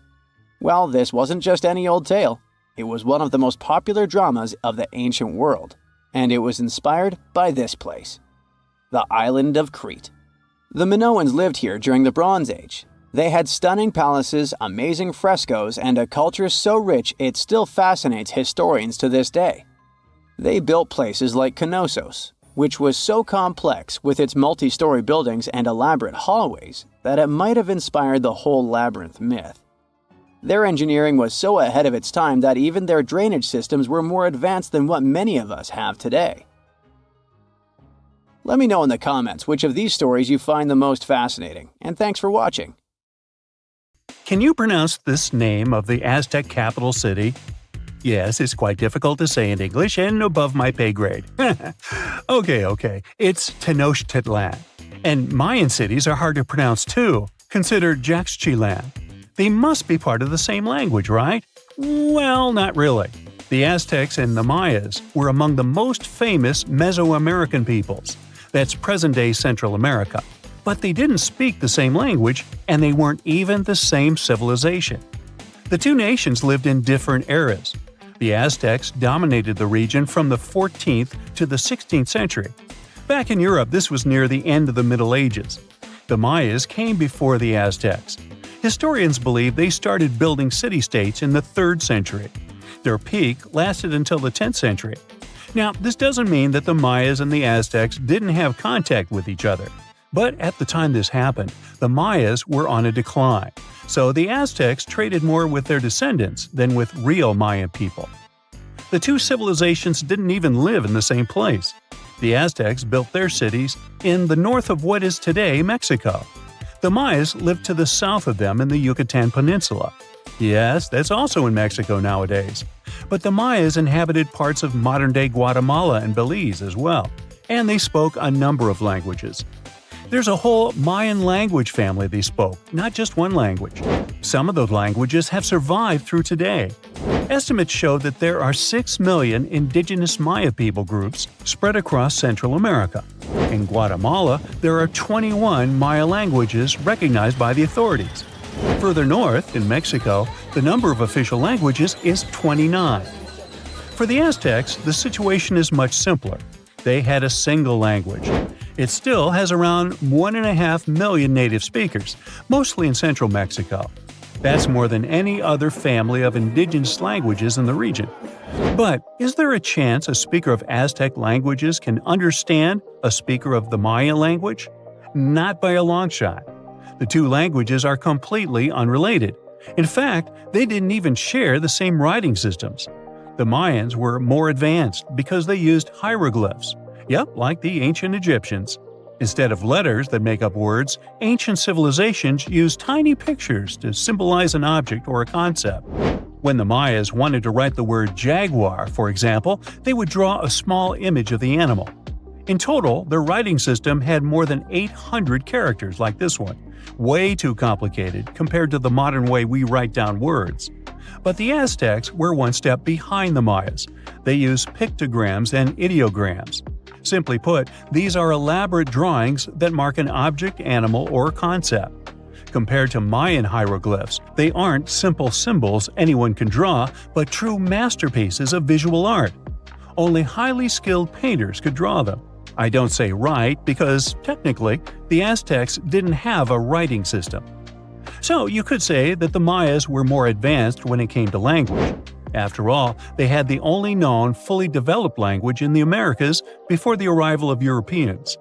Well, this wasn't just any old tale. It was one of the most popular dramas of the ancient world. And it was inspired by this place, the island of Crete. The Minoans lived here during the Bronze Age. They had stunning palaces, amazing frescoes, and a culture so rich it still fascinates historians to this day. They built places like Knossos, which was so complex with its multi-story buildings and elaborate hallways that it might have inspired the whole labyrinth myth. Their engineering was so ahead of its time that even their drainage systems were more advanced than what many of us have today. Let me know in the comments which of these stories you find the most fascinating, and thanks for watching. Can you pronounce this name of the Aztec capital city? Yes, it's quite difficult to say in English and above my pay grade. Okay, it's Tenochtitlan. And Mayan cities are hard to pronounce too. Consider Jaxchilan. They must be part of the same language, right? Well, not really. The Aztecs and the Mayas were among the most famous Mesoamerican peoples. That's present-day Central America. But they didn't speak the same language, and they weren't even the same civilization. The two nations lived in different eras. The Aztecs dominated the region from the 14th to the 16th century. Back in Europe, this was near the end of the Middle Ages. The Mayas came before the Aztecs. Historians believe they started building city-states in the 3rd century. Their peak lasted until the 10th century. Now, this doesn't mean that the Mayas and the Aztecs didn't have contact with each other. But at the time this happened, the Mayas were on a decline, so the Aztecs traded more with their descendants than with real Mayan people. The two civilizations didn't even live in the same place. The Aztecs built their cities in the north of what is today Mexico. The Mayas lived to the south of them in the Yucatan Peninsula. Yes, that's also in Mexico nowadays. But the Mayas inhabited parts of modern-day Guatemala and Belize as well, and they spoke a number of languages. There's a whole Mayan language family they spoke, not just one language. Some of those languages have survived through today. Estimates show that there are 6 million indigenous Maya people groups spread across Central America. In Guatemala, there are 21 Maya languages recognized by the authorities. Further north, in Mexico, the number of official languages is 29. For the Aztecs, the situation is much simpler. They had a single language. It still has around 1.5 million native speakers, mostly in central Mexico. That's more than any other family of indigenous languages in the region. But is there a chance a speaker of Aztec languages can understand a speaker of the Maya language? Not by a long shot. The two languages are completely unrelated. In fact, they didn't even share the same writing systems. The Mayans were more advanced because they used hieroglyphs. Yep, like the ancient Egyptians. Instead of letters that make up words, ancient civilizations used tiny pictures to symbolize an object or a concept. When the Mayas wanted to write the word jaguar, for example, they would draw a small image of the animal. In total, their writing system had more than 800 characters like this one. Way too complicated compared to the modern way we write down words. But the Aztecs were one step behind the Mayas. They used pictograms and ideograms. Simply put, these are elaborate drawings that mark an object, animal, or concept. Compared to Mayan hieroglyphs, they aren't simple symbols anyone can draw, but true masterpieces of visual art. Only highly skilled painters could draw them. I don't say write because, technically, the Aztecs didn't have a writing system. So you could say that the Mayas were more advanced when it came to language. After all, they had the only known fully developed language in the Americas before the arrival of Europeans.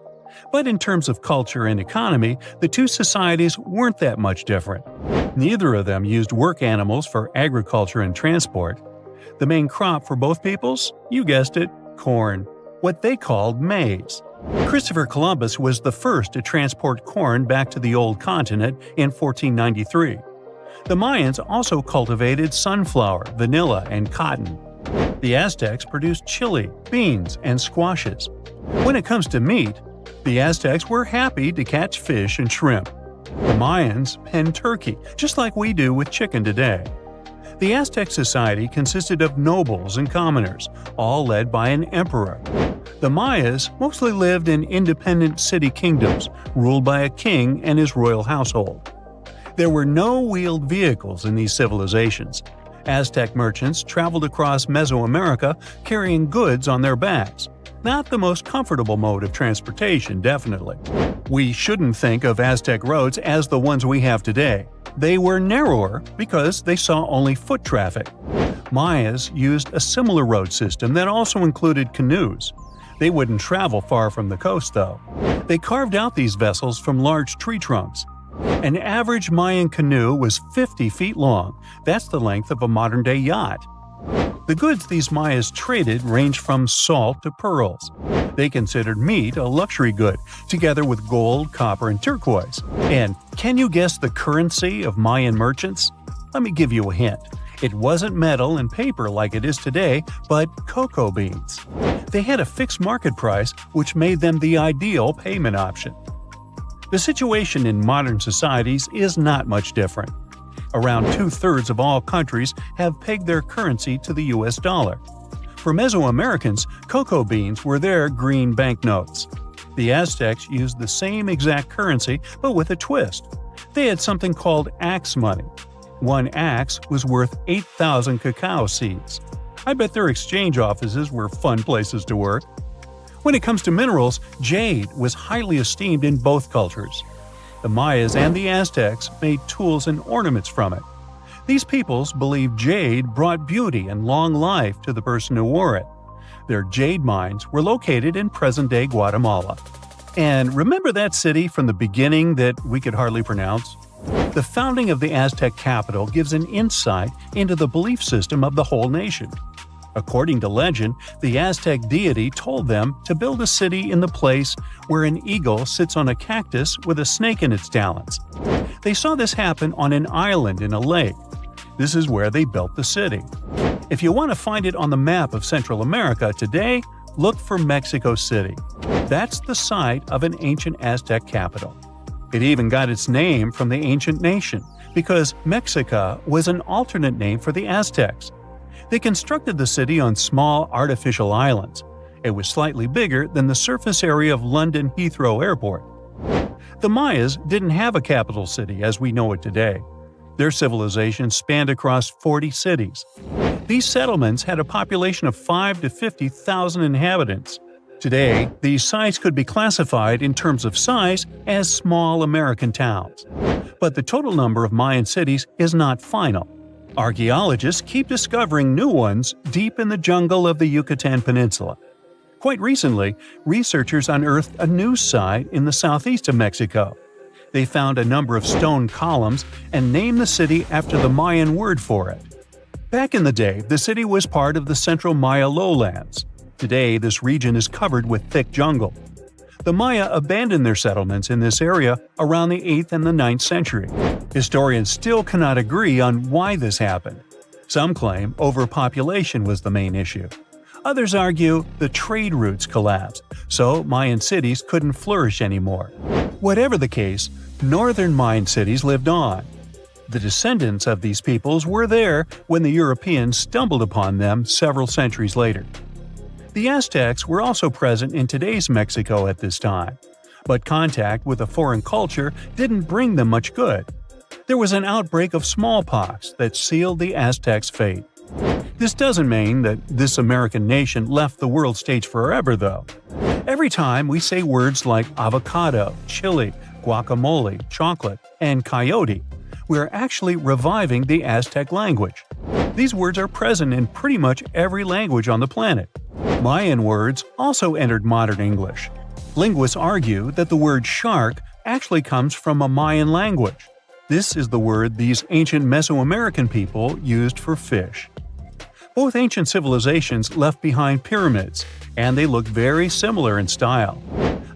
But in terms of culture and economy, the two societies weren't that much different. Neither of them used work animals for agriculture and transport. The main crop for both peoples? You guessed it, corn. What they called maize. Christopher Columbus was the first to transport corn back to the old continent in 1493. The Mayans also cultivated sunflower, vanilla, and cotton. The Aztecs produced chili, beans, and squashes. When it comes to meat, the Aztecs were happy to catch fish and shrimp. The Mayans penned turkey, just like we do with chicken today. The Aztec society consisted of nobles and commoners, all led by an emperor. The Mayas mostly lived in independent city kingdoms, ruled by a king and his royal household. There were no wheeled vehicles in these civilizations. Aztec merchants traveled across Mesoamerica carrying goods on their backs. Not the most comfortable mode of transportation, definitely. We shouldn't think of Aztec roads as the ones we have today. They were narrower because they saw only foot traffic. Mayas used a similar road system that also included canoes. They wouldn't travel far from the coast, though. They carved out these vessels from large tree trunks. An average Mayan canoe was 50 feet long. That's the length of a modern-day yacht. The goods these Mayas traded ranged from salt to pearls. They considered meat a luxury good, together with gold, copper, and turquoise. And can you guess the currency of Mayan merchants? Let me give you a hint. It wasn't metal and paper like it is today, but cocoa beans. They had a fixed market price, which made them the ideal payment option. The situation in modern societies is not much different. Around 2/3 of all countries have pegged their currency to the US dollar. For Mesoamericans, cocoa beans were their green banknotes. The Aztecs used the same exact currency, but with a twist. They had something called axe money. One axe was worth 8,000 cacao seeds. I bet their exchange offices were fun places to work. When it comes to minerals, jade was highly esteemed in both cultures. The Mayas and the Aztecs made tools and ornaments from it. These peoples believed jade brought beauty and long life to the person who wore it. Their jade mines were located in present-day Guatemala. And remember that city from the beginning that we could hardly pronounce? The founding of the Aztec capital gives an insight into the belief system of the whole nation. According to legend, the Aztec deity told them to build a city in the place where an eagle sits on a cactus with a snake in its talons. They saw this happen on an island in a lake. This is where they built the city. If you want to find it on the map of Central America today, look for Mexico City. That's the site of an ancient Aztec capital. It even got its name from the ancient nation, because Mexica was an alternate name for the Aztecs. They constructed the city on small artificial islands. It was slightly bigger than the surface area of London Heathrow Airport. The Mayas didn't have a capital city as we know it today. Their civilization spanned across 40 cities. These settlements had a population of 5 to 50,000 inhabitants. Today, these sites could be classified in terms of size as small American towns. But the total number of Mayan cities is not final. Archaeologists keep discovering new ones deep in the jungle of the Yucatan Peninsula. Quite recently, researchers unearthed a new site in the southeast of Mexico. They found a number of stone columns and named the city after the Mayan word for it. Back in the day, the city was part of the central Maya lowlands. Today, this region is covered with thick jungle. The Maya abandoned their settlements in this area around the 8th and the 9th century. Historians still cannot agree on why this happened. Some claim overpopulation was the main issue. Others argue the trade routes collapsed, so Mayan cities couldn't flourish anymore. Whatever the case, northern Mayan cities lived on. The descendants of these peoples were there when the Europeans stumbled upon them several centuries later. The Aztecs were also present in today's Mexico at this time, but contact with a foreign culture didn't bring them much good. There was an outbreak of smallpox that sealed the Aztecs' fate. This doesn't mean that this American nation left the world stage forever, though. Every time we say words like avocado, chili, guacamole, chocolate, and coyote, we're actually reviving the Aztec language. These words are present in pretty much every language on the planet. Mayan words also entered modern English. Linguists argue that the word shark actually comes from a Mayan language. This is the word these ancient Mesoamerican people used for fish. Both ancient civilizations left behind pyramids, and they look very similar in style.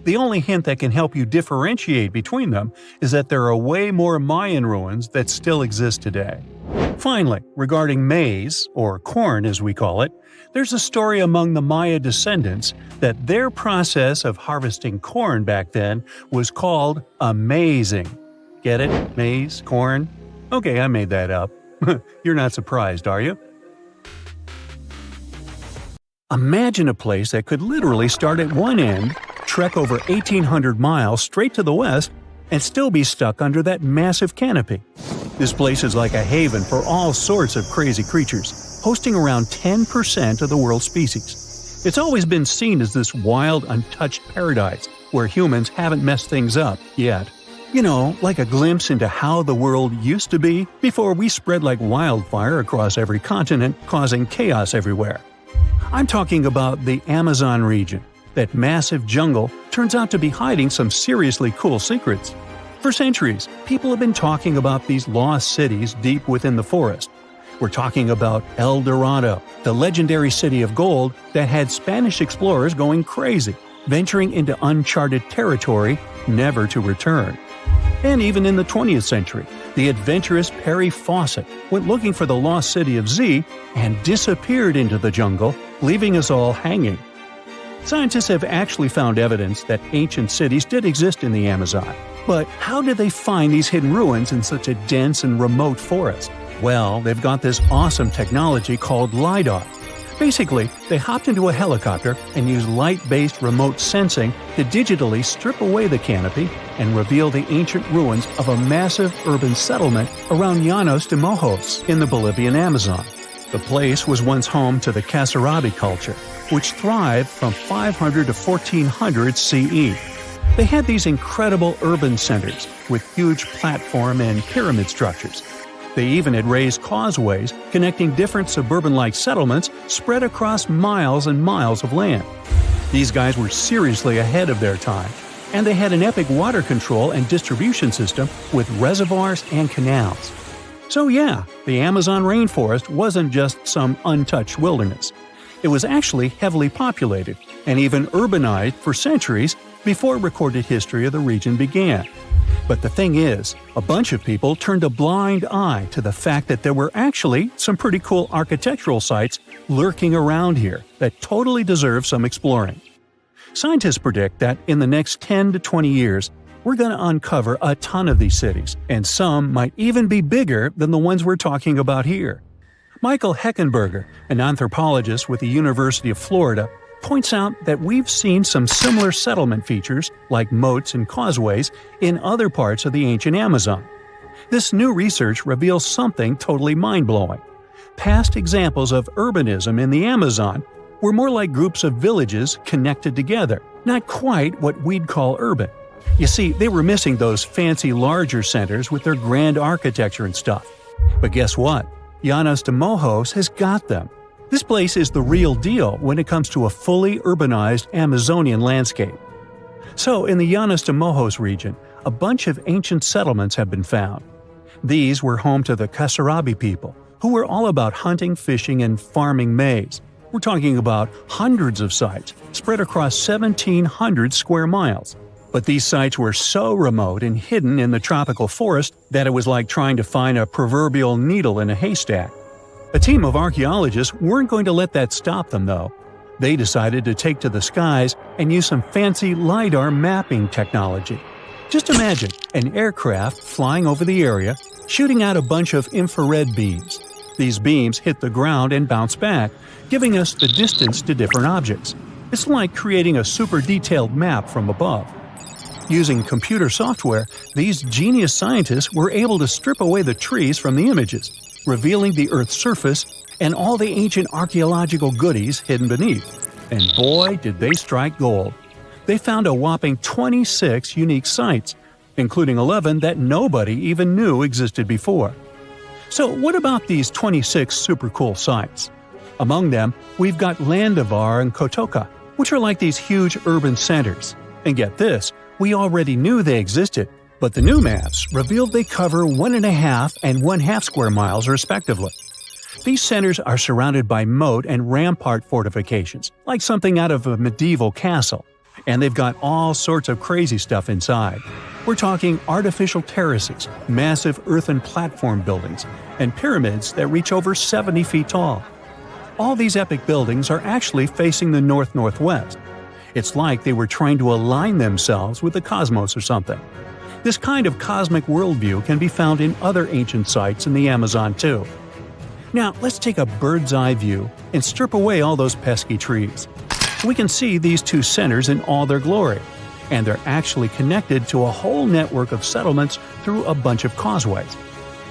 The only hint that can help you differentiate between them is that there are way more Mayan ruins that still exist today. Finally, regarding maize, or corn as we call it, there's a story among the Maya descendants that their process of harvesting corn back then was called amazing. Get it? Maize? Corn? Okay, I made that up. You're not surprised, are you? Imagine a place that could literally start at one end, trek over 1,800 miles straight to the west, and still be stuck under that massive canopy. This place is like a haven for all sorts of crazy creatures, hosting around 10% of the world's species. It's always been seen as this wild, untouched paradise where humans haven't messed things up yet. You know, like a glimpse into how the world used to be before we spread like wildfire across every continent, causing chaos everywhere. I'm talking about the Amazon region. That massive jungle turns out to be hiding some seriously cool secrets. For centuries, people have been talking about these lost cities deep within the forest. We're talking about El Dorado, the legendary city of gold that had Spanish explorers going crazy, venturing into uncharted territory, never to return. And even in the 20th century, the adventurous Perry Fawcett went looking for the lost city of Z and disappeared into the jungle, leaving us all hanging. Scientists have actually found evidence that ancient cities did exist in the Amazon. But how did they find these hidden ruins in such a dense and remote forest? Well, they've got this awesome technology called LiDAR. Basically, they hopped into a helicopter and used light-based remote sensing to digitally strip away the canopy and reveal the ancient ruins of a massive urban settlement around Llanos de Mojos in the Bolivian Amazon. The place was once home to the Casarabi culture, which thrived from 500 to 1400 CE. They had these incredible urban centers with huge platform and pyramid structures. They even had raised causeways connecting different suburban-like settlements spread across miles and miles of land. These guys were seriously ahead of their time, and they had an epic water control and distribution system with reservoirs and canals. So yeah, the Amazon rainforest wasn't just some untouched wilderness. It was actually heavily populated and even urbanized for centuries before recorded history of the region began. But the thing is, a bunch of people turned a blind eye to the fact that there were actually some pretty cool architectural sites lurking around here that totally deserve some exploring. Scientists predict that in the next 10 to 20 years, we're going to uncover a ton of these cities, and some might even be bigger than the ones we're talking about here. Michael Heckenberger, an anthropologist with the University of Florida, points out that we've seen some similar settlement features, like moats and causeways, in other parts of the ancient Amazon. This new research reveals something totally mind-blowing. Past examples of urbanism in the Amazon were more like groups of villages connected together, not quite what we'd call urban. You see, they were missing those fancy larger centers with their grand architecture and stuff. But guess what? Llanos de Mojos has got them. This place is the real deal when it comes to a fully urbanized Amazonian landscape. So, in the Llanos de Mojos region, a bunch of ancient settlements have been found. These were home to the Kasarabi people, who were all about hunting, fishing, and farming maize. We're talking about hundreds of sites, spread across 1,700 square miles. But these sites were so remote and hidden in the tropical forest that it was like trying to find a proverbial needle in a haystack. A team of archaeologists weren't going to let that stop them, though. They decided to take to the skies and use some fancy LiDAR mapping technology. Just imagine an aircraft flying over the area, shooting out a bunch of infrared beams. These beams hit the ground and bounce back, giving us the distance to different objects. It's like creating a super detailed map from above. Using computer software, these genius scientists were able to strip away the trees from the images, revealing the Earth's surface and all the ancient archaeological goodies hidden beneath. And boy, did they strike gold. They found a whopping 26 unique sites, including 11 that nobody even knew existed before. So what about these 26 super cool sites? Among them, we've got Landavar and Kotoka, which are like these huge urban centers. And get this, we already knew they existed, but the new maps revealed they cover 1.5 and 1/2 square miles respectively. These centers are surrounded by moat and rampart fortifications, like something out of a medieval castle, and they've got all sorts of crazy stuff inside. We're talking artificial terraces, massive earthen platform buildings, and pyramids that reach over 70 feet tall. All these epic buildings are actually facing the north-northwest. It's like they were trying to align themselves with the cosmos or something. This kind of cosmic worldview can be found in other ancient sites in the Amazon too. Now, let's take a bird's-eye view and strip away all those pesky trees. We can see these two centers in all their glory, and they're actually connected to a whole network of settlements through a bunch of causeways.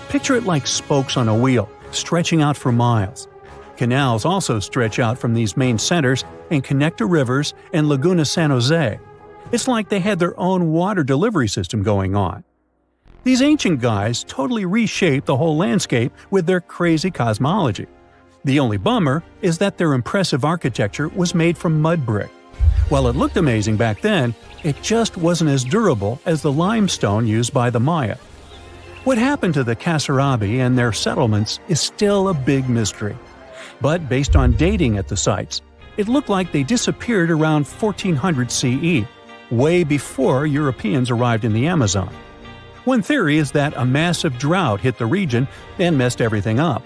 Picture it like spokes on a wheel, stretching out for miles. Canals also stretch out from these main centers and connect to rivers and Laguna San Jose. It's like they had their own water delivery system going on. These ancient guys totally reshaped the whole landscape with their crazy cosmology. The only bummer is that their impressive architecture was made from mud brick. While it looked amazing back then, it just wasn't as durable as the limestone used by the Maya. What happened to the Kasarabi and their settlements is still a big mystery. But based on dating at the sites, it looked like they disappeared around 1400 CE, way before Europeans arrived in the Amazon. One theory is that a massive drought hit the region and messed everything up.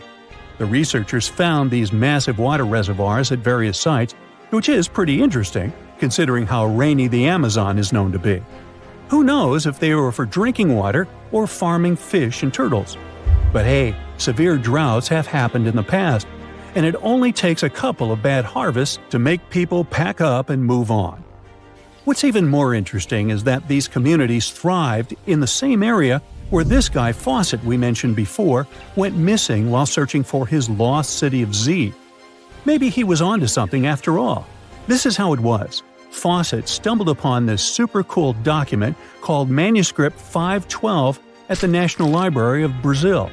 The researchers found these massive water reservoirs at various sites, which is pretty interesting, considering how rainy the Amazon is known to be. Who knows if they were for drinking water or farming fish and turtles? But hey, severe droughts have happened in the past, and it only takes a couple of bad harvests to make people pack up and move on. What's even more interesting is that these communities thrived in the same area where this guy Fawcett we mentioned before went missing while searching for his lost city of Z. Maybe he was onto something after all. This is how it was. Fawcett stumbled upon this super cool document called Manuscript 512 at the National Library of Brazil.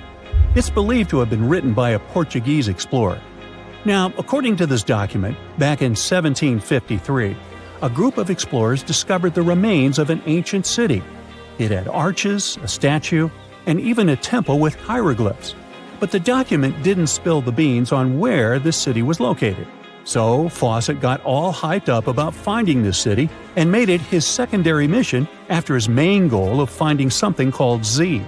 It's believed to have been written by a Portuguese explorer. Now, according to this document, back in 1753, a group of explorers discovered the remains of an ancient city. It had arches, a statue, and even a temple with hieroglyphs. But the document didn't spill the beans on where the city was located. So Fawcett got all hyped up about finding this city and made it his secondary mission after his main goal of finding something called Z.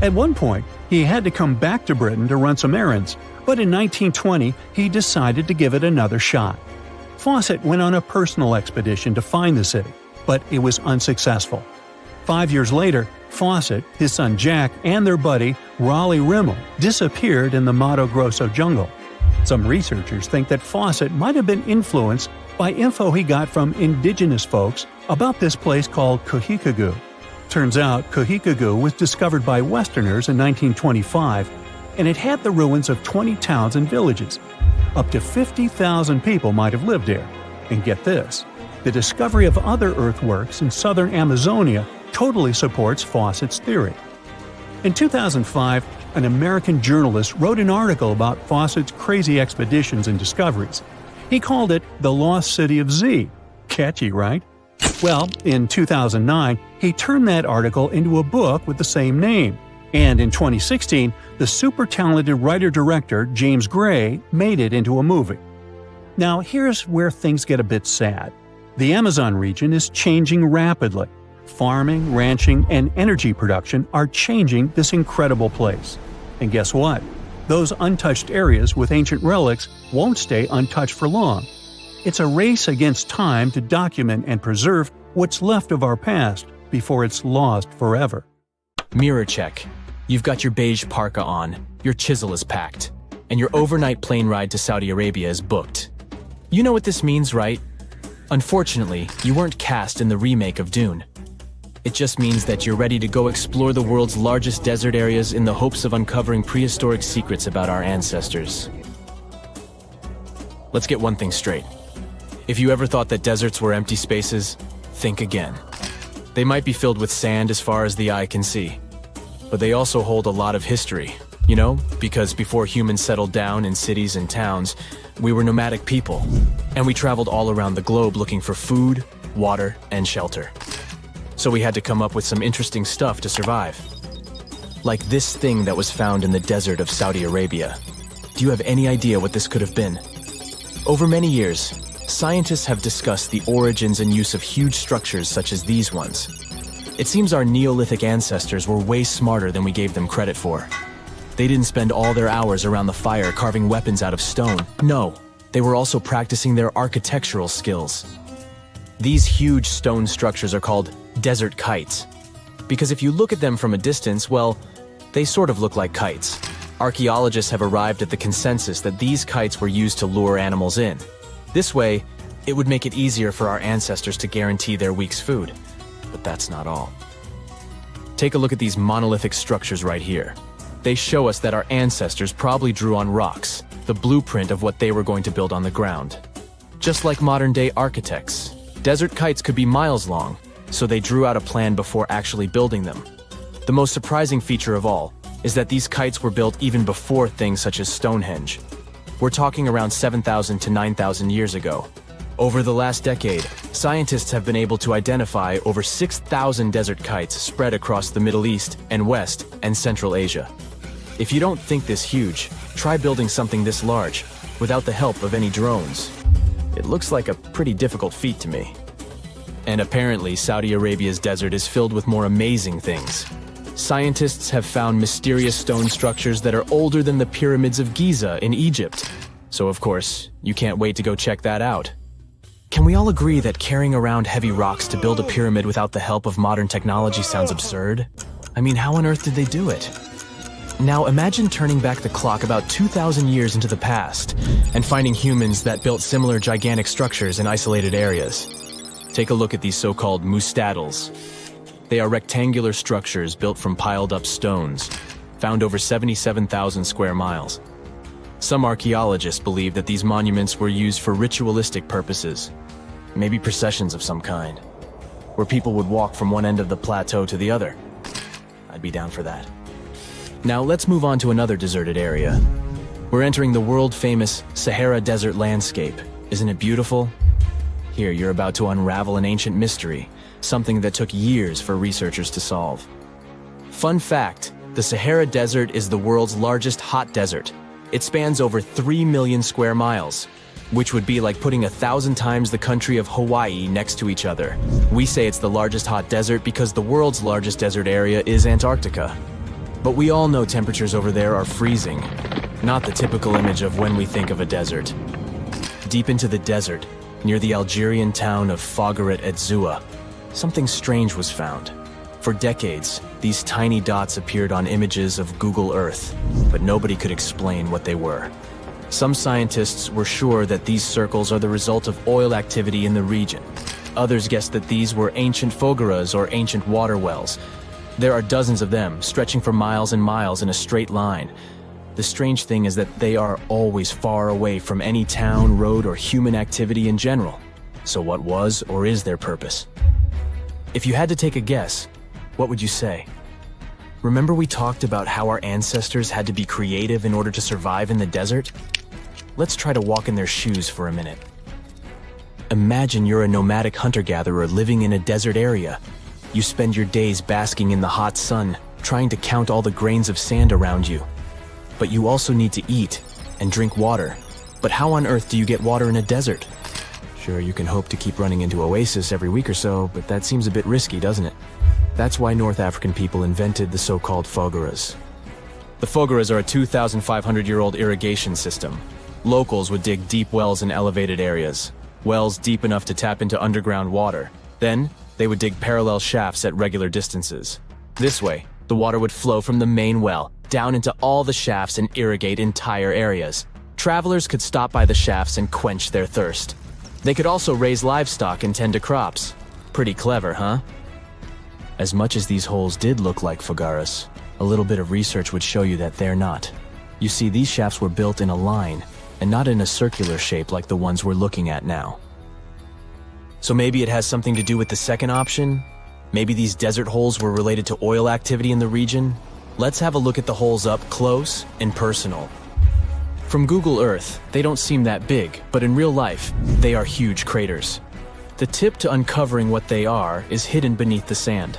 At one point, he had to come back to Britain to run some errands, but in 1920 he decided to give it another shot. Fawcett went on a personal expedition to find the city, but it was unsuccessful. 5 years later, Fawcett, his son Jack, and their buddy Raleigh Rimmel disappeared in the Mato Grosso jungle. Some researchers think that Fawcett might have been influenced by info he got from indigenous folks about this place called Cahokia. Turns out Cahokia was discovered by Westerners in 1925, and it had the ruins of 20 towns and villages. Up to 50,000 people might have lived there. And get this, the discovery of other earthworks in southern Amazonia totally supports Fawcett's theory. In 2005, an American journalist wrote an article about Fawcett's crazy expeditions and discoveries. He called it The Lost City of Z. Catchy, right? Well, in 2009, he turned that article into a book with the same name. And in 2016, the super talented writer-director James Gray made it into a movie. Now, here's where things get a bit sad. The Amazon region is changing rapidly. Farming, ranching, and energy production are changing this incredible place. And guess what? Those untouched areas with ancient relics won't stay untouched for long. It's a race against time to document and preserve what's left of our past before it's lost forever. Mirror check. You've got your beige parka on, your chisel is packed, and your overnight plane ride to Saudi Arabia is booked. You know what this means, right? Unfortunately, you weren't cast in the remake of Dune. It just means that you're ready to go explore the world's largest desert areas in the hopes of uncovering prehistoric secrets about our ancestors. Let's get one thing straight. If you ever thought that deserts were empty spaces, think again. They might be filled with sand as far as the eye can see, but they also hold a lot of history, because before humans settled down in cities and towns, we were nomadic people, and we traveled all around the globe looking for food, water, and shelter. So we had to come up with some interesting stuff to survive. Like this thing that was found in the desert of Saudi Arabia. Do you have any idea what this could have been? Over many years, scientists have discussed the origins and use of huge structures such as these ones. It seems our Neolithic ancestors were way smarter than we gave them credit for. They didn't spend all their hours around the fire carving weapons out of stone. No, they were also practicing their architectural skills. These huge stone structures are called desert kites, because if you look at them from a distance, well, they sort of look like kites. Archaeologists have arrived at the consensus that these kites were used to lure animals in. This way, it would make it easier for our ancestors to guarantee their week's food. But that's not all. Take a look at these monolithic structures right here. They show us that our ancestors probably drew on rocks, the blueprint of what they were going to build on the ground. Just like modern-day architects, desert kites could be miles long, so they drew out a plan before actually building them. The most surprising feature of all is that these kites were built even before things such as Stonehenge. We're talking around 7,000 to 9,000 years ago. Over the last decade, scientists have been able to identify over 6,000 desert kites spread across the Middle East and West and Central Asia. If you don't think this huge, try building something this large without the help of any drones. It looks like a pretty difficult feat to me. And apparently, Saudi Arabia's desert is filled with more amazing things. Scientists have found mysterious stone structures that are older than the pyramids of Giza in Egypt. So of course, you can't wait to go check that out. Can we all agree that carrying around heavy rocks to build a pyramid without the help of modern technology sounds absurd? I mean, how on earth did they do it? Now imagine turning back the clock about 2,000 years into the past and finding humans that built similar gigantic structures in isolated areas. Take a look at these so-called mustadels. They are rectangular structures built from piled-up stones, found over 77,000 square miles. Some archaeologists believe that these monuments were used for ritualistic purposes, maybe processions of some kind, where people would walk from one end of the plateau to the other. I'd be down for that. Now let's move on to another deserted area. We're entering the world-famous Sahara Desert landscape. Isn't it beautiful? Here, you're about to unravel an ancient mystery, something that took years for researchers to solve. Fun fact, the Sahara Desert is the world's largest hot desert. It spans over 3 million square miles, which would be like putting 1,000 times the country of Hawaii next to each other. We say it's the largest hot desert because the world's largest desert area is Antarctica. But we all know temperatures over there are freezing, not the typical image of when we think of a desert. Deep into the desert, near the Algerian town of Fogarat et Zua, something strange was found. For decades, these tiny dots appeared on images of Google Earth, but nobody could explain what they were. Some scientists were sure that these circles are the result of oil activity in the region. Others guessed that these were ancient fogaras or ancient water wells. There are dozens of them, stretching for miles and miles in a straight line. The strange thing is that they are always far away from any town, road, or human activity in general. So what was or is their purpose? If you had to take a guess, what would you say? Remember we talked about how our ancestors had to be creative in order to survive in the desert? Let's try to walk in their shoes for a minute. Imagine you're a nomadic hunter-gatherer living in a desert area. You spend your days basking in the hot sun, trying to count all the grains of sand around you. But you also need to eat and drink water. But how on earth do you get water in a desert? Sure, you can hope to keep running into oasis every week or so, but that seems a bit risky, doesn't it? That's why North African people invented the so-called fogaras. The fogaras are a 2,500-year-old irrigation system. Locals would dig deep wells in elevated areas, wells deep enough to tap into underground water. Then, they would dig parallel shafts at regular distances. This way, the water would flow from the main well down into all the shafts and irrigate entire areas. Travelers could stop by the shafts and quench their thirst. They could also raise livestock and tend to crops. Pretty clever, huh? As much as these holes did look like fogaras, a little bit of research would show you that they're not. You see, these shafts were built in a line, and not in a circular shape like the ones we're looking at now. So maybe it has something to do with the second option? Maybe these desert holes were related to oil activity in the region? Let's have a look at the holes up close and personal. From Google Earth, they don't seem that big, but in real life, they are huge craters. The tip to uncovering what they are is hidden beneath the sand.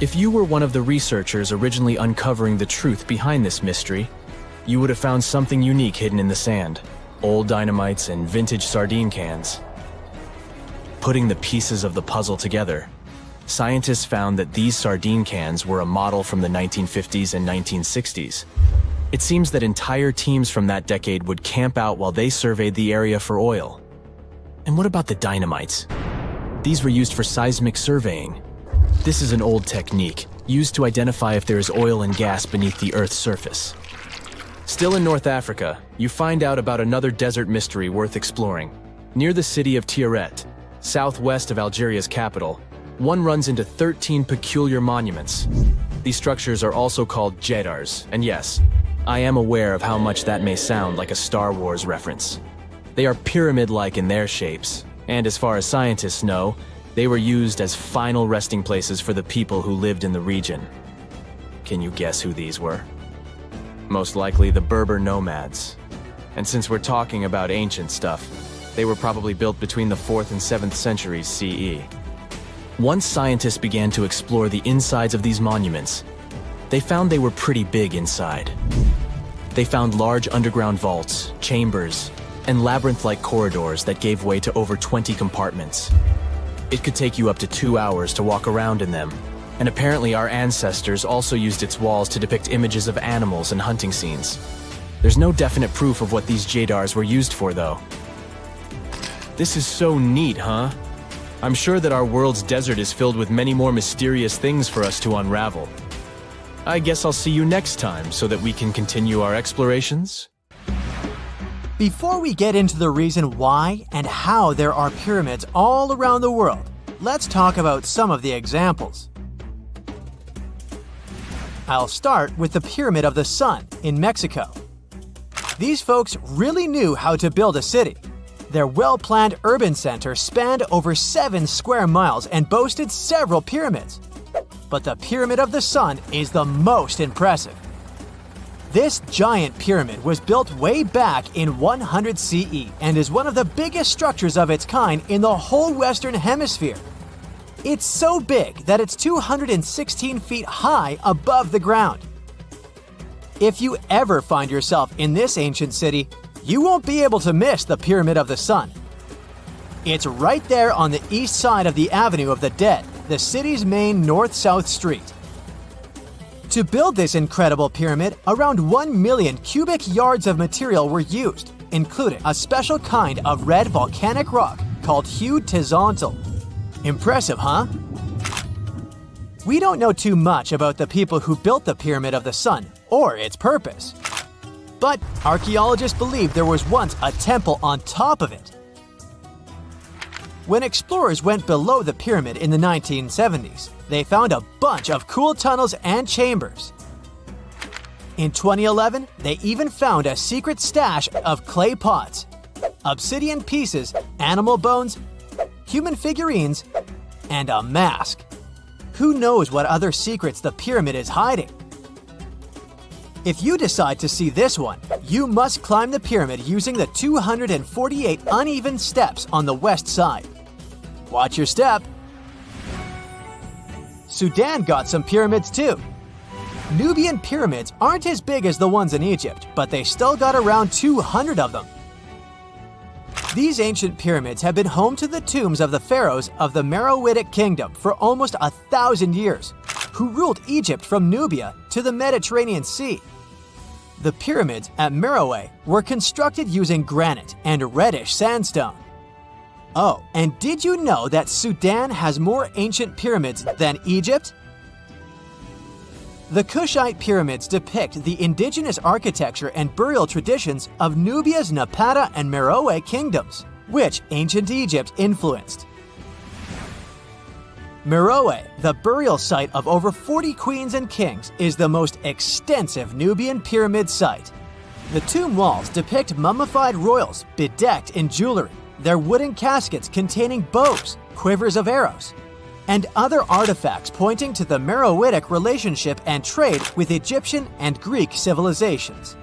If you were one of the researchers originally uncovering the truth behind this mystery, you would have found something unique hidden in the sand. Old dynamites and vintage sardine cans. Putting the pieces of the puzzle together, scientists found that these sardine cans were a model from the 1950s and 1960s. It seems that entire teams from that decade would camp out while they surveyed the area for oil. And what about the dynamites? These were used for seismic surveying. This is an old technique, used to identify if there is oil and gas beneath the Earth's surface. Still in North Africa, you find out about another desert mystery worth exploring. Near the city of Tiaret, southwest of Algeria's capital, one runs into 13 peculiar monuments. These structures are also called jedars, and yes, I am aware of how much that may sound like a Star Wars reference. They are pyramid-like in their shapes, and as far as scientists know, they were used as final resting places for the people who lived in the region. Can you guess who these were? Most likely the Berber nomads. And since we're talking about ancient stuff, they were probably built between the 4th and 7th centuries CE. Once scientists began to explore the insides of these monuments, they found they were pretty big inside. They found large underground vaults, chambers, and labyrinth-like corridors that gave way to over 20 compartments. It could take you up to 2 hours to walk around in them, and apparently our ancestors also used its walls to depict images of animals and hunting scenes. There's no definite proof of what these jedars were used for, though. This is so neat, huh? I'm sure that our world's desert is filled with many more mysterious things for us to unravel. I guess I'll see you next time so that we can continue our explorations. Before we get into the reason why and how there are pyramids all around the world, let's talk about some of the examples. I'll start with the Pyramid of the Sun in Mexico. These folks really knew how to build a city. Their well-planned urban center spanned over 7 square miles and boasted several pyramids. But the Pyramid of the Sun is the most impressive. This giant pyramid was built way back in 100 CE and is one of the biggest structures of its kind in the whole Western Hemisphere. It's so big that it's 216 feet high above the ground. If you ever find yourself in this ancient city, you won't be able to miss the Pyramid of the Sun. It's right there on the east side of the Avenue of the Dead, the city's main north-south street. To build this incredible pyramid, around 1 million cubic yards of material were used, including a special kind of red volcanic rock called hued tezontle. Impressive, huh? We don't know too much about the people who built the Pyramid of the Sun or its purpose. But archaeologists believe there was once a temple on top of it. When explorers went below the pyramid in the 1970s, they found a bunch of cool tunnels and chambers. In 2011, they even found a secret stash of clay pots, obsidian pieces, animal bones, human figurines, and a mask. Who knows what other secrets the pyramid is hiding? If you decide to see this one, you must climb the pyramid using the 248 uneven steps on the west side. Watch your step. Sudan got some pyramids too. Nubian pyramids aren't as big as the ones in Egypt, but they still got around 200 of them. These ancient pyramids have been home to the tombs of the pharaohs of the Meroitic kingdom for almost 1,000 years, who ruled Egypt from Nubia to the Mediterranean Sea. The pyramids at Meroe were constructed using granite and reddish sandstone. Oh, and did you know that Sudan has more ancient pyramids than Egypt? The Kushite pyramids depict the indigenous architecture and burial traditions of Nubia's Napata and Meroe kingdoms, which ancient Egypt influenced. Meroe, the burial site of over 40 queens and kings, is the most extensive Nubian pyramid site. The tomb walls depict mummified royals bedecked in jewelry, their wooden caskets containing bows, quivers of arrows, and other artifacts pointing to the Meroitic relationship and trade with Egyptian and Greek civilizations.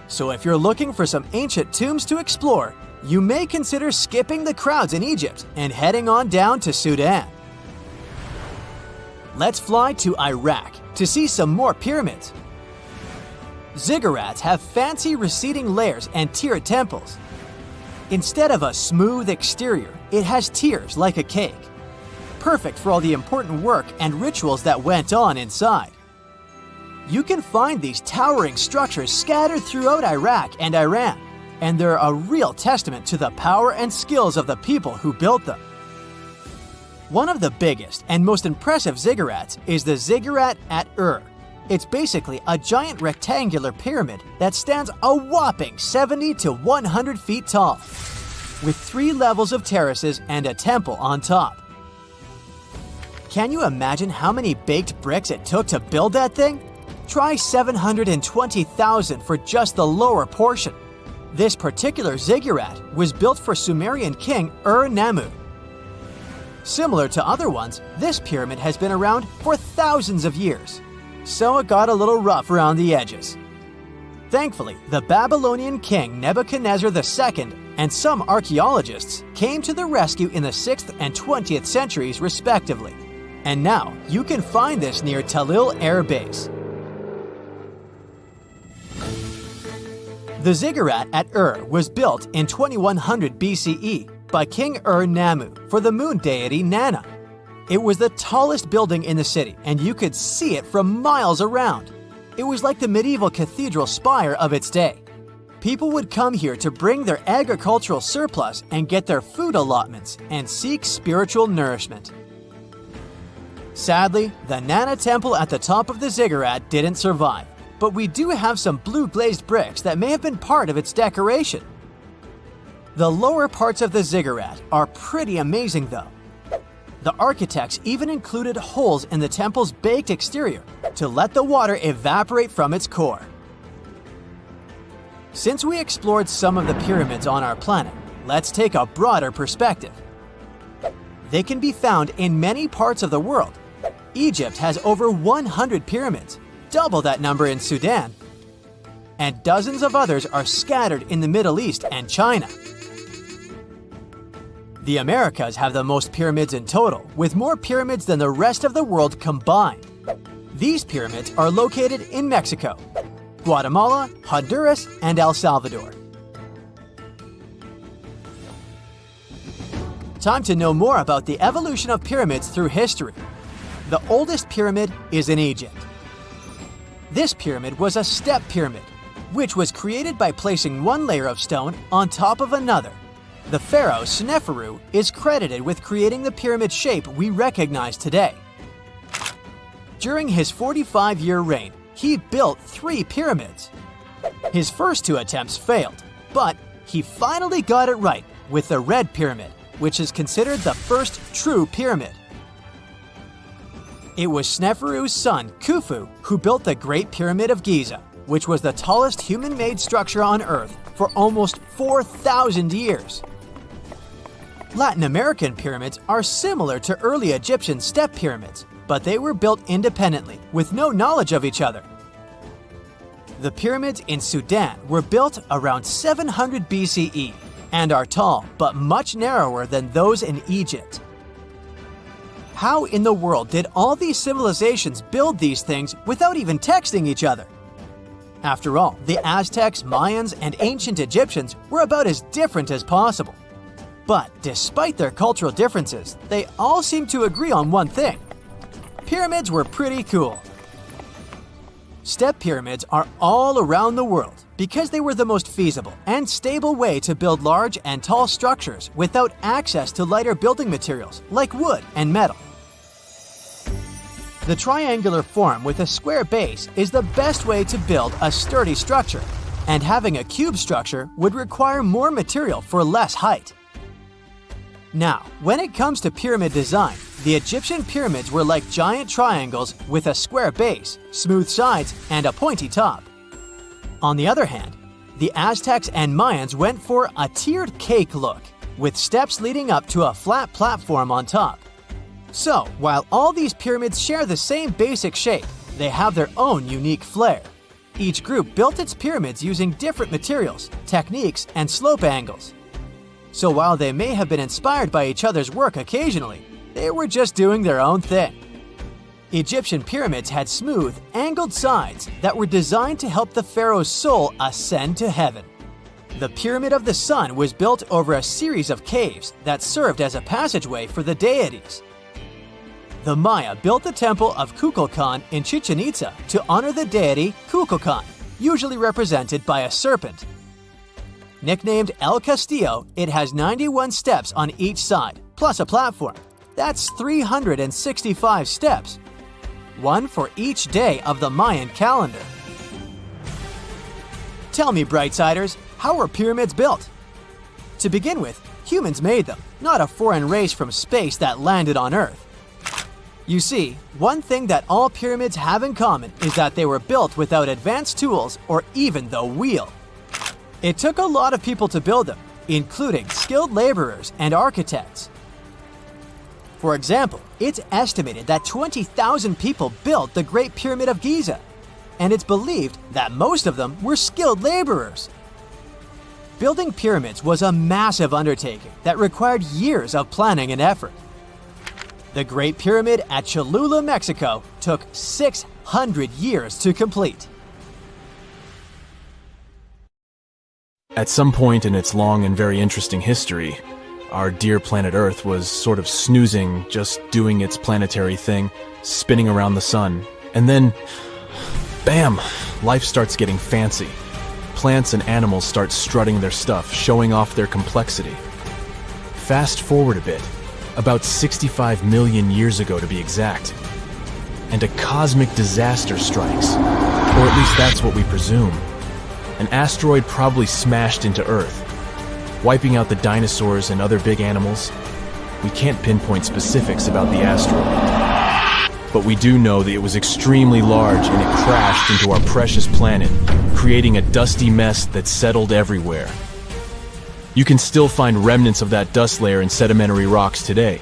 So if you're looking for some ancient tombs to explore, you may consider skipping the crowds in Egypt and heading on down to Sudan. Let's fly to Iraq to see some more pyramids. Ziggurats have fancy receding layers and tiered temples. Instead of a smooth exterior, it has tiers like a cake. Perfect for all the important work and rituals that went on inside. You can find these towering structures scattered throughout Iraq and Iran, and they're a real testament to the power and skills of the people who built them. One of the biggest and most impressive ziggurats is the ziggurat at Ur. It's basically a giant rectangular pyramid that stands a whopping 70 to 100 feet tall, with 3 levels of terraces and a temple on top. Can you imagine how many baked bricks it took to build that thing? Try 720,000 for just the lower portion. This particular ziggurat was built for Sumerian king Ur-Nammu. Similar to other ones, this pyramid has been around for thousands of years, so it got a little rough around the edges. Thankfully, the Babylonian king Nebuchadnezzar II and some archaeologists came to the rescue in the 6th and 20th centuries respectively, and now you can find this near Talil Air Base. The ziggurat at Ur was built in 2100 BCE by King Ur-Nammu for the moon deity Nana. It was the tallest building in the city, and you could see it from miles around. It was like the medieval cathedral spire of its day. People would come here to bring their agricultural surplus and get their food allotments and seek spiritual nourishment. Sadly, the Nana temple at the top of the ziggurat didn't survive, but we do have some blue glazed bricks that may have been part of its decoration. The lower parts of the ziggurat are pretty amazing though. The architects even included holes in the temple's baked exterior to let the water evaporate from its core. Since we explored some of the pyramids on our planet, let's take a broader perspective. They can be found in many parts of the world. Egypt has over 100 pyramids, double that number in Sudan, and dozens of others are scattered in the Middle East and China. The Americas have the most pyramids in total, with more pyramids than the rest of the world combined. These pyramids are located in Mexico, Guatemala, Honduras, and El Salvador. Time to know more about the evolution of pyramids through history. The oldest pyramid is in Egypt. This pyramid was a step pyramid, which was created by placing one layer of stone on top of another. The pharaoh Sneferu is credited with creating the pyramid shape we recognize today. During his 45-year reign, he built 3 pyramids. His first 2 attempts failed, but he finally got it right with the Red Pyramid, which is considered the first true pyramid. It was Sneferu's son, Khufu, who built the Great Pyramid of Giza, which was the tallest human-made structure on Earth for almost 4,000 years. Latin American pyramids are similar to early Egyptian step pyramids, but they were built independently, with no knowledge of each other. The pyramids in Sudan were built around 700 BCE and are tall, but much narrower than those in Egypt. How in the world did all these civilizations build these things without even texting each other? After all, the Aztecs, Mayans, and ancient Egyptians were about as different as possible. But despite their cultural differences, they all seem to agree on one thing. Pyramids were pretty cool. Step pyramids are all around the world because they were the most feasible and stable way to build large and tall structures without access to lighter building materials like wood and metal. The triangular form with a square base is the best way to build a sturdy structure, and having a cube structure would require more material for less height. Now, when it comes to pyramid design, the Egyptian pyramids were like giant triangles with a square base, smooth sides, and a pointy top. On the other hand, the Aztecs and Mayans went for a tiered cake look, with steps leading up to a flat platform on top. So, while all these pyramids share the same basic shape, they have their own unique flair. Each group built its pyramids using different materials, techniques, and slope angles. So while they may have been inspired by each other's work occasionally, they were just doing their own thing. Egyptian pyramids had smooth, angled sides that were designed to help the pharaoh's soul ascend to heaven. The Pyramid of the Sun was built over a series of caves that served as a passageway for the deities. The Maya built the temple of Kukulkan in Chichen Itza to honor the deity Kukulkan, usually represented by a serpent. Nicknamed El Castillo, it has 91 steps on each side, plus a platform. That's 365 steps, one for each day of the Mayan calendar. Tell me, Brightsiders, how were pyramids built? To begin with, humans made them, not a foreign race from space that landed on Earth. You see, one thing that all pyramids have in common is that they were built without advanced tools or even the wheel. It took a lot of people to build them, including skilled laborers and architects. For example, it's estimated that 20,000 people built the Great Pyramid of Giza, and it's believed that most of them were skilled laborers. Building pyramids was a massive undertaking that required years of planning and effort. The Great Pyramid at Cholula, Mexico, took 600 years to complete. At some point in its long and very interesting history, our dear planet Earth was sort of snoozing, just doing its planetary thing, spinning around the sun. And then, bam, life starts getting fancy. Plants and animals start strutting their stuff, showing off their complexity. Fast forward a bit, about 65 million years ago to be exact, and a cosmic disaster strikes, or at least that's what we presume. An asteroid probably smashed into Earth, wiping out the dinosaurs and other big animals. We can't pinpoint specifics about the asteroid, but we do know that it was extremely large and it crashed into our precious planet, creating a dusty mess that settled everywhere. You can still find remnants of that dust layer in sedimentary rocks today.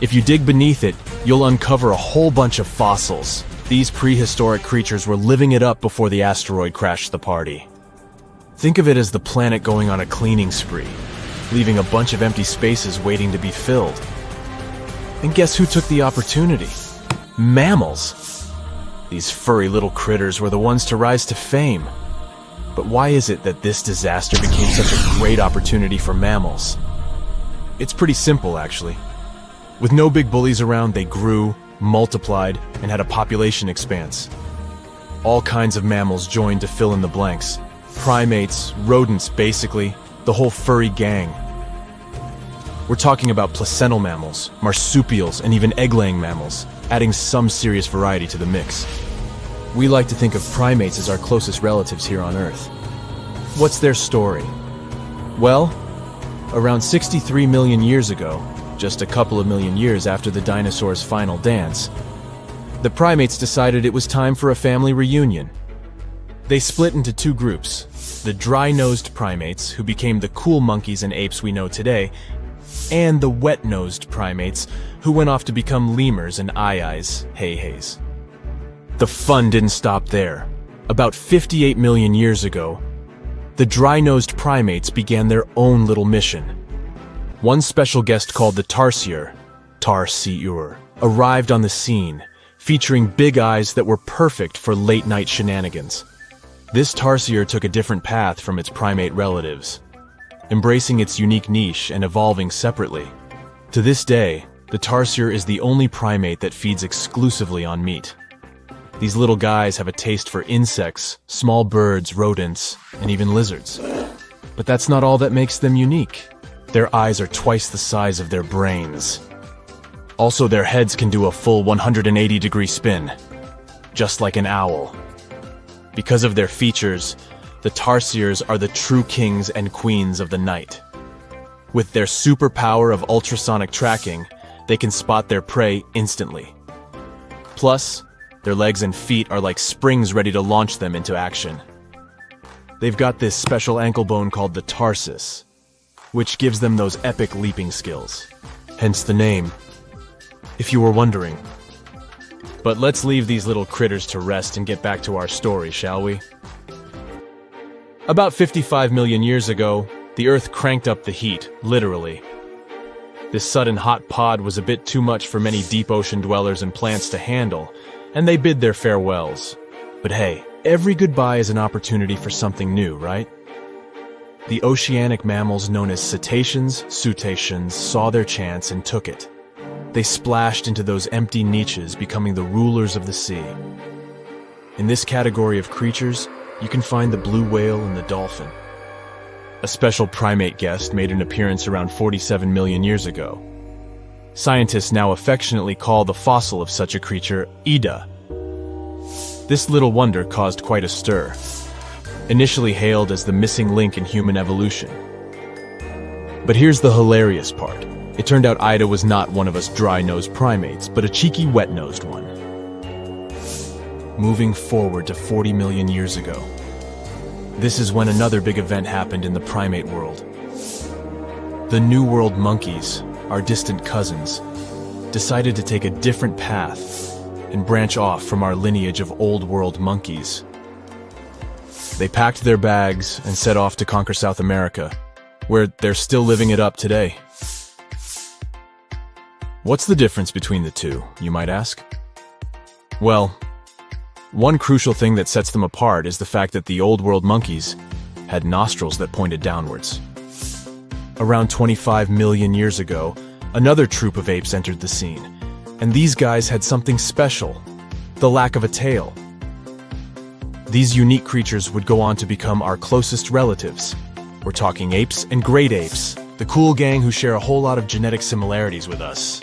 If you dig beneath it, you'll uncover a whole bunch of fossils, These prehistoric creatures were living it up before the asteroid crashed the party. Think of it as the planet going on a cleaning spree, leaving a bunch of empty spaces waiting to be filled. And guess who took the opportunity? Mammals! These furry little critters were the ones to rise to fame. But why is it that this disaster became such a great opportunity for mammals? It's pretty simple, actually. With no big bullies around, they grew, multiplied, and had a population expanse. All kinds of mammals joined to fill in the blanks. Primates, rodents, basically, the whole furry gang. We're talking about placental mammals, marsupials, and even egg-laying mammals, adding some serious variety to the mix. We like to think of primates as our closest relatives here on Earth. What's their story? Well, around 63 million years ago, just a couple of million years after the dinosaurs' final dance, the primates decided it was time for a family reunion. They split into two groups, the dry-nosed primates, who became the cool monkeys and apes we know today, and the wet-nosed primates, who went off to become lemurs and aye-ayes, hey-hays. The fun didn't stop there. About 58 million years ago, the dry-nosed primates began their own little mission. One special guest called the tarsier, arrived on the scene, featuring big eyes that were perfect for late-night shenanigans. This tarsier took a different path from its primate relatives, embracing its unique niche and evolving separately. To this day, the tarsier is the only primate that feeds exclusively on meat. These little guys have a taste for insects, small birds, rodents, and even lizards. But that's not all that makes them unique. Their eyes are twice the size of their brains. Also, their heads can do a full 180-degree spin, just like an owl. Because of their features, the tarsiers are the true kings and queens of the night. With their superpower of ultrasonic tracking, they can spot their prey instantly. Plus, their legs and feet are like springs ready to launch them into action. They've got this special ankle bone called the tarsus, which gives them those epic leaping skills. Hence the name, if you were wondering. But let's leave these little critters to rest and get back to our story, shall we? About 55 million years ago, the Earth cranked up the heat, literally. This sudden hot pod was a bit too much for many deep ocean dwellers and plants to handle, and they bid their farewells. But hey, every goodbye is an opportunity for something new, right? The oceanic mammals known as cetaceans, saw their chance and took it. They splashed into those empty niches, becoming the rulers of the sea. In this category of creatures, you can find the blue whale and the dolphin. A special primate guest made an appearance around 47 million years ago. Scientists now affectionately call the fossil of such a creature Ida. This little wonder caused quite a stir, initially hailed as the missing link in human evolution. But here's the hilarious part. It turned out Ida was not one of us dry-nosed primates, but a cheeky wet-nosed one. Moving forward to 40 million years ago. This is when another big event happened in the primate world. The New World monkeys, our distant cousins, decided to take a different path and branch off from our lineage of Old World monkeys. They packed their bags and set off to conquer South America, where they're still living it up today. What's the difference between the two, you might ask? Well, one crucial thing that sets them apart is the fact that the Old World monkeys had nostrils that pointed downwards. Around 25 million years ago, another troop of apes entered the scene, and these guys had something special, the lack of a tail. These unique creatures would go on to become our closest relatives. We're talking apes and great apes, the cool gang who share a whole lot of genetic similarities with us.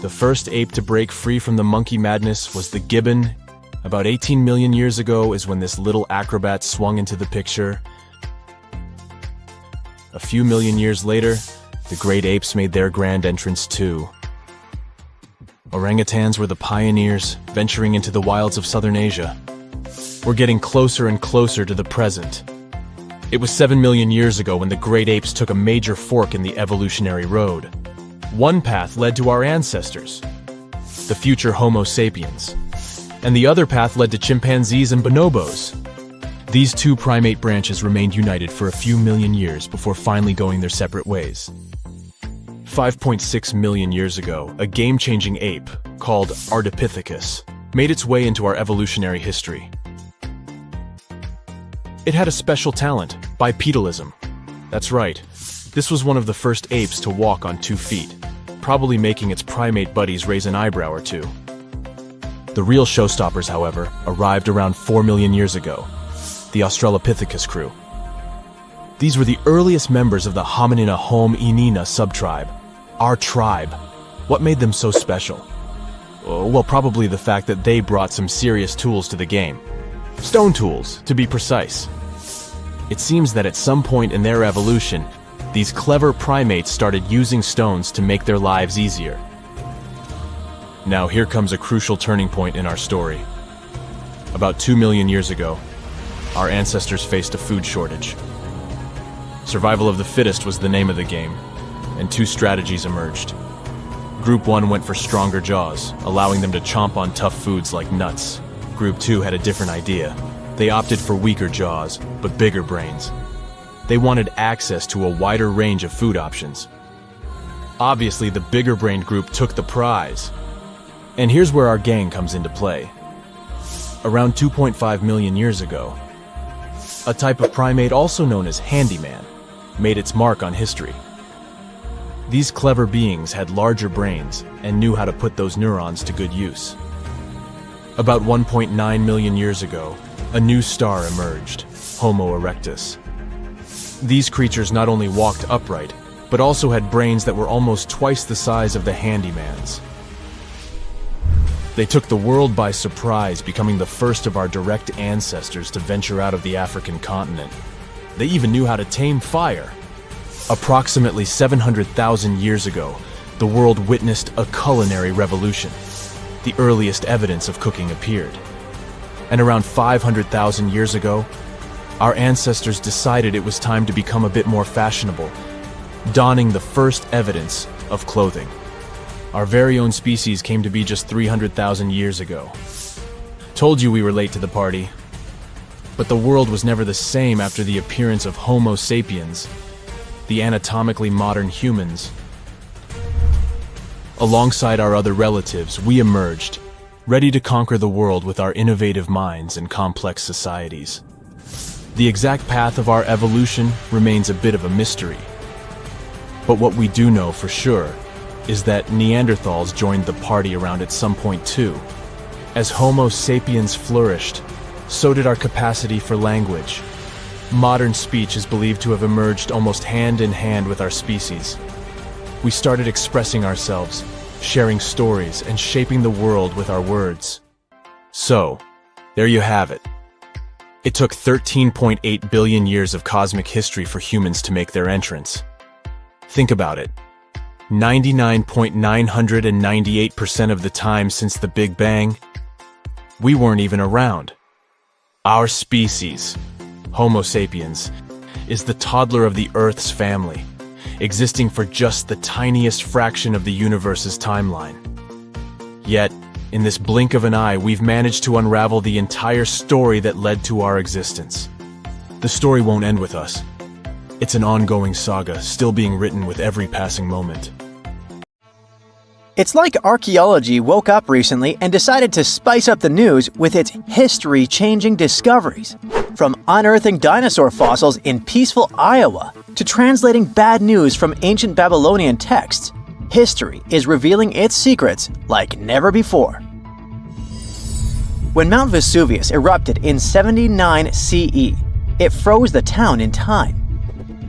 The first ape to break free from the monkey madness was the gibbon. About 18 million years ago is when this little acrobat swung into the picture. A few million years later, the great apes made their grand entrance too. Orangutans were the pioneers, venturing into the wilds of southern Asia. We're getting closer and closer to the present. It was 7 million years ago when the great apes took a major fork in the evolutionary road. One path led to our ancestors, the future Homo sapiens. and the other path led to chimpanzees and bonobos. These two primate branches remained united for a few million years before finally going their separate ways. 5.6 million years ago, a game-changing ape, called Ardipithecus, made its way into our evolutionary history. It had a special talent, bipedalism. That's right, this was one of the first apes to walk on 2 feet, probably making its primate buddies raise an eyebrow or two. The real showstoppers, however, arrived around 4 million years ago, the Australopithecus crew. These were the earliest members of the Hominina hominina subtribe, our tribe. What made them so special? Well, probably the fact that they brought some serious tools to the game. Stone tools, to be precise. It seems that at some point in their evolution, these clever primates started using stones to make their lives easier. Now here comes a crucial turning point in our story. About 2 million years ago, our ancestors faced a food shortage. Survival of the fittest was the name of the game, and 2 strategies emerged. Group 1 went for stronger jaws, allowing them to chomp on tough foods like nuts. Group 2 had a different idea. They opted for weaker jaws, but bigger brains. They wanted access to a wider range of food options. Obviously, the bigger-brained group took the prize. And here's where our gang comes into play. Around 2.5 million years ago, a type of primate also known as handyman made its mark on history. These clever beings had larger brains and knew how to put those neurons to good use. About 1.9 million years ago, a new star emerged, Homo erectus. These creatures not only walked upright, but also had brains that were almost twice the size of the handyman's. They took the world by surprise, becoming the first of our direct ancestors to venture out of the African continent. They even knew how to tame fire. Approximately 700,000 years ago, the world witnessed a culinary revolution. The earliest evidence of cooking appeared. And around 500,000 years ago, our ancestors decided it was time to become a bit more fashionable, donning the first evidence of clothing. Our very own species came to be just 300,000 years ago. Told you we were late to the party. But the world was never the same after the appearance of Homo sapiens, the anatomically modern humans. Alongside our other relatives, we emerged, ready to conquer the world with our innovative minds and complex societies. The exact path of our evolution remains a bit of a mystery. But what we do know for sure is that Neanderthals joined the party around at some point too. As Homo sapiens flourished, so did our capacity for language. Modern speech is believed to have emerged almost hand in hand with our species. We started expressing ourselves, sharing stories, and shaping the world with our words. So, there you have it. It took 13.8 billion years of cosmic history for humans to make their entrance. Think about it. 99.998% of the time since the Big Bang, we weren't even around. Our species, Homo sapiens, is the toddler of the Earth's family, existing for just the tiniest fraction of the universe's timeline. Yet, in this blink of an eye, we've managed to unravel the entire story that led to our existence. The story won't end with us. It's an ongoing saga, still being written with every passing moment. It's like archaeology woke up recently and decided to spice up the news with its history-changing discoveries. From unearthing dinosaur fossils in peaceful Iowa to translating bad news from ancient Babylonian texts, history is revealing its secrets like never before. When Mount Vesuvius erupted in 79 CE, it froze the town in time.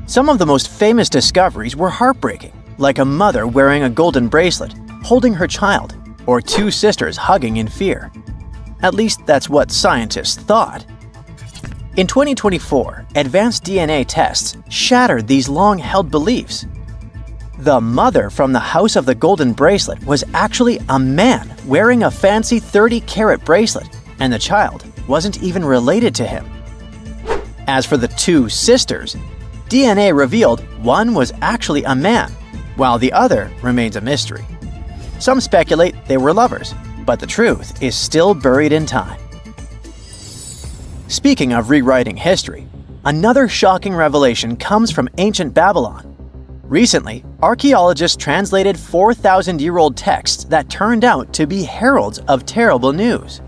Some of the most famous discoveries were heartbreaking, like a mother wearing a golden bracelet, holding her child, or 2 sisters hugging in fear. At least that's what scientists thought. In 2024, advanced DNA tests shattered these long-held beliefs. The mother from the House of the Golden Bracelet was actually a man wearing a fancy 30-carat bracelet, and the child wasn't even related to him. As for the 2 sisters, DNA revealed one was actually a man, while the other remains a mystery. Some speculate they were lovers, but the truth is still buried in time. Speaking of rewriting history, another shocking revelation comes from ancient Babylon. Recently, archaeologists translated 4,000-year-old texts that turned out to be heralds of terrible news.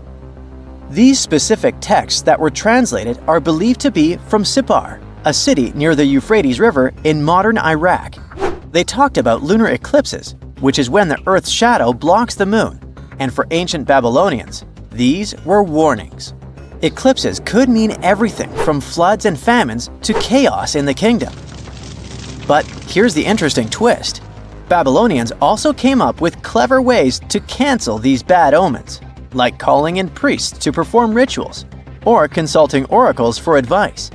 These specific texts that were translated are believed to be from Sippar, a city near the Euphrates River in modern Iraq. They talked about lunar eclipses, which is when the Earth's shadow blocks the moon, and for ancient Babylonians, these were warnings. Eclipses could mean everything from floods and famines to chaos in the kingdom. But here's the interesting twist. Babylonians also came up with clever ways to cancel these bad omens, like calling in priests to perform rituals, or consulting oracles for advice.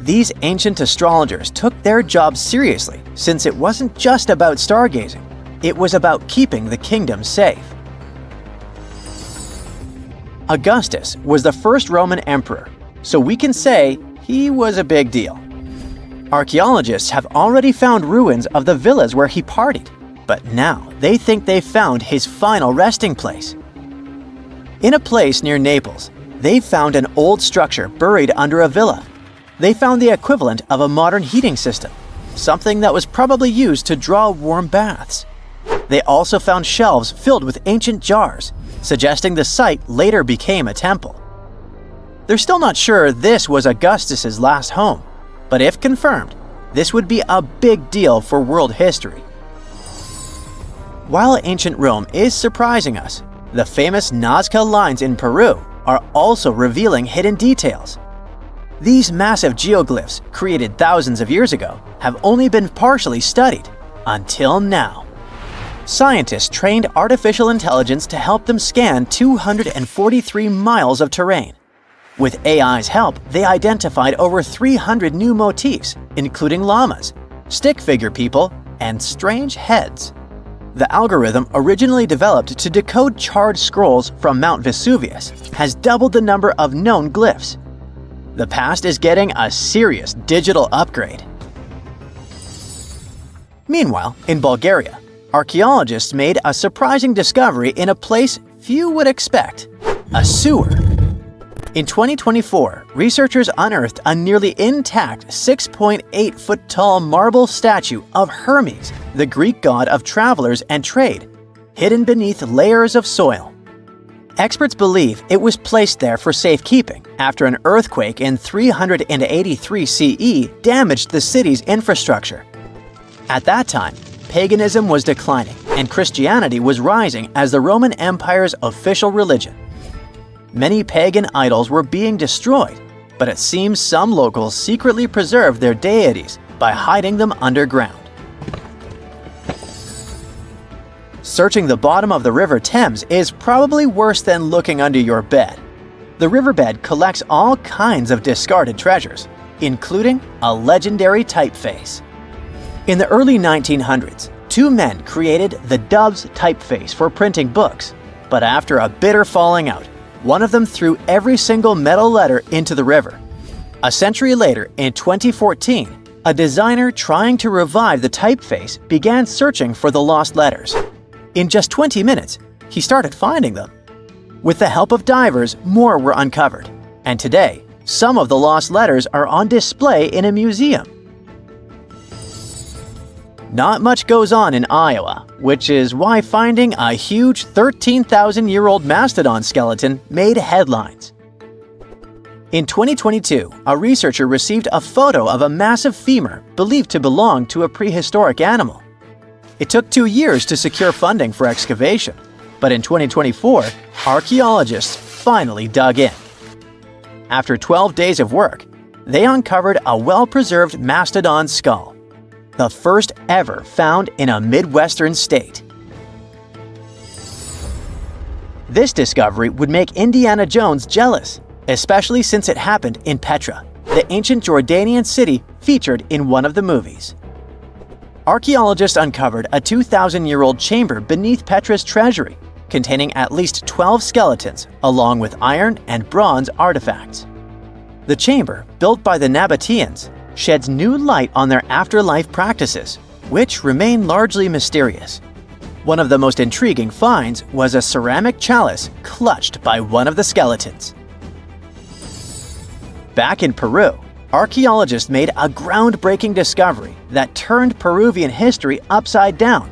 These ancient astrologers took their job seriously, since it wasn't just about stargazing, it was about keeping the kingdom safe. Augustus was the first Roman emperor, so we can say he was a big deal. Archaeologists have already found ruins of the villas where he partied, but now they think they've found his final resting place. In a place near Naples, they found an old structure buried under a villa. They found the equivalent of a modern heating system, something that was probably used to draw warm baths. They also found shelves filled with ancient jars, suggesting the site later became a temple. They're still not sure this was Augustus's last home, but if confirmed, this would be a big deal for world history. While ancient Rome is surprising us, the famous Nazca lines in Peru are also revealing hidden details. These massive geoglyphs, created thousands of years ago, have only been partially studied, until now. Scientists trained artificial intelligence to help them scan 243 miles of terrain. With AI's help, they identified over 300 new motifs, including llamas, stick figure people, and strange heads. The algorithm, originally developed to decode charred scrolls from Mount Vesuvius, has doubled the number of known glyphs. The past is getting a serious digital upgrade. Meanwhile, in Bulgaria, archaeologists made a surprising discovery in a place few would expect: a sewer. In 2024, researchers unearthed a nearly intact 6.8-foot-tall marble statue of Hermes, the Greek god of travelers and trade, hidden beneath layers of soil. Experts believe it was placed there for safekeeping after an earthquake in 383 CE damaged the city's infrastructure. At that time, paganism was declining and Christianity was rising as the Roman Empire's official religion. Many pagan idols were being destroyed, but it seems some locals secretly preserved their deities by hiding them underground. Searching the bottom of the River Thames is probably worse than looking under your bed. The riverbed collects all kinds of discarded treasures, including a legendary typeface. In the early 1900s, two men created the Doves typeface for printing books, but after a bitter falling out, one of them threw every single metal letter into the river. A century later, in 2014, a designer trying to revive the typeface began searching for the lost letters. In just 20 minutes, he started finding them. With the help of divers, more were uncovered, and today, some of the lost letters are on display in a museum. Not much goes on in Iowa, which is why finding a huge 13,000-year-old mastodon skeleton made headlines. In 2022, a researcher received a photo of a massive femur believed to belong to a prehistoric animal. It took 2 years to secure funding for excavation, but in 2024, archaeologists finally dug in. After 12 days of work, they uncovered a well-preserved mastodon skull, the first ever found in a Midwestern state. This discovery would make Indiana Jones jealous, especially since it happened in Petra, the ancient Jordanian city featured in one of the movies. Archaeologists uncovered a 2,000-year-old chamber beneath Petra's treasury, containing at least 12 skeletons, along with iron and bronze artifacts. The chamber, built by the Nabateans, sheds new light on their afterlife practices, which remain largely mysterious. One of the most intriguing finds was a ceramic chalice clutched by one of the skeletons. Back in Peru, archaeologists made a groundbreaking discovery that turned Peruvian history upside down: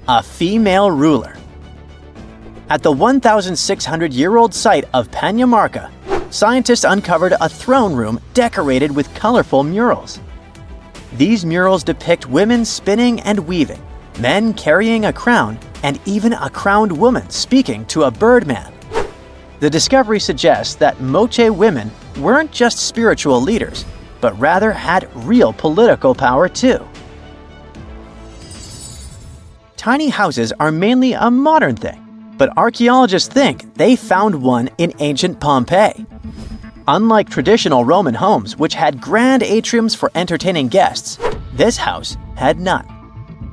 a female ruler. At the 1,600-year-old site of Pañamarca, scientists uncovered a throne room decorated with colorful murals. These murals depict women spinning and weaving, men carrying a crown, and even a crowned woman speaking to a birdman. The discovery suggests that Moche women weren't just spiritual leaders, but rather had real political power too. Tiny houses are mainly a modern thing, but archaeologists think they found one in ancient Pompeii. Unlike traditional Roman homes, which had grand atriums for entertaining guests, this house had none.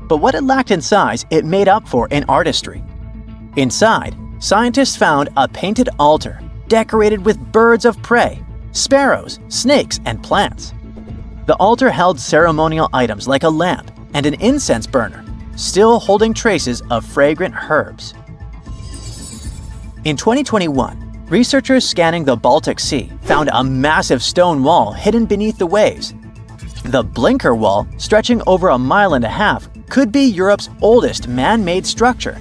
But what it lacked in size, it made up for in artistry. Inside, scientists found a painted altar decorated with birds of prey, sparrows, snakes, and plants. The altar held ceremonial items like a lamp and an incense burner, still holding traces of fragrant herbs. In 2021, researchers scanning the Baltic Sea found a massive stone wall hidden beneath the waves. The Blinker Wall, stretching over 1.5 miles, could be Europe's oldest man-made structure.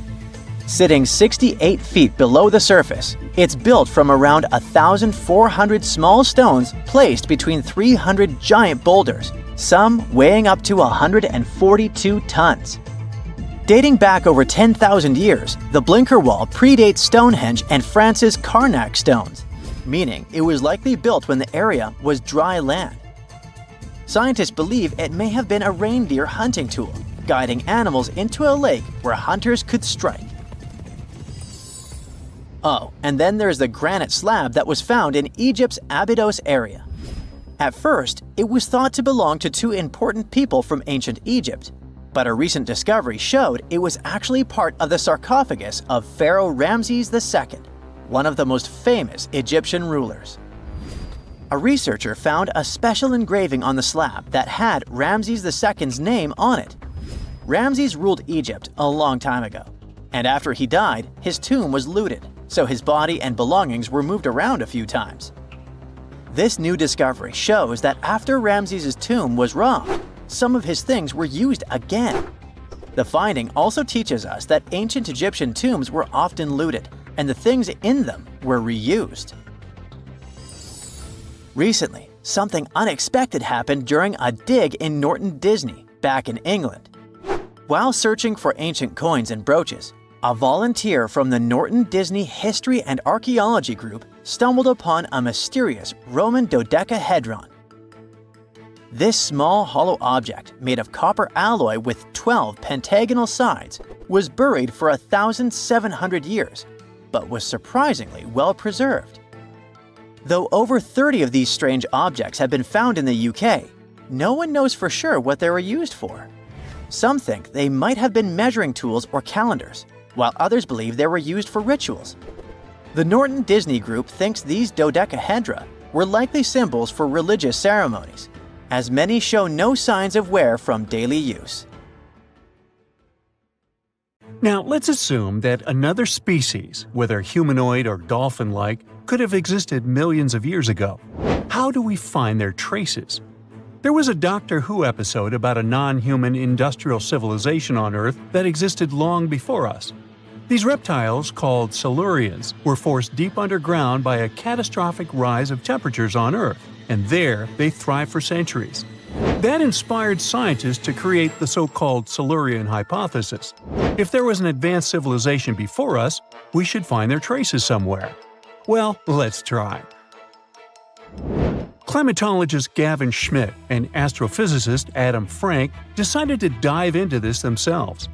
Sitting 68 feet below the surface, it's built from around 1,400 small stones placed between 300 giant boulders, some weighing up to 142 tons. Dating back over 10,000 years, the Blinker Wall predates Stonehenge and France's Karnak stones, meaning it was likely built when the area was dry land. Scientists believe it may have been a reindeer hunting tool, guiding animals into a lake where hunters could strike. Oh, and then there's the granite slab that was found in Egypt's Abydos area. At first, it was thought to belong to two important people from ancient Egypt, but a recent discovery showed it was actually part of the sarcophagus of Pharaoh Ramses II, one of the most famous Egyptian rulers. A researcher found a special engraving on the slab that had Ramses II's name on it. Ramses ruled Egypt a long time ago, and after he died, his tomb was looted, so his body and belongings were moved around a few times. This new discovery shows that after Ramses' tomb was robbed, some of his things were used again. The finding also teaches us that ancient Egyptian tombs were often looted, and the things in them were reused. Recently, something unexpected happened during a dig in Norton Disney, back in England. While searching for ancient coins and brooches, a volunteer from the Norton Disney History and Archaeology group stumbled upon a mysterious Roman dodecahedron. This small hollow object, made of copper alloy with 12 pentagonal sides, was buried for 1,700 years, but was surprisingly well preserved. Though over 30 of these strange objects have been found in the UK, no one knows for sure what they were used for. Some think they might have been measuring tools or calendars, while others believe they were used for rituals. The Norton Disney Group thinks these dodecahedra were likely symbols for religious ceremonies, as many show no signs of wear from daily use. Now, let's assume that another species, whether humanoid or dolphin-like, could have existed millions of years ago. How do we find their traces? There was a Doctor Who episode about a non-human industrial civilization on Earth that existed long before us. These reptiles, called Silurians, were forced deep underground by a catastrophic rise of temperatures on Earth, and there they thrived for centuries. That inspired scientists to create the so-called Silurian hypothesis. If there was an advanced civilization before us, we should find their traces somewhere. Well, let's try. Climatologist Gavin Schmidt and astrophysicist Adam Frank decided to dive into this themselves.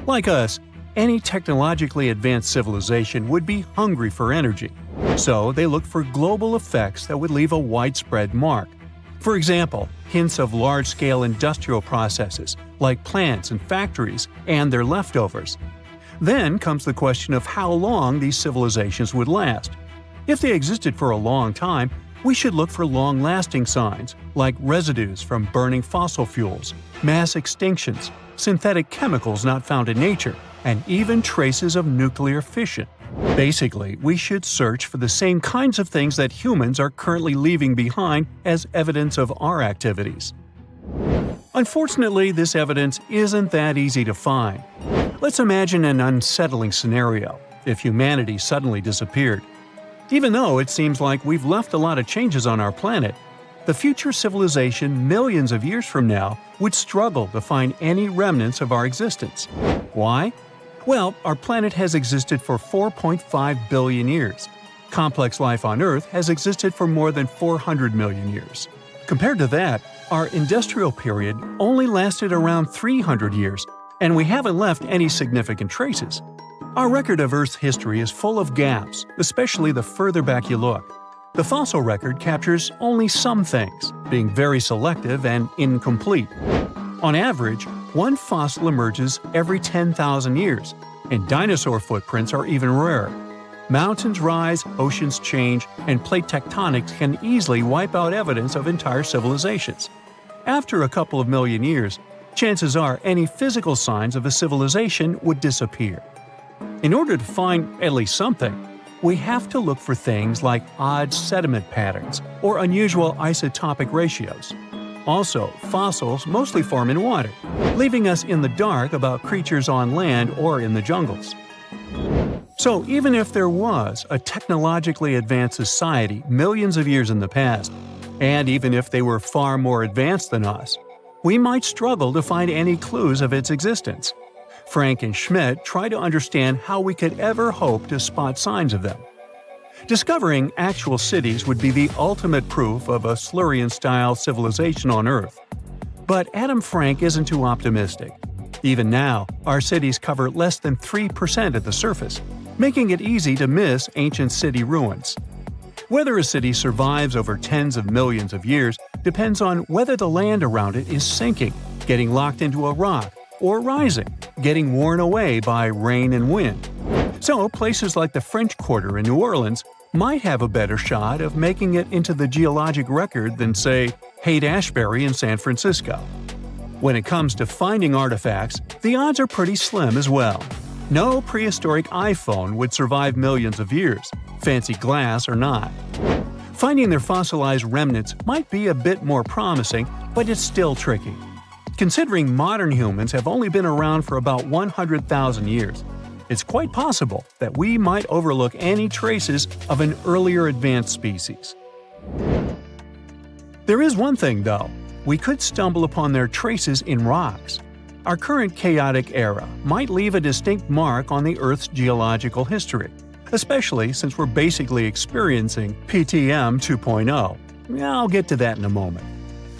Like us, any technologically advanced civilization would be hungry for energy, so they looked for global effects that would leave a widespread mark. For example, hints of large-scale industrial processes, like plants and factories, and their leftovers. Then comes the question of how long these civilizations would last. If they existed for a long time, we should look for long-lasting signs, like residues from burning fossil fuels, mass extinctions, synthetic chemicals not found in nature, and even traces of nuclear fission. Basically, we should search for the same kinds of things that humans are currently leaving behind as evidence of our activities. Unfortunately, this evidence isn't that easy to find. Let's imagine an unsettling scenario if humanity suddenly disappeared. Even though it seems like we've left a lot of changes on our planet, the future civilization millions of years from now would struggle to find any remnants of our existence. Why? Well, our planet has existed for 4.5 billion years. Complex life on Earth has existed for more than 400 million years. Compared to that, our industrial period only lasted around 300 years, and we haven't left any significant traces. Our record of Earth's history is full of gaps, especially the further back you look. The fossil record captures only some things, being very selective and incomplete. On average, one fossil emerges every 10,000 years, and dinosaur footprints are even rarer. Mountains rise, oceans change, and plate tectonics can easily wipe out evidence of entire civilizations. After a couple of million years, chances are any physical signs of a civilization would disappear. In order to find at least something, we have to look for things like odd sediment patterns or unusual isotopic ratios. Also, fossils mostly form in water, leaving us in the dark about creatures on land or in the jungles. So even if there was a technologically advanced society millions of years in the past, and even if they were far more advanced than us, we might struggle to find any clues of its existence. Frank and Schmidt try to understand how we could ever hope to spot signs of them. Discovering actual cities would be the ultimate proof of a Silurian-style civilization on Earth. But Adam Frank isn't too optimistic. Even now, our cities cover less than 3% of the surface, making it easy to miss ancient city ruins. Whether a city survives over tens of millions of years depends on whether the land around it is sinking, getting locked into a rock, or rising, getting worn away by rain and wind. So places like the French Quarter in New Orleans might have a better shot of making it into the geologic record than, say, Haight-Ashbury in San Francisco. When it comes to finding artifacts, the odds are pretty slim as well. No prehistoric iPhone would survive millions of years, fancy glass or not. Finding their fossilized remnants might be a bit more promising, but it's still tricky. Considering modern humans have only been around for about 100,000 years, it's quite possible that we might overlook any traces of an earlier advanced species. There is one thing, though. We could stumble upon their traces in rocks. Our current chaotic era might leave a distinct mark on the Earth's geological history, especially since we're basically experiencing PTM 2.0. I'll get to that in a moment.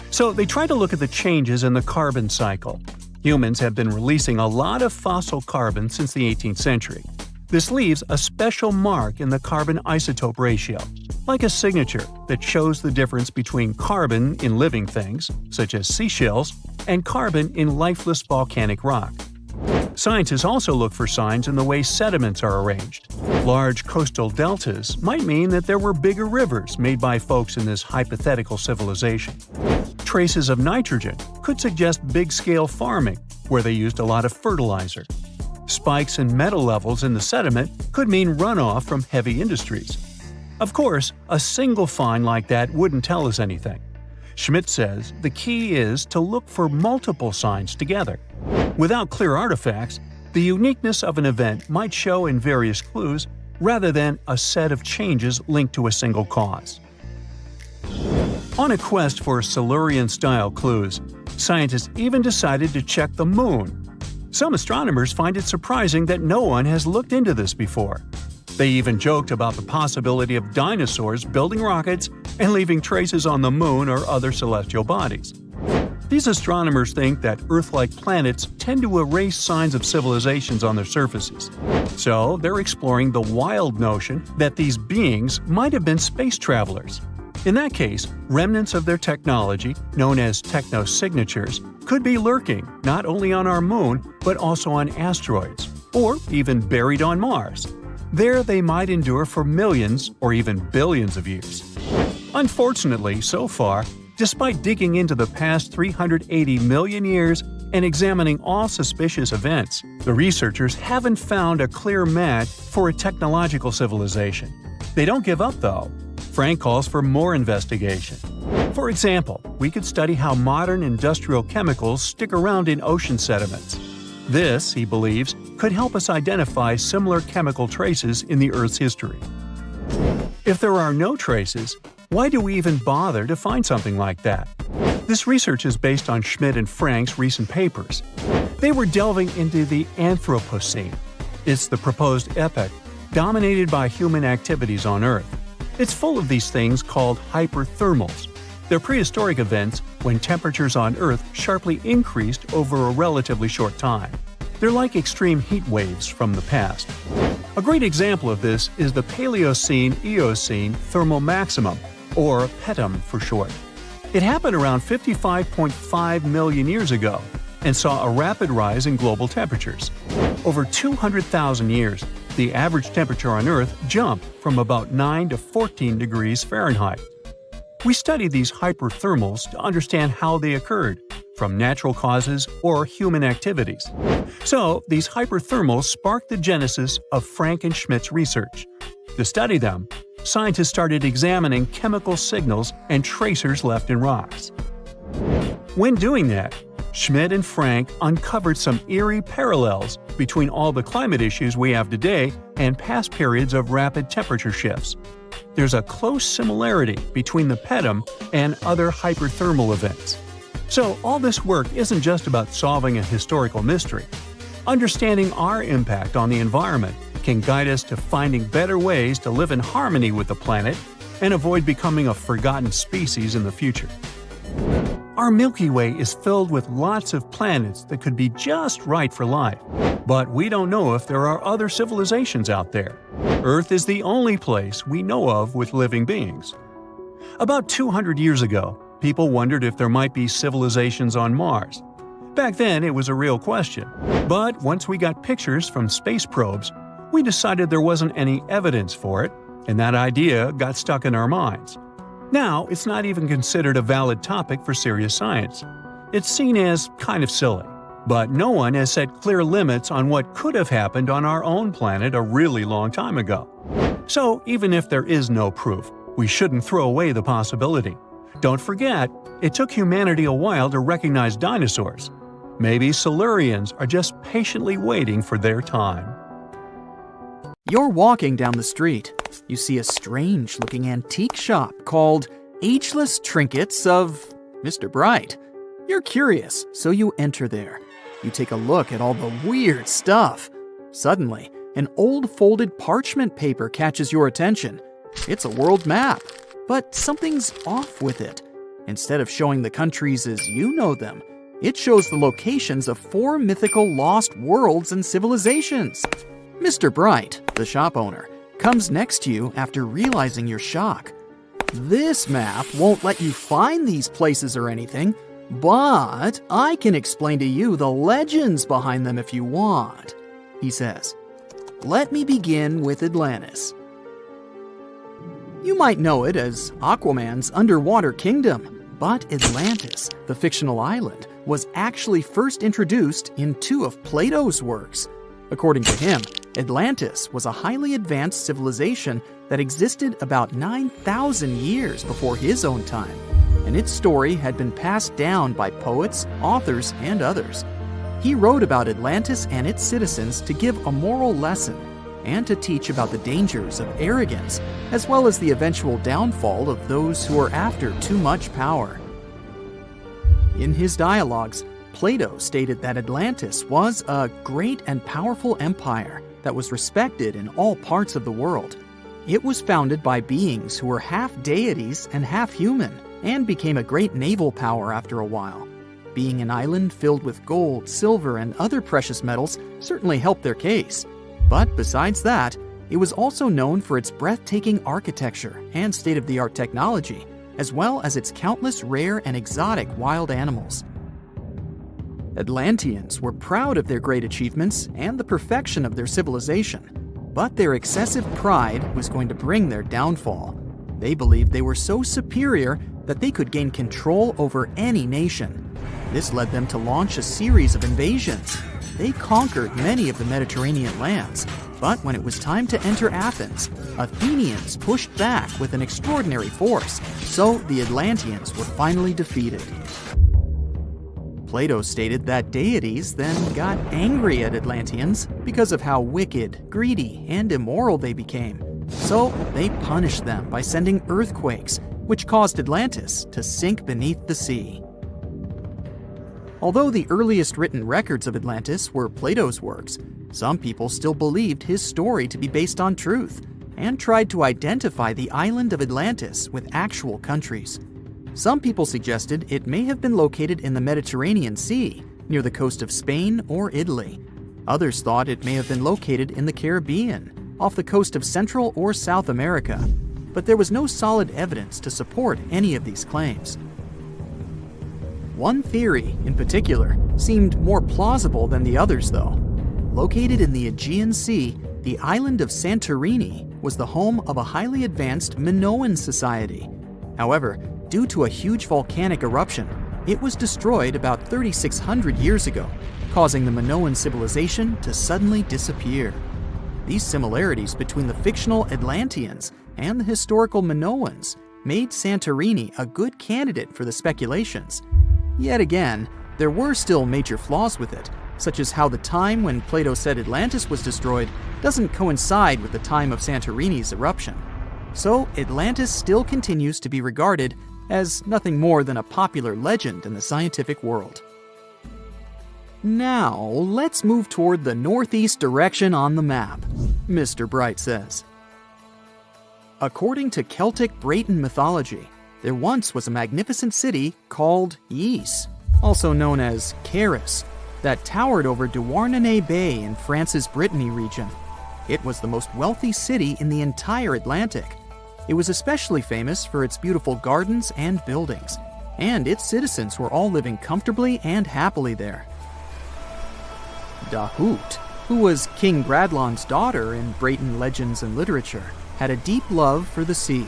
So they try to look at the changes in the carbon cycle. Humans have been releasing a lot of fossil carbon since the 18th century. This leaves a special mark in the carbon isotope ratio, like a signature that shows the difference between carbon in living things, such as seashells, and carbon in lifeless volcanic rock. Scientists also look for signs in the way sediments are arranged. Large coastal deltas might mean that there were bigger rivers made by folks in this hypothetical civilization. Traces of nitrogen could suggest big-scale farming, where they used a lot of fertilizer. Spikes in metal levels in the sediment could mean runoff from heavy industries. Of course, a single find like that wouldn't tell us anything. Schmidt says the key is to look for multiple signs together. Without clear artifacts, the uniqueness of an event might show in various clues rather than a set of changes linked to a single cause. On a quest for Silurian-style clues, scientists even decided to check the Moon. Some astronomers find it surprising that no one has looked into this before. They even joked about the possibility of dinosaurs building rockets and leaving traces on the Moon or other celestial bodies. These astronomers think that Earth-like planets tend to erase signs of civilizations on their surfaces. So they're exploring the wild notion that these beings might have been space travelers. In that case, remnants of their technology, known as technosignatures, could be lurking not only on our Moon, but also on asteroids, or even buried on Mars. There they might endure for millions or even billions of years. Unfortunately, so far, Despite digging into the past 380 million years and examining all suspicious events, the researchers haven't found a clear match for a technological civilization. They don't give up, though. Frank calls for more investigation. For example, we could study how modern industrial chemicals stick around in ocean sediments. This, he believes, could help us identify similar chemical traces in the Earth's history. If there are no traces, why do we even bother to find something like that? This research is based on Schmidt and Frank's recent papers. They were delving into the Anthropocene. It's the proposed epoch dominated by human activities on Earth. It's full of these things called hyperthermals. They're prehistoric events when temperatures on Earth sharply increased over a relatively short time. They're like extreme heat waves from the past. A great example of this is the Paleocene-Eocene thermal maximum, or PETM for short. It happened around 55.5 million years ago and saw a rapid rise in global temperatures. Over 200,000 years, the average temperature on Earth jumped from about 9 to 14 degrees Fahrenheit. We study these hyperthermals to understand how they occurred, from natural causes or human activities. So, these hyperthermals sparked the genesis of Frank and Schmidt's research. To study them, scientists started examining chemical signals and tracers left in rocks. When doing that, Schmidt and Frank uncovered some eerie parallels between all the climate issues we have today and past periods of rapid temperature shifts. There's a close similarity between the PETM and other hyperthermal events. So all this work isn't just about solving a historical mystery. Understanding our impact on the environment can guide us to finding better ways to live in harmony with the planet and avoid becoming a forgotten species in the future. Our Milky Way is filled with lots of planets that could be just right for life, but we don't know if there are other civilizations out there. Earth is the only place we know of with living beings. About 200 years ago, people wondered if there might be civilizations on Mars. Back then, it was a real question. But once we got pictures from space probes, we decided there wasn't any evidence for it, and that idea got stuck in our minds. Now, it's not even considered a valid topic for serious science. It's seen as kind of silly. But no one has set clear limits on what could have happened on our own planet a really long time ago. So, even if there is no proof, we shouldn't throw away the possibility. Don't forget, it took humanity a while to recognize dinosaurs. Maybe Silurians are just patiently waiting for their time. You're walking down the street. You see a strange-looking antique shop called Ageless Trinkets of Mr. Bright. You're curious, so you enter there. You take a look at all the weird stuff. Suddenly, an old folded parchment paper catches your attention. It's a world map, but something's off with it. Instead of showing the countries as you know them, it shows the locations of 4 mythical lost worlds and civilizations. Mr. Bright, the shop owner, comes next to you after realizing your shock. This map won't let you find these places or anything, but I can explain to you the legends behind them if you want, he says. Let me begin with Atlantis. You might know it as Aquaman's underwater kingdom, but Atlantis, the fictional island, was actually first introduced in 2 of Plato's works. According to him, Atlantis was a highly advanced civilization that existed about 9,000 years before his own time, and its story had been passed down by poets, authors, and others. He wrote about Atlantis and its citizens to give a moral lesson and to teach about the dangers of arrogance, as well as the eventual downfall of those who are after too much power. In his dialogues, Plato stated that Atlantis was a great and powerful empire that was respected in all parts of the world. It was founded by beings who were half deities and half human, and became a great naval power after a while. Being an island filled with gold, silver, and other precious metals certainly helped their case. But besides that, it was also known for its breathtaking architecture and state-of-the-art technology, as well as its countless rare and exotic wild animals. Atlanteans were proud of their great achievements and the perfection of their civilization, but their excessive pride was going to bring their downfall. They believed they were so superior that they could gain control over any nation. This led them to launch a series of invasions. They conquered many of the Mediterranean lands, but when it was time to enter Athens, Athenians pushed back with an extraordinary force, so the Atlanteans were finally defeated. Plato stated that deities then got angry at Atlanteans because of how wicked, greedy, and immoral they became. So they punished them by sending earthquakes, which caused Atlantis to sink beneath the sea. Although the earliest written records of Atlantis were Plato's works, some people still believed his story to be based on truth and tried to identify the island of Atlantis with actual countries. Some people suggested it may have been located in the Mediterranean Sea, near the coast of Spain or Italy. Others thought it may have been located in the Caribbean, off the coast of Central or South America, but there was no solid evidence to support any of these claims. One theory, in particular, seemed more plausible than the others, though. Located in the Aegean Sea, the island of Santorini was the home of a highly advanced Minoan society. However, due to a huge volcanic eruption, it was destroyed about 3,600 years ago, causing the Minoan civilization to suddenly disappear. These similarities between the fictional Atlanteans and the historical Minoans made Santorini a good candidate for the speculations. Yet again, there were still major flaws with it, such as how the time when Plato said Atlantis was destroyed doesn't coincide with the time of Santorini's eruption. So Atlantis still continues to be regarded as nothing more than a popular legend in the scientific world. Now, let's move toward the northeast direction on the map, Mr. Bright says. According to Celtic Breton mythology, there once was a magnificent city called Ys, also known as Caris, that towered over Douarnenez Bay in France's Brittany region. It was the most wealthy city in the entire Atlantic. It was especially famous for its beautiful gardens and buildings, and its citizens were all living comfortably and happily there. Dahut, who was King Gradlon's daughter in Breton legends and literature, had a deep love for the sea.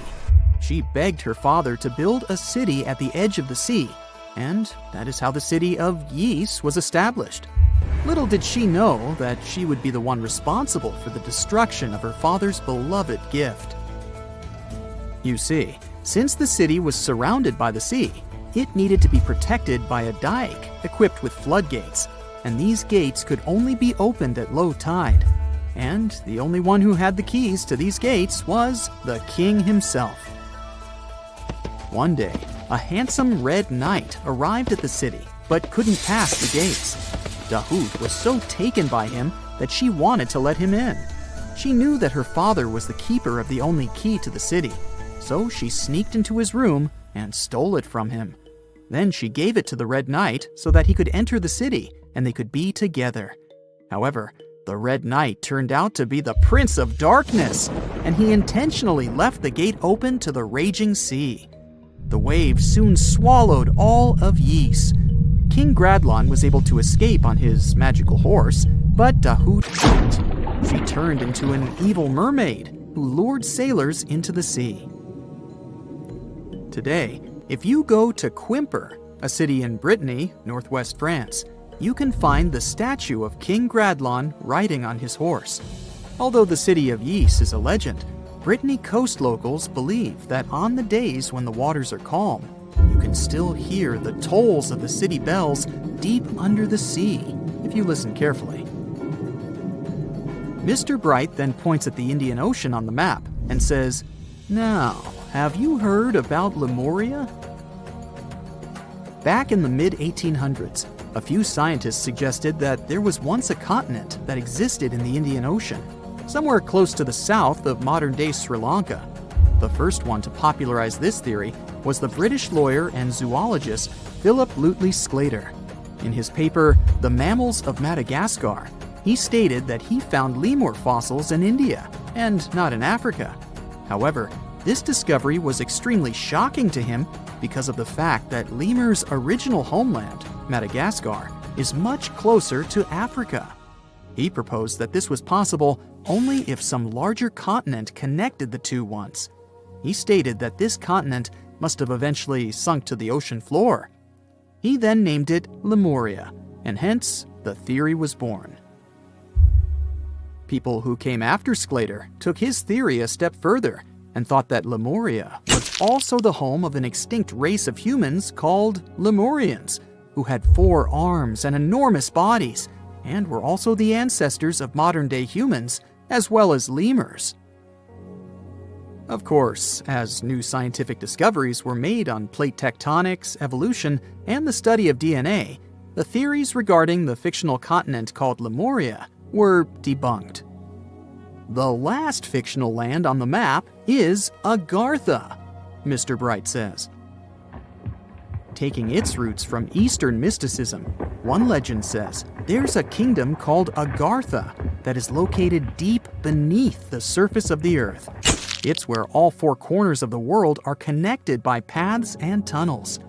She begged her father to build a city at the edge of the sea, and that is how the city of Ys was established. Little did she know that she would be the one responsible for the destruction of her father's beloved gift. You see, since the city was surrounded by the sea, it needed to be protected by a dike equipped with floodgates, and these gates could only be opened at low tide. And the only one who had the keys to these gates was the king himself. One day, a handsome red knight arrived at the city, but couldn't pass the gates. Dahut was so taken by him that she wanted to let him in. She knew that her father was the keeper of the only key to the city, so she sneaked into his room and stole it from him. Then she gave it to the Red Knight so that he could enter the city and they could be together. However, the Red Knight turned out to be the Prince of Darkness, and he intentionally left the gate open to the raging sea. The waves soon swallowed all of Ys. King Gradlon was able to escape on his magical horse, but Dahut didn't. She turned into an evil mermaid who lured sailors into the sea. Today, if you go to Quimper, a city in Brittany, northwest France, you can find the statue of King Gradlon riding on his horse. Although the city of Ys is a legend, Brittany coast locals believe that on the days when the waters are calm, you can still hear the tolls of the city bells deep under the sea, if you listen carefully. Mr. Bright then points at the Indian Ocean on the map and says, "Now, have you heard about Lemuria?" Back in the mid-1800s, a few scientists suggested that there was once a continent that existed in the Indian Ocean, somewhere close to the south of modern-day Sri Lanka. The first one to popularize this theory was the British lawyer and zoologist Philip Lutley Sclater. In his paper, The Mammals of Madagascar, he stated that he found lemur fossils in India, and not in Africa. However, this discovery was extremely shocking to him because of the fact that lemurs' original homeland, Madagascar, is much closer to Africa. He proposed that this was possible only if some larger continent connected the two once. He stated that this continent must have eventually sunk to the ocean floor. He then named it Lemuria, and hence the theory was born. People who came after Sclater took his theory a step further and thought that Lemuria was also the home of an extinct race of humans called Lemurians, who had 4 arms and enormous bodies, and were also the ancestors of modern-day humans, as well as lemurs. Of course, as new scientific discoveries were made on plate tectonics, evolution, and the study of DNA, the theories regarding the fictional continent called Lemuria were debunked. The last fictional land on the map is Agartha, Mr. Bright says. Taking its roots from Eastern mysticism, one legend says there's a kingdom called Agartha that is located deep beneath the surface of the earth. It's where all 4 corners of the world are connected by paths and tunnels.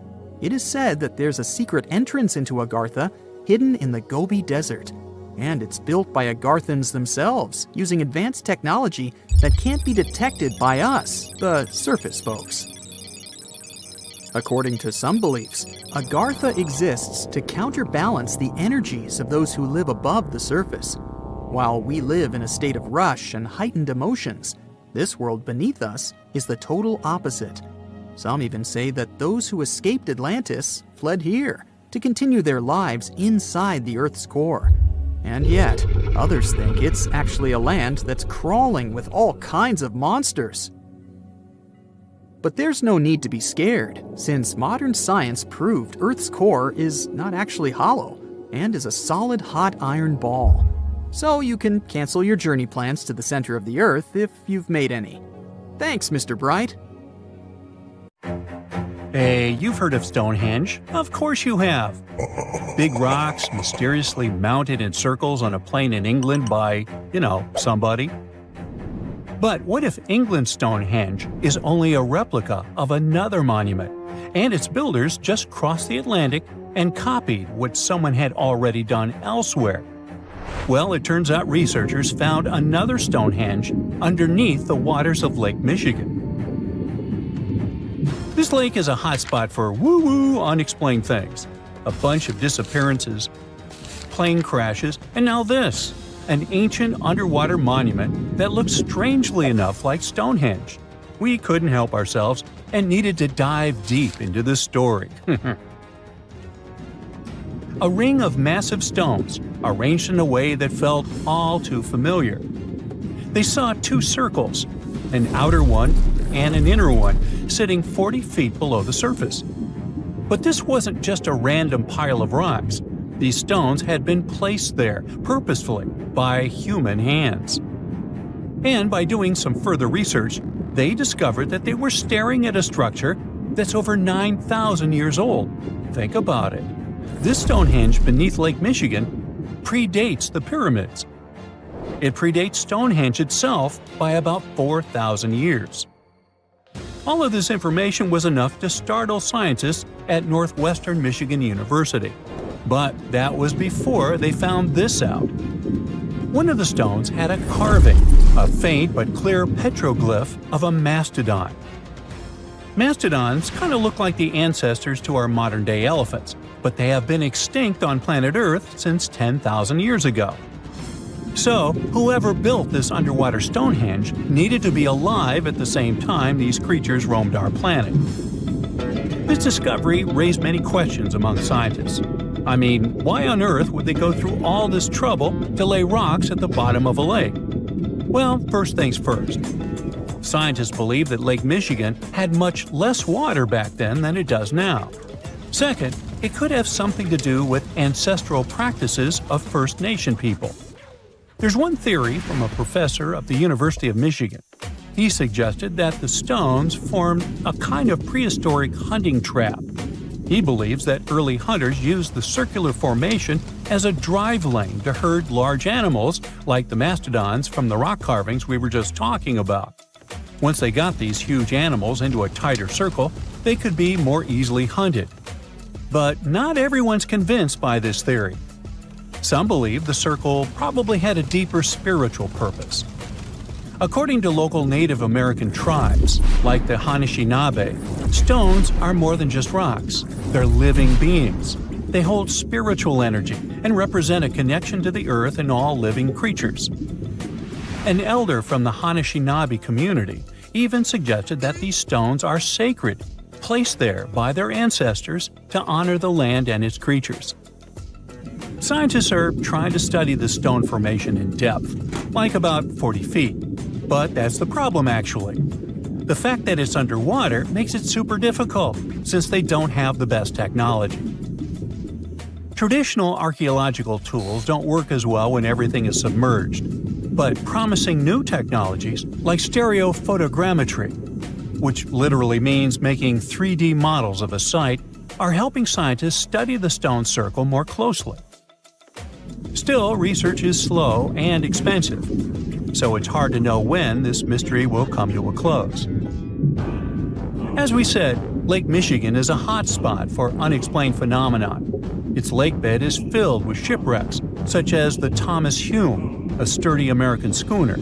It is said that there's a secret entrance into Agartha hidden in the Gobi Desert, and it's built by Agarthans themselves using advanced technology that can't be detected by us, the surface folks. According to some beliefs, Agartha exists to counterbalance the energies of those who live above the surface. While we live in a state of rush and heightened emotions, this world beneath us is the total opposite. Some even say that those who escaped Atlantis fled here to continue their lives inside the Earth's core. And yet, others think it's actually a land that's crawling with all kinds of monsters. But there's no need to be scared, since modern science proved Earth's core is not actually hollow and is a solid hot iron ball. So you can cancel your journey plans to the center of the Earth if you've made any. Thanks, Mr. Bright. Hey, you've heard of Stonehenge? Of course you have. Big rocks mysteriously mounted in circles on a plain in England by, somebody. But what if England's Stonehenge is only a replica of another monument, and its builders just crossed the Atlantic and copied what someone had already done elsewhere? Well, it turns out researchers found another Stonehenge underneath the waters of Lake Michigan. This lake is a hotspot for woo-woo unexplained things. A bunch of disappearances, plane crashes, and now this, an ancient underwater monument that looks strangely enough like Stonehenge. We couldn't help ourselves and needed to dive deep into this story. A ring of massive stones, arranged in a way that felt all too familiar. They saw 2 circles, an outer one and an inner one, sitting 40 feet below the surface. But this wasn't just a random pile of rocks. These stones had been placed there purposefully by human hands. And by doing some further research, they discovered that they were staring at a structure that's over 9,000 years old. Think about it. This Stonehenge beneath Lake Michigan predates the pyramids. It predates Stonehenge itself by about 4,000 years. All of this information was enough to startle scientists at Northwestern Michigan University. But that was before they found this out. One of the stones had a carving, a faint but clear petroglyph of a mastodon. Mastodons kind of look like the ancestors to our modern-day elephants, but they have been extinct on planet Earth since 10,000 years ago. So, whoever built this underwater Stonehenge needed to be alive at the same time these creatures roamed our planet. This discovery raised many questions among scientists. I mean, why on earth would they go through all this trouble to lay rocks at the bottom of a lake? Well, first things first. Scientists believe that Lake Michigan had much less water back then than it does now. Second, it could have something to do with ancestral practices of First Nation people. There's one theory from a professor of the University of Michigan. He suggested that the stones formed a kind of prehistoric hunting trap. He believes that early hunters used the circular formation as a drive lane to herd large animals like the mastodons from the rock carvings we were just talking about. Once they got these huge animals into a tighter circle, they could be more easily hunted. But not everyone's convinced by this theory. Some believe the circle probably had a deeper spiritual purpose. According to local Native American tribes, like the Anishinaabe, stones are more than just rocks. They're living beings. They hold spiritual energy and represent a connection to the earth and all living creatures. An elder from the Anishinaabe community even suggested that these stones are sacred, placed there by their ancestors to honor the land and its creatures. Scientists are trying to study the stone formation in depth, like about 40 feet. But that's the problem, actually. The fact that it's underwater makes it super difficult, since they don't have the best technology. Traditional archaeological tools don't work as well when everything is submerged, but promising new technologies like stereophotogrammetry, which literally means making 3D models of a site, are helping scientists study the stone circle more closely. Still, research is slow and expensive, so it's hard to know when this mystery will come to a close. As we said, Lake Michigan is a hot spot for unexplained phenomena. Its lakebed is filled with shipwrecks, such as the Thomas Hume, a sturdy American schooner.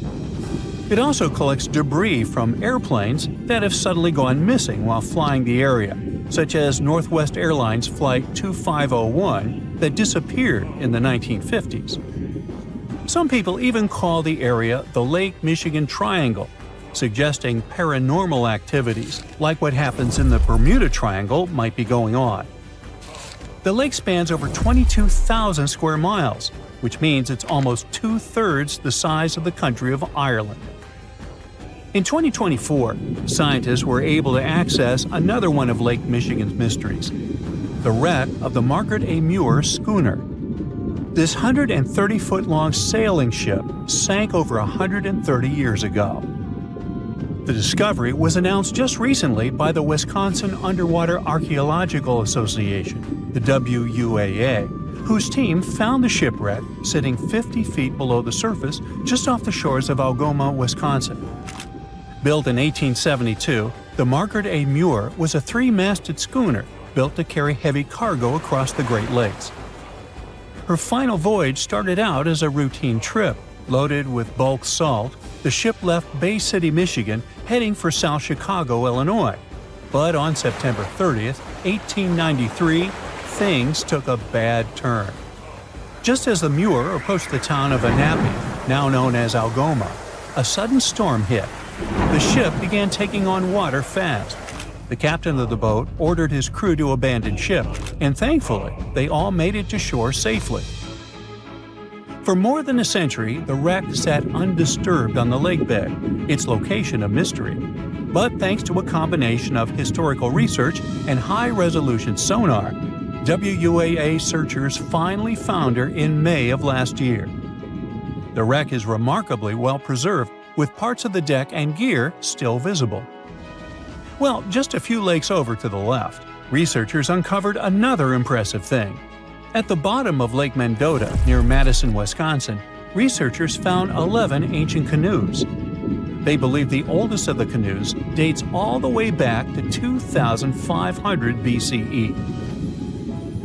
It also collects debris from airplanes that have suddenly gone missing while flying the area, such as Northwest Airlines Flight 2501 that disappeared in the 1950s. Some people even call the area the Lake Michigan Triangle, suggesting paranormal activities like what happens in the Bermuda Triangle might be going on. The lake spans over 22,000 square miles, which means it's almost two-thirds the size of the country of Ireland. In 2024, scientists were able to access another one of Lake Michigan's mysteries, the wreck of the Margaret A. Muir schooner. This 130-foot-long sailing ship sank over 130 years ago. The discovery was announced just recently by the Wisconsin Underwater Archaeological Association, the WUAA, whose team found the shipwreck sitting 50 feet below the surface just off the shores of Algoma, Wisconsin. Built in 1872, the Margaret A. Muir was a three-masted schooner built to carry heavy cargo across the Great Lakes. Her final voyage started out as a routine trip. Loaded with bulk salt, the ship left Bay City, Michigan, heading for South Chicago, Illinois. But on September 30th, 1893, things took a bad turn. Just as the Muir approached the town of Inhabitants, now known as Algoma, a sudden storm hit. The ship began taking on water fast. The captain of the boat ordered his crew to abandon ship, and thankfully, they all made it to shore safely. For more than a century, the wreck sat undisturbed on the lakebed, its location a mystery. But thanks to a combination of historical research and high-resolution sonar, WUAA searchers finally found her in May of last year. The wreck is remarkably well preserved, with parts of the deck and gear still visible. Well, just a few lakes over to the left, researchers uncovered another impressive thing. At the bottom of Lake Mendota, near Madison, Wisconsin, researchers found 11 ancient canoes. They believe the oldest of the canoes dates all the way back to 2500 BCE.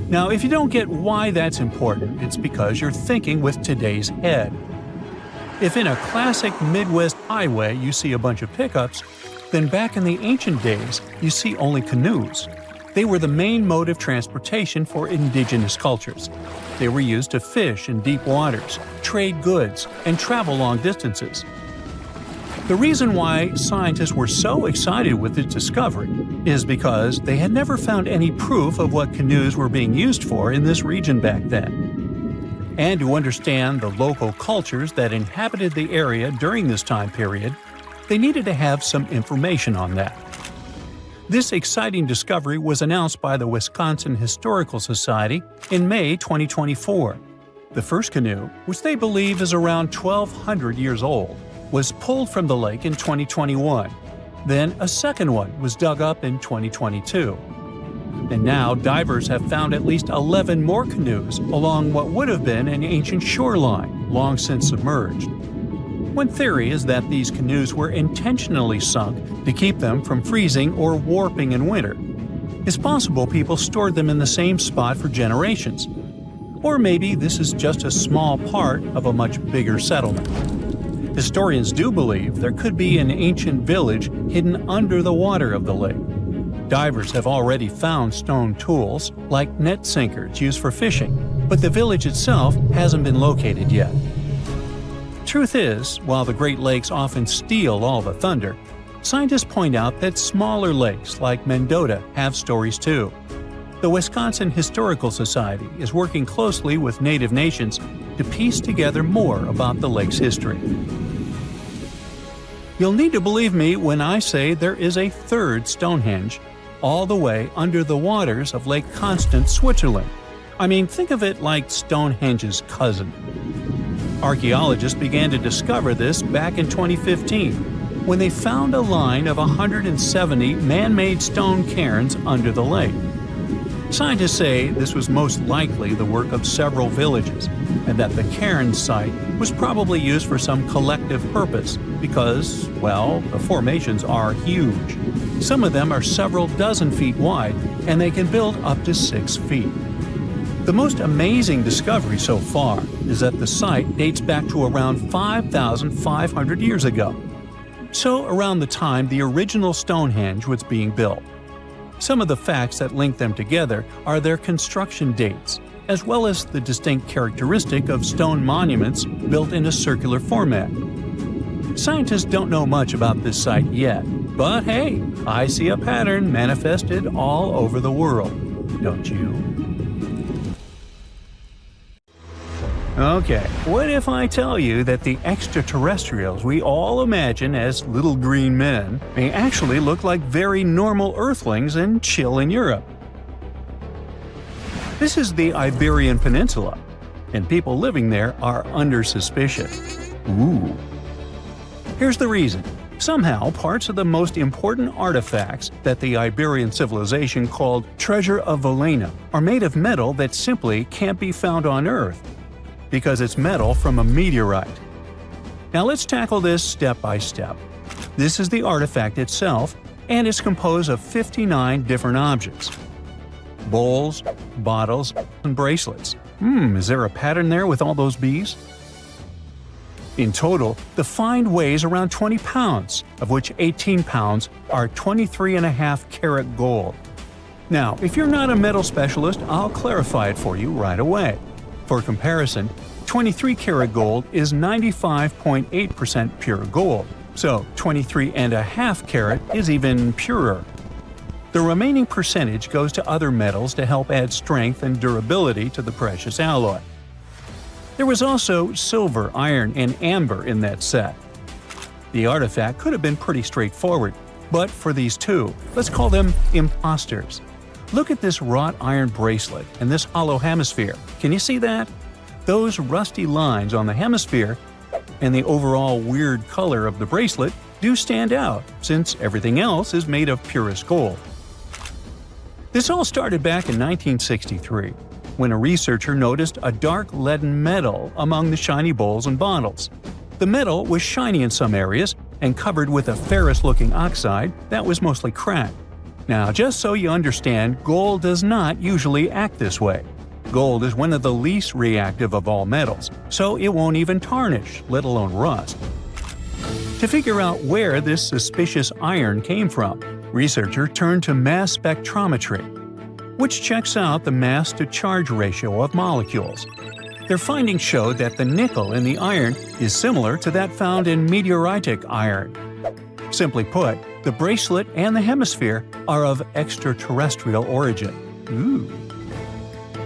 Now, if you don't get why that's important, it's because you're thinking with today's head. If in a classic Midwest highway you see a bunch of pickups, then back in the ancient days you see only canoes. They were the main mode of transportation for indigenous cultures. They were used to fish in deep waters, trade goods, and travel long distances. The reason why scientists were so excited with this discovery is because they had never found any proof of what canoes were being used for in this region back then. And to understand the local cultures that inhabited the area during this time period, they needed to have some information on that. This exciting discovery was announced by the Wisconsin Historical Society in May 2024. The first canoe, which they believe is around 1,200 years old, was pulled from the lake in 2021. Then a second one was dug up in 2022. And now divers have found at least 11 more canoes along what would have been an ancient shoreline, long since submerged. One theory is that these canoes were intentionally sunk to keep them from freezing or warping in winter. It's possible people stored them in the same spot for generations. Or maybe this is just a small part of a much bigger settlement. Historians do believe there could be an ancient village hidden under the water of the lake. Divers have already found stone tools, like net sinkers used for fishing, but the village itself hasn't been located yet. Truth is, while the Great Lakes often steal all the thunder, scientists point out that smaller lakes like Mendota have stories too. The Wisconsin Historical Society is working closely with Native nations to piece together more about the lake's history. You'll need to believe me when I say there is a third Stonehenge, all the way under the waters of Lake Constance, Switzerland. I mean, think of it like Stonehenge's cousin. Archaeologists began to discover this back in 2015, when they found a line of 170 man-made stone cairns under the lake. Scientists say this was most likely the work of several villages, and that the cairn site was probably used for some collective purpose because, well, the formations are huge. Some of them are several dozen feet wide, and they can build up to 6 feet. The most amazing discovery so far is that the site dates back to around 5,500 years ago. So around the time the original Stonehenge was being built. Some of the facts that link them together are their construction dates, as well as the distinct characteristic of stone monuments built in a circular format. Scientists don't know much about this site yet, but hey, I see a pattern manifested all over the world, don't you? Okay, what if I tell you that the extraterrestrials we all imagine as little green men may actually look like very normal Earthlings and chill in Europe? This is the Iberian Peninsula, and people living there are under suspicion. Ooh. Here's the reason. Somehow, parts of the most important artifacts that the Iberian civilization called Treasure of Valena are made of metal that simply can't be found on Earth, because it's metal from a meteorite. Now let's tackle this step by step. This is the artifact itself, and it's composed of 59 different objects. Bowls, bottles, and bracelets. Is there a pattern there with all those bees? In total, the find weighs around 20 pounds, of which 18 pounds are 23.5 karat gold. Now, if you're not a metal specialist, I'll clarify it for you right away. For comparison, 23 karat gold is 95.8% pure gold, so 23.5 karat is even purer. The remaining percentage goes to other metals to help add strength and durability to the precious alloy. There was also silver, iron, and amber in that set. The artifact could have been pretty straightforward, but for these two, let's call them imposters. Look at this wrought iron bracelet and this hollow hemisphere. Can you see that? Those rusty lines on the hemisphere and the overall weird color of the bracelet do stand out, since everything else is made of purest gold. This all started back in 1963, when a researcher noticed a dark leaden metal among the shiny bowls and bottles. The metal was shiny in some areas and covered with a ferrous-looking oxide that was mostly cracked. Now, just so you understand, gold does not usually act this way. Gold is one of the least reactive of all metals, so it won't even tarnish, let alone rust. To figure out where this suspicious iron came from, researchers turned to mass spectrometry, which checks out the mass-to-charge ratio of molecules. Their findings showed that the nickel in the iron is similar to that found in meteoritic iron. Simply put, the bracelet and the hemisphere are of extraterrestrial origin. Ooh.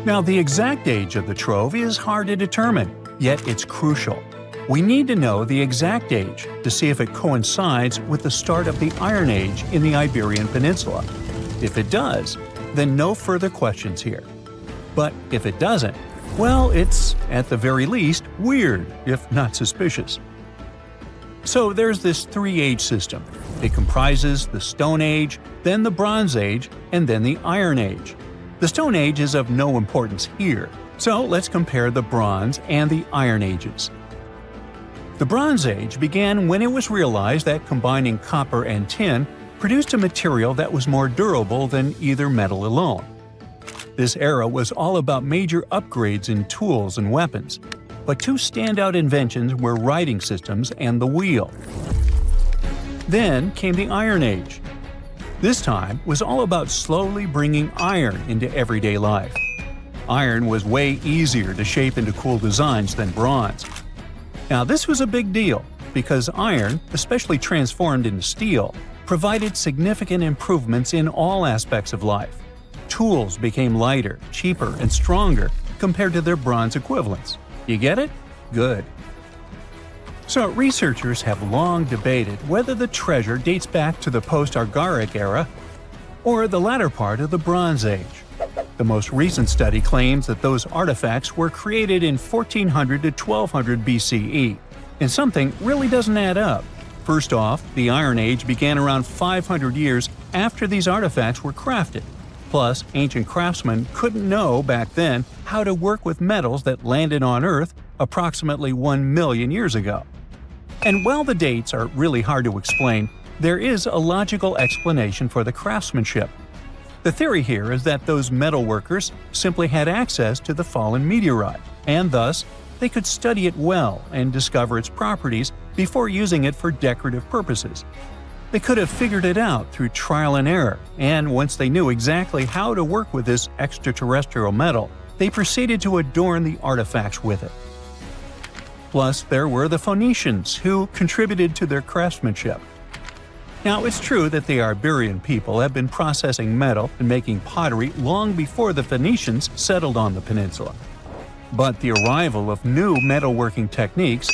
Now, the exact age of the trove is hard to determine, yet it's crucial. We need to know the exact age to see if it coincides with the start of the Iron Age in the Iberian Peninsula. If it does, then no further questions here. But if it doesn't, well, it's, at the very least, weird, if not suspicious. So there's this three-age system. It comprises the Stone Age, then the Bronze Age, and then the Iron Age. The Stone Age is of no importance here, so let's compare the Bronze and the Iron Ages. The Bronze Age began when it was realized that combining copper and tin produced a material that was more durable than either metal alone. This era was all about major upgrades in tools and weapons. but two standout inventions were writing systems and the wheel. Then came the Iron Age. This time was all about slowly bringing iron into everyday life. Iron was way easier to shape into cool designs than bronze. Now this was a big deal because iron, especially transformed into steel, provided significant improvements in all aspects of life. Tools became lighter, cheaper, and stronger compared to their bronze equivalents. You get it? Good. So researchers have long debated whether the treasure dates back to the post-Archaic era or the latter part of the Bronze Age. The most recent study claims that those artifacts were created in 1400 to 1200 BCE, and something really doesn't add up. First off, the Iron Age began around 500 years after these artifacts were crafted. Plus, ancient craftsmen couldn't know back then how to work with metals that landed on Earth approximately 1 million years ago. And while the dates are really hard to explain, there is a logical explanation for the craftsmanship. The theory here is that those metal workers simply had access to the fallen meteorite, and thus they could study it well and discover its properties before using it for decorative purposes. They could have figured it out through trial and error, and once they knew exactly how to work with this extraterrestrial metal, they proceeded to adorn the artifacts with it. Plus, there were the Phoenicians, who contributed to their craftsmanship. Now, it's true that the Iberian people have been processing metal and making pottery long before the Phoenicians settled on the peninsula. But the arrival of new metalworking techniques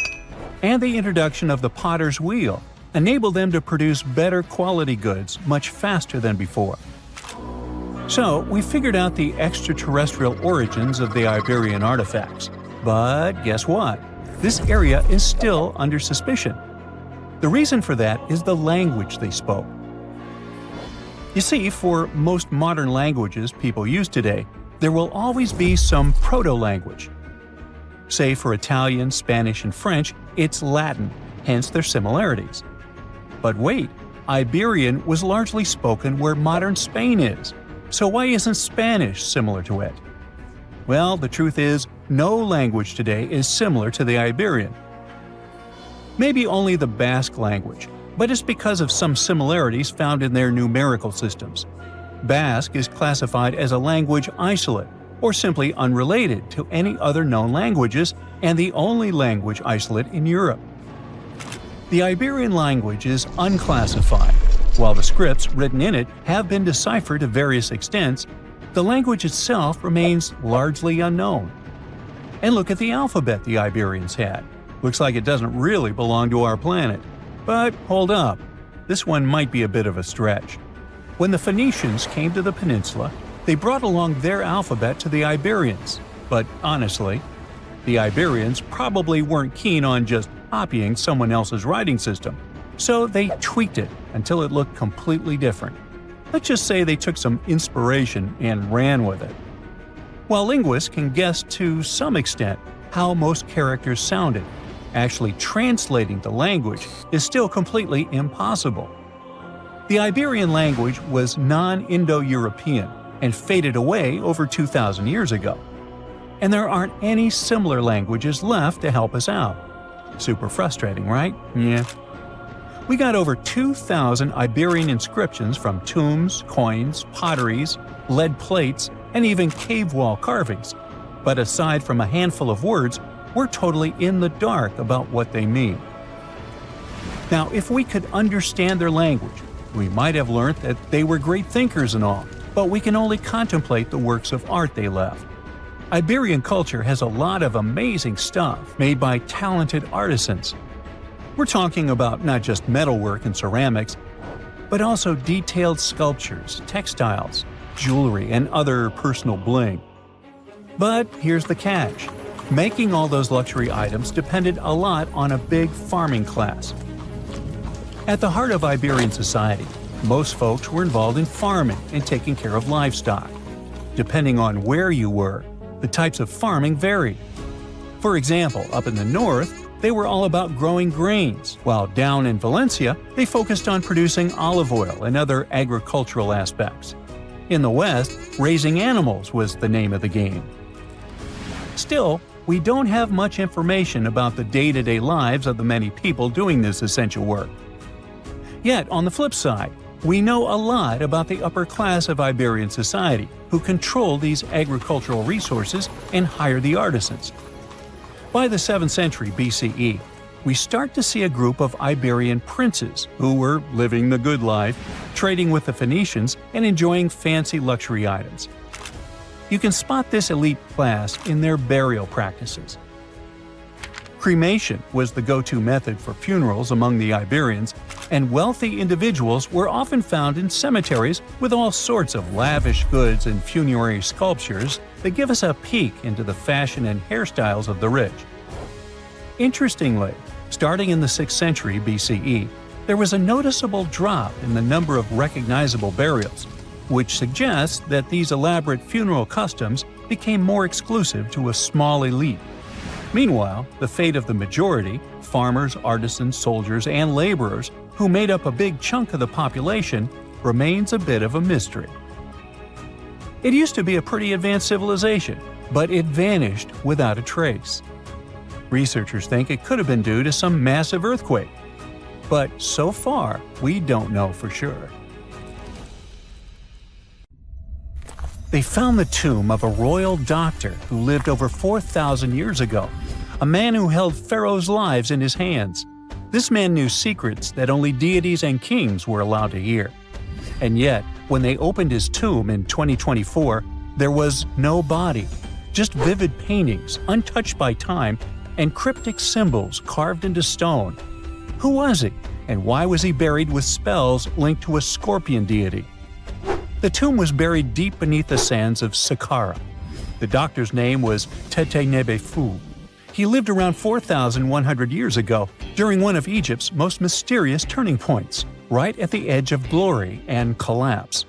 and the introduction of the potter's wheel enabled them to produce better quality goods much faster than before. So, we figured out the extraterrestrial origins of the Iberian artifacts. But guess what? This area is still under suspicion. The reason for that is the language they spoke. You see, for most modern languages people use today, there will always be some proto-language. Say for Italian, Spanish, and French, it's Latin, hence their similarities. But wait, Iberian was largely spoken where modern Spain is, so why isn't Spanish similar to it? Well, the truth is, no language today is similar to the Iberian. Maybe only the Basque language, but it's because of some similarities found in their numerical systems. Basque is classified as a language isolate, or simply unrelated to any other known languages, and the only language isolate in Europe. The Iberian language is unclassified. While the scripts written in it have been deciphered to various extents, the language itself remains largely unknown. And look at the alphabet the Iberians had. Looks like it doesn't really belong to our planet. But hold up, this one might be a bit of a stretch. When the Phoenicians came to the peninsula, they brought along their alphabet to the Iberians. But honestly, the Iberians probably weren't keen on just copying someone else's writing system, so they tweaked it until it looked completely different. Let's just say they took some inspiration and ran with it. While linguists can guess to some extent how most characters sounded, actually translating the language is still completely impossible. The Iberian language was non-Indo-European and faded away over 2,000 years ago. And there aren't any similar languages left to help us out. Super frustrating, right? Yeah. We got over 2,000 Iberian inscriptions from tombs, coins, potteries, lead plates, and even cave wall carvings. But aside from a handful of words, we're totally in the dark about what they mean. Now, if we could understand their language, we might have learned that they were great thinkers and all, but we can only contemplate the works of art they left. Iberian culture has a lot of amazing stuff made by talented artisans. We're talking about not just metalwork and ceramics, but also detailed sculptures, textiles, jewelry, and other personal bling. But here's the catch. Making all those luxury items depended a lot on a big farming class. At the heart of Iberian society, most folks were involved in farming and taking care of livestock. Depending on where you were, the types of farming varied. For example, up in the north, they were all about growing grains, while down in Valencia, they focused on producing olive oil and other agricultural aspects. In the west, raising animals was the name of the game. Still, we don't have much information about the day-to-day lives of the many people doing this essential work. Yet, on the flip side, we know a lot about the upper class of Iberian society, who control these agricultural resources and hire the artisans. By the 7th century BCE, we start to see a group of Iberian princes who were living the good life, trading with the Phoenicians and enjoying fancy luxury items. You can spot this elite class in their burial practices. Cremation was the go-to method for funerals among the Iberians, and wealthy individuals were often found in cemeteries with all sorts of lavish goods and funerary sculptures that give us a peek into the fashion and hairstyles of the rich. Interestingly, starting in the 6th century BCE, there was a noticeable drop in the number of recognizable burials, which suggests that these elaborate funeral customs became more exclusive to a small elite. Meanwhile, the fate of the majority, farmers, artisans, soldiers, and laborers, who made up a big chunk of the population, remains a bit of a mystery. It used to be a pretty advanced civilization, but it vanished without a trace. Researchers think it could have been due to some massive earthquake, but so far, we don't know for sure. They found the tomb of a royal doctor who lived over 4,000 years ago, a man who held pharaohs' lives in his hands. This man knew secrets that only deities and kings were allowed to hear. And yet, when they opened his tomb in 2024, there was no body, just vivid paintings, untouched by time, and cryptic symbols carved into stone. Who was he, and why was he buried with spells linked to a scorpion deity? The tomb was buried deep beneath the sands of Saqqara. The doctor's name was Tete Nebefu. He lived around 4,100 years ago, during one of Egypt's most mysterious turning points, right at the edge of glory and collapse.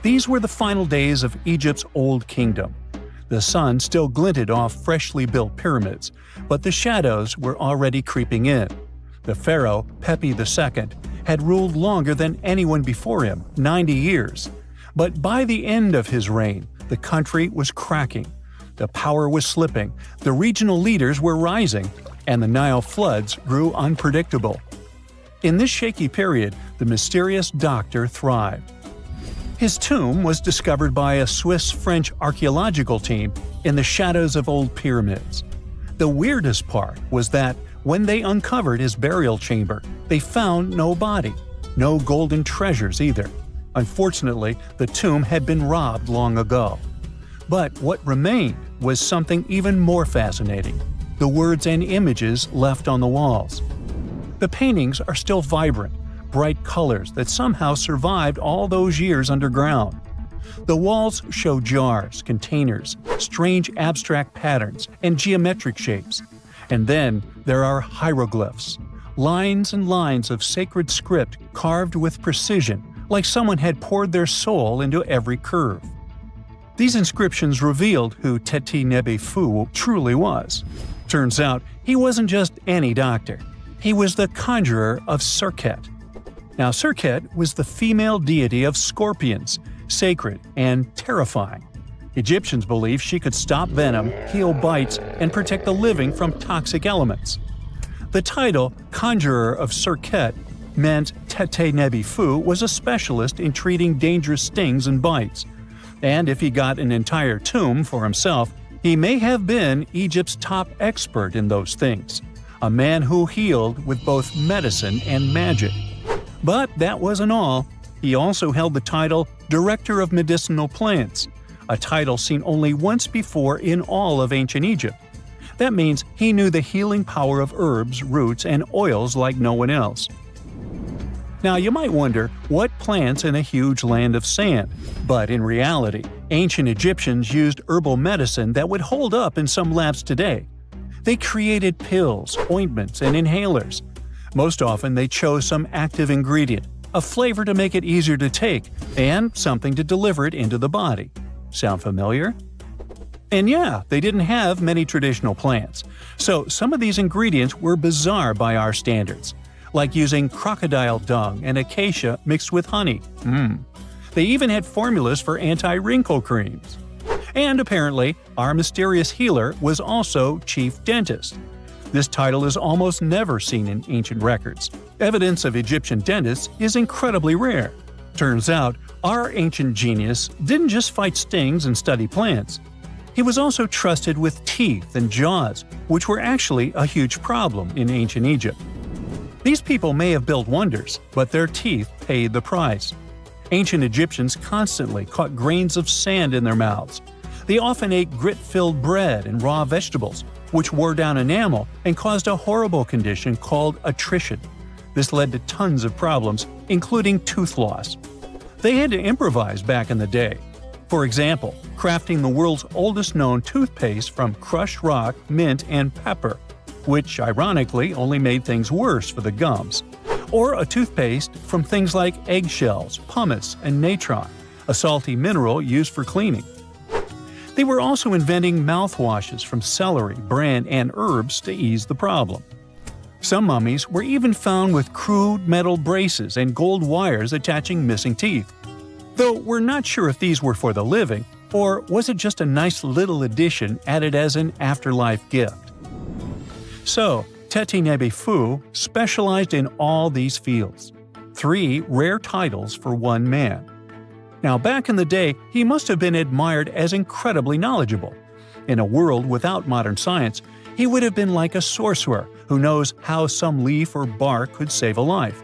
These were the final days of Egypt's Old Kingdom. The sun still glinted off freshly built pyramids, but the shadows were already creeping in. The pharaoh, Pepi II, had ruled longer than anyone before him, 90 years. But by the end of his reign, the country was cracking. The power was slipping, the regional leaders were rising, and the Nile floods grew unpredictable. In this shaky period, the mysterious doctor thrived. His tomb was discovered by a Swiss-French archaeological team in the shadows of old pyramids. The weirdest part was that when they uncovered his burial chamber, they found no body, no golden treasures either. Unfortunately, the tomb had been robbed long ago. But what remained was something even more fascinating: the words and images left on the walls. The paintings are still vibrant, bright colors that somehow survived all those years underground. The walls show jars, containers, strange abstract patterns, and geometric shapes. And then there are hieroglyphs, lines and lines of sacred script carved with precision, like someone had poured their soul into every curve. These inscriptions revealed who Tete Nebefu truly was. Turns out, he wasn't just any doctor. He was the conjurer of Serket. Now, Serket was the female deity of scorpions, sacred and terrifying. Egyptians believed she could stop venom, heal bites, and protect the living from toxic elements. The title, Conjurer of Serket, meant Tete Nebefu was a specialist in treating dangerous stings and bites. And if he got an entire tomb for himself, he may have been Egypt's top expert in those things, a man who healed with both medicine and magic. But that wasn't all. He also held the title Director of Medicinal Plants, a title seen only once before in all of ancient Egypt. That means he knew the healing power of herbs, roots, and oils like no one else. Now, you might wonder, what plants in a huge land of sand? But in reality, ancient Egyptians used herbal medicine that would hold up in some labs today. They created pills, ointments, and inhalers. Most often, they chose some active ingredient, a flavor to make it easier to take, and something to deliver it into the body. Sound familiar? And yeah, they didn't have many traditional plants, so some of these ingredients were bizarre by our standards, like using crocodile dung and acacia mixed with honey. They even had formulas for anti-wrinkle creams. And apparently, our mysterious healer was also chief dentist. This title is almost never seen in ancient records. Evidence of Egyptian dentists is incredibly rare. Turns out, our ancient genius didn't just fight stings and study plants. He was also trusted with teeth and jaws, which were actually a huge problem in ancient Egypt. These people may have built wonders, but their teeth paid the price. Ancient Egyptians constantly caught grains of sand in their mouths. They often ate grit-filled bread and raw vegetables, which wore down enamel and caused a horrible condition called attrition. This led to tons of problems, including tooth loss. They had to improvise back in the day. For example, crafting the world's oldest known toothpaste from crushed rock, mint, and pepper, which ironically only made things worse for the gums. Or a toothpaste from things like eggshells, pumice, and natron, a salty mineral used for cleaning. They were also inventing mouthwashes from celery, bran, and herbs to ease the problem. Some mummies were even found with crude metal braces and gold wires attaching missing teeth. Though we're not sure if these were for the living, or was it just a nice little addition added as an afterlife gift. So, Teti Nebefu specialized in all these fields. 3 rare titles for one man. Now, back in the day, he must have been admired as incredibly knowledgeable. In a world without modern science, he would have been like a sorcerer who knows how some leaf or bark could save a life.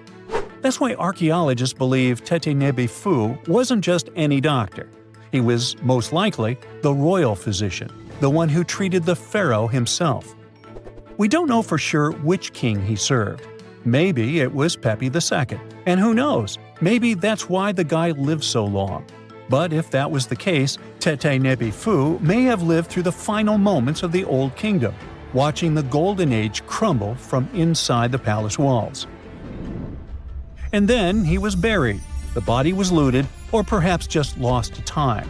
That's why archaeologists believe Teti Nebefu wasn't just any doctor. He was, most likely, the royal physician, the one who treated the pharaoh himself. We don't know for sure which king he served. Maybe it was Pepi II, and who knows, maybe that's why the guy lived so long. But if that was the case, Teti Nebefu may have lived through the final moments of the Old Kingdom, watching the Golden Age crumble from inside the palace walls. And then he was buried, the body was looted, or perhaps just lost to time.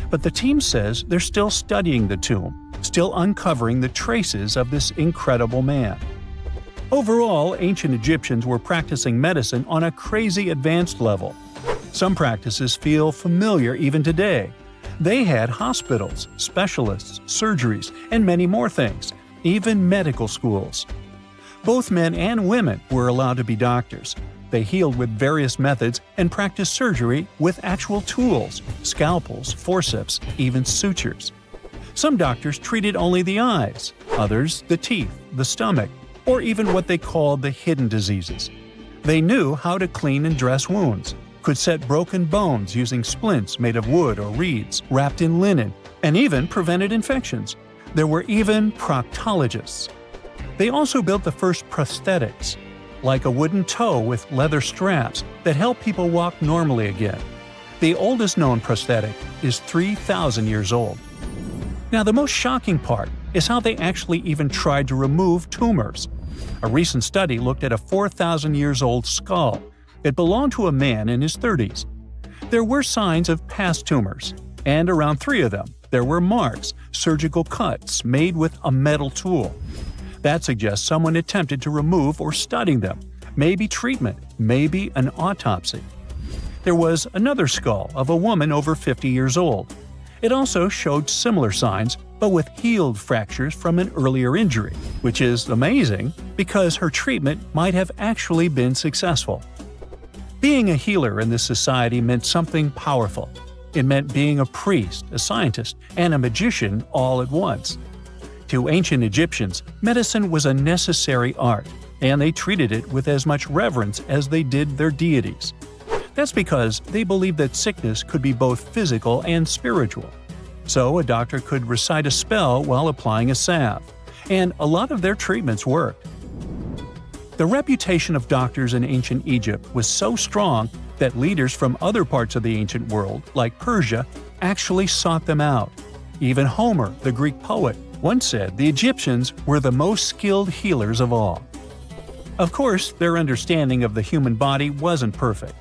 But the team says they're still studying the tomb, still uncovering the traces of this incredible man. Overall, ancient Egyptians were practicing medicine on a crazy advanced level. Some practices feel familiar even today. They had hospitals, specialists, surgeries, and many more things, even medical schools. Both men and women were allowed to be doctors. They healed with various methods and practiced surgery with actual tools, scalpels, forceps, even sutures. Some doctors treated only the eyes, others the teeth, the stomach, or even what they called the hidden diseases. They knew how to clean and dress wounds, could set broken bones using splints made of wood or reeds wrapped in linen, and even prevented infections. There were even proctologists. They also built the first prosthetics, like a wooden toe with leather straps that help people walk normally again. The oldest known prosthetic is 3,000 years old. Now, the most shocking part is how they actually even tried to remove tumors. A recent study looked at a 4,000 years old skull. It belonged to a man in his 30s. There were signs of past tumors, and around 3 of them, there were marks, surgical cuts made with a metal tool. That suggests someone attempted to remove or study them, maybe treatment, maybe an autopsy. There was another skull of a woman over 50 years old. It also showed similar signs, but with healed fractures from an earlier injury, which is amazing because her treatment might have actually been successful. Being a healer in this society meant something powerful. It meant being a priest, a scientist, and a magician all at once. To ancient Egyptians, medicine was a necessary art, and they treated it with as much reverence as they did their deities. That's because they believed that sickness could be both physical and spiritual. So a doctor could recite a spell while applying a salve, and a lot of their treatments worked. The reputation of doctors in ancient Egypt was so strong that leaders from other parts of the ancient world, like Persia, actually sought them out. Even Homer, the Greek poet, once said the Egyptians were the most skilled healers of all. Of course, their understanding of the human body wasn't perfect.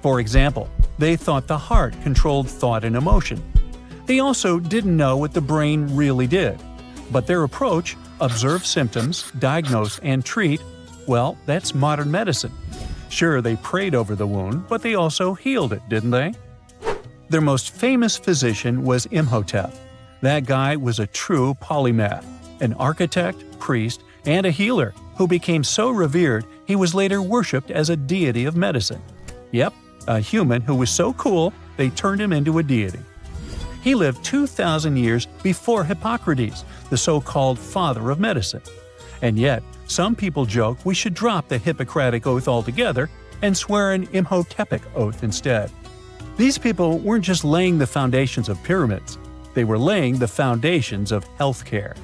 For example, they thought the heart controlled thought and emotion. They also didn't know what the brain really did. But their approach, observe symptoms, diagnose, and treat, well, that's modern medicine. Sure, they prayed over the wound, but they also healed it, didn't they? Their most famous physician was Imhotep, That guy was a true polymath, an architect, priest, and a healer who became so revered he was later worshipped as a deity of medicine. Yep, a human who was so cool they turned him into a deity. He lived 2,000 years before Hippocrates, the so-called father of medicine. And yet, some people joke we should drop the Hippocratic Oath altogether and swear an Imhotepic Oath instead. These people weren't just laying the foundations of pyramids, they were laying the foundations of healthcare.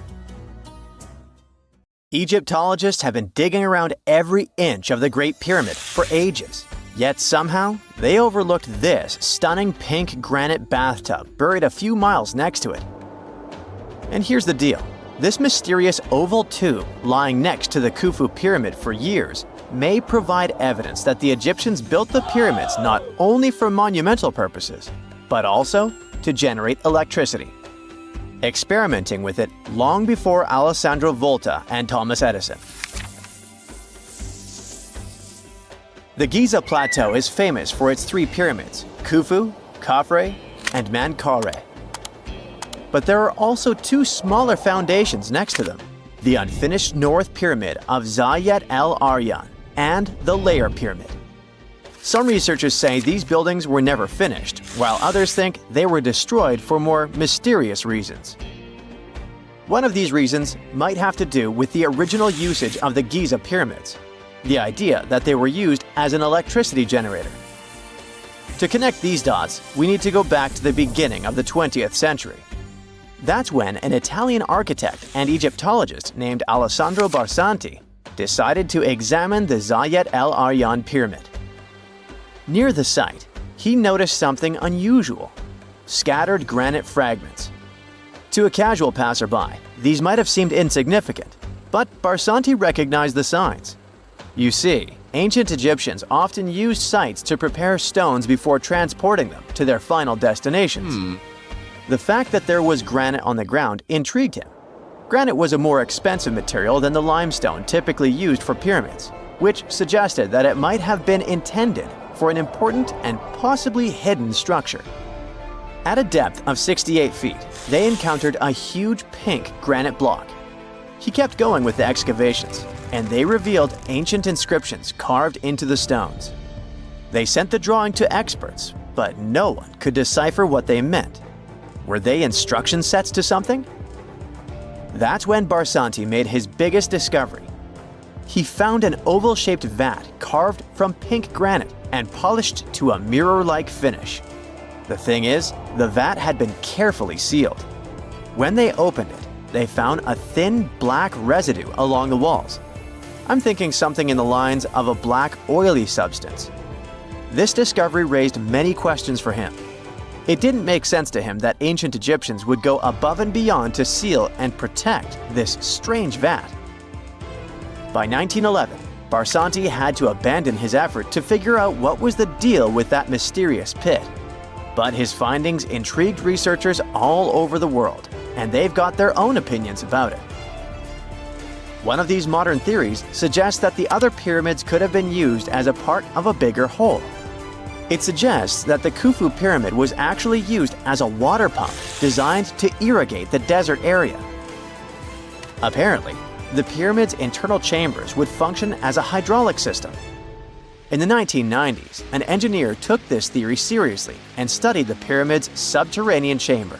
Egyptologists have been digging around every inch of the Great Pyramid for ages. Yet somehow, they overlooked this stunning pink granite bathtub buried a few miles next to it. And here's the deal. This mysterious oval tube lying next to the Khufu pyramid for years may provide evidence that the Egyptians built the pyramids not only for monumental purposes, but also to generate electricity, experimenting with it long before Alessandro Volta and Thomas Edison. The Giza Plateau is famous for its three pyramids, Khufu, Khafre, and Menkaure. But there are also two smaller foundations next to them, the unfinished North Pyramid of Zayat el-Aryan and the Layer Pyramid. Some researchers say these buildings were never finished, while others think they were destroyed for more mysterious reasons. One of these reasons might have to do with the original usage of the Giza pyramids, the idea that they were used as an electricity generator. To connect these dots, we need to go back to the beginning of the 20th century. That's when an Italian architect and Egyptologist named Alessandro Barsanti decided to examine the Zayat el-Aryan pyramid. Near the site, he noticed something unusual: scattered granite fragments. To a casual passerby, these might have seemed insignificant, but Barsanti recognized the signs. You see, ancient Egyptians often used sites to prepare stones before transporting them to their final destinations. The fact that there was granite on the ground intrigued him. Granite was a more expensive material than the limestone typically used for pyramids, which suggested that it might have been intended for an important and possibly hidden structure. At a depth of 68 feet, they encountered a huge pink granite block. He kept going with the excavations, and they revealed ancient inscriptions carved into the stones. They sent the drawing to experts, but no one could decipher what they meant. Were they instruction sets to something? That's when Barsanti made his biggest discovery. He found an oval-shaped vat carved from pink granite and polished to a mirror-like finish. The thing is, the vat had been carefully sealed. When they opened it, they found a thin black residue along the walls. I'm thinking something in the lines of a black oily substance. This discovery raised many questions for him. It didn't make sense to him that ancient Egyptians would go above and beyond to seal and protect this strange vat. By 1911, Barsanti had to abandon his effort to figure out what was the deal with that mysterious pit. But his findings intrigued researchers all over the world, and they've got their own opinions about it. One of these modern theories suggests that the other pyramids could have been used as a part of a bigger whole. It suggests that the Khufu pyramid was actually used as a water pump designed to irrigate the desert area. Apparently, the pyramid's internal chambers would function as a hydraulic system. In the 1990s, an engineer took this theory seriously and studied the pyramid's subterranean chamber.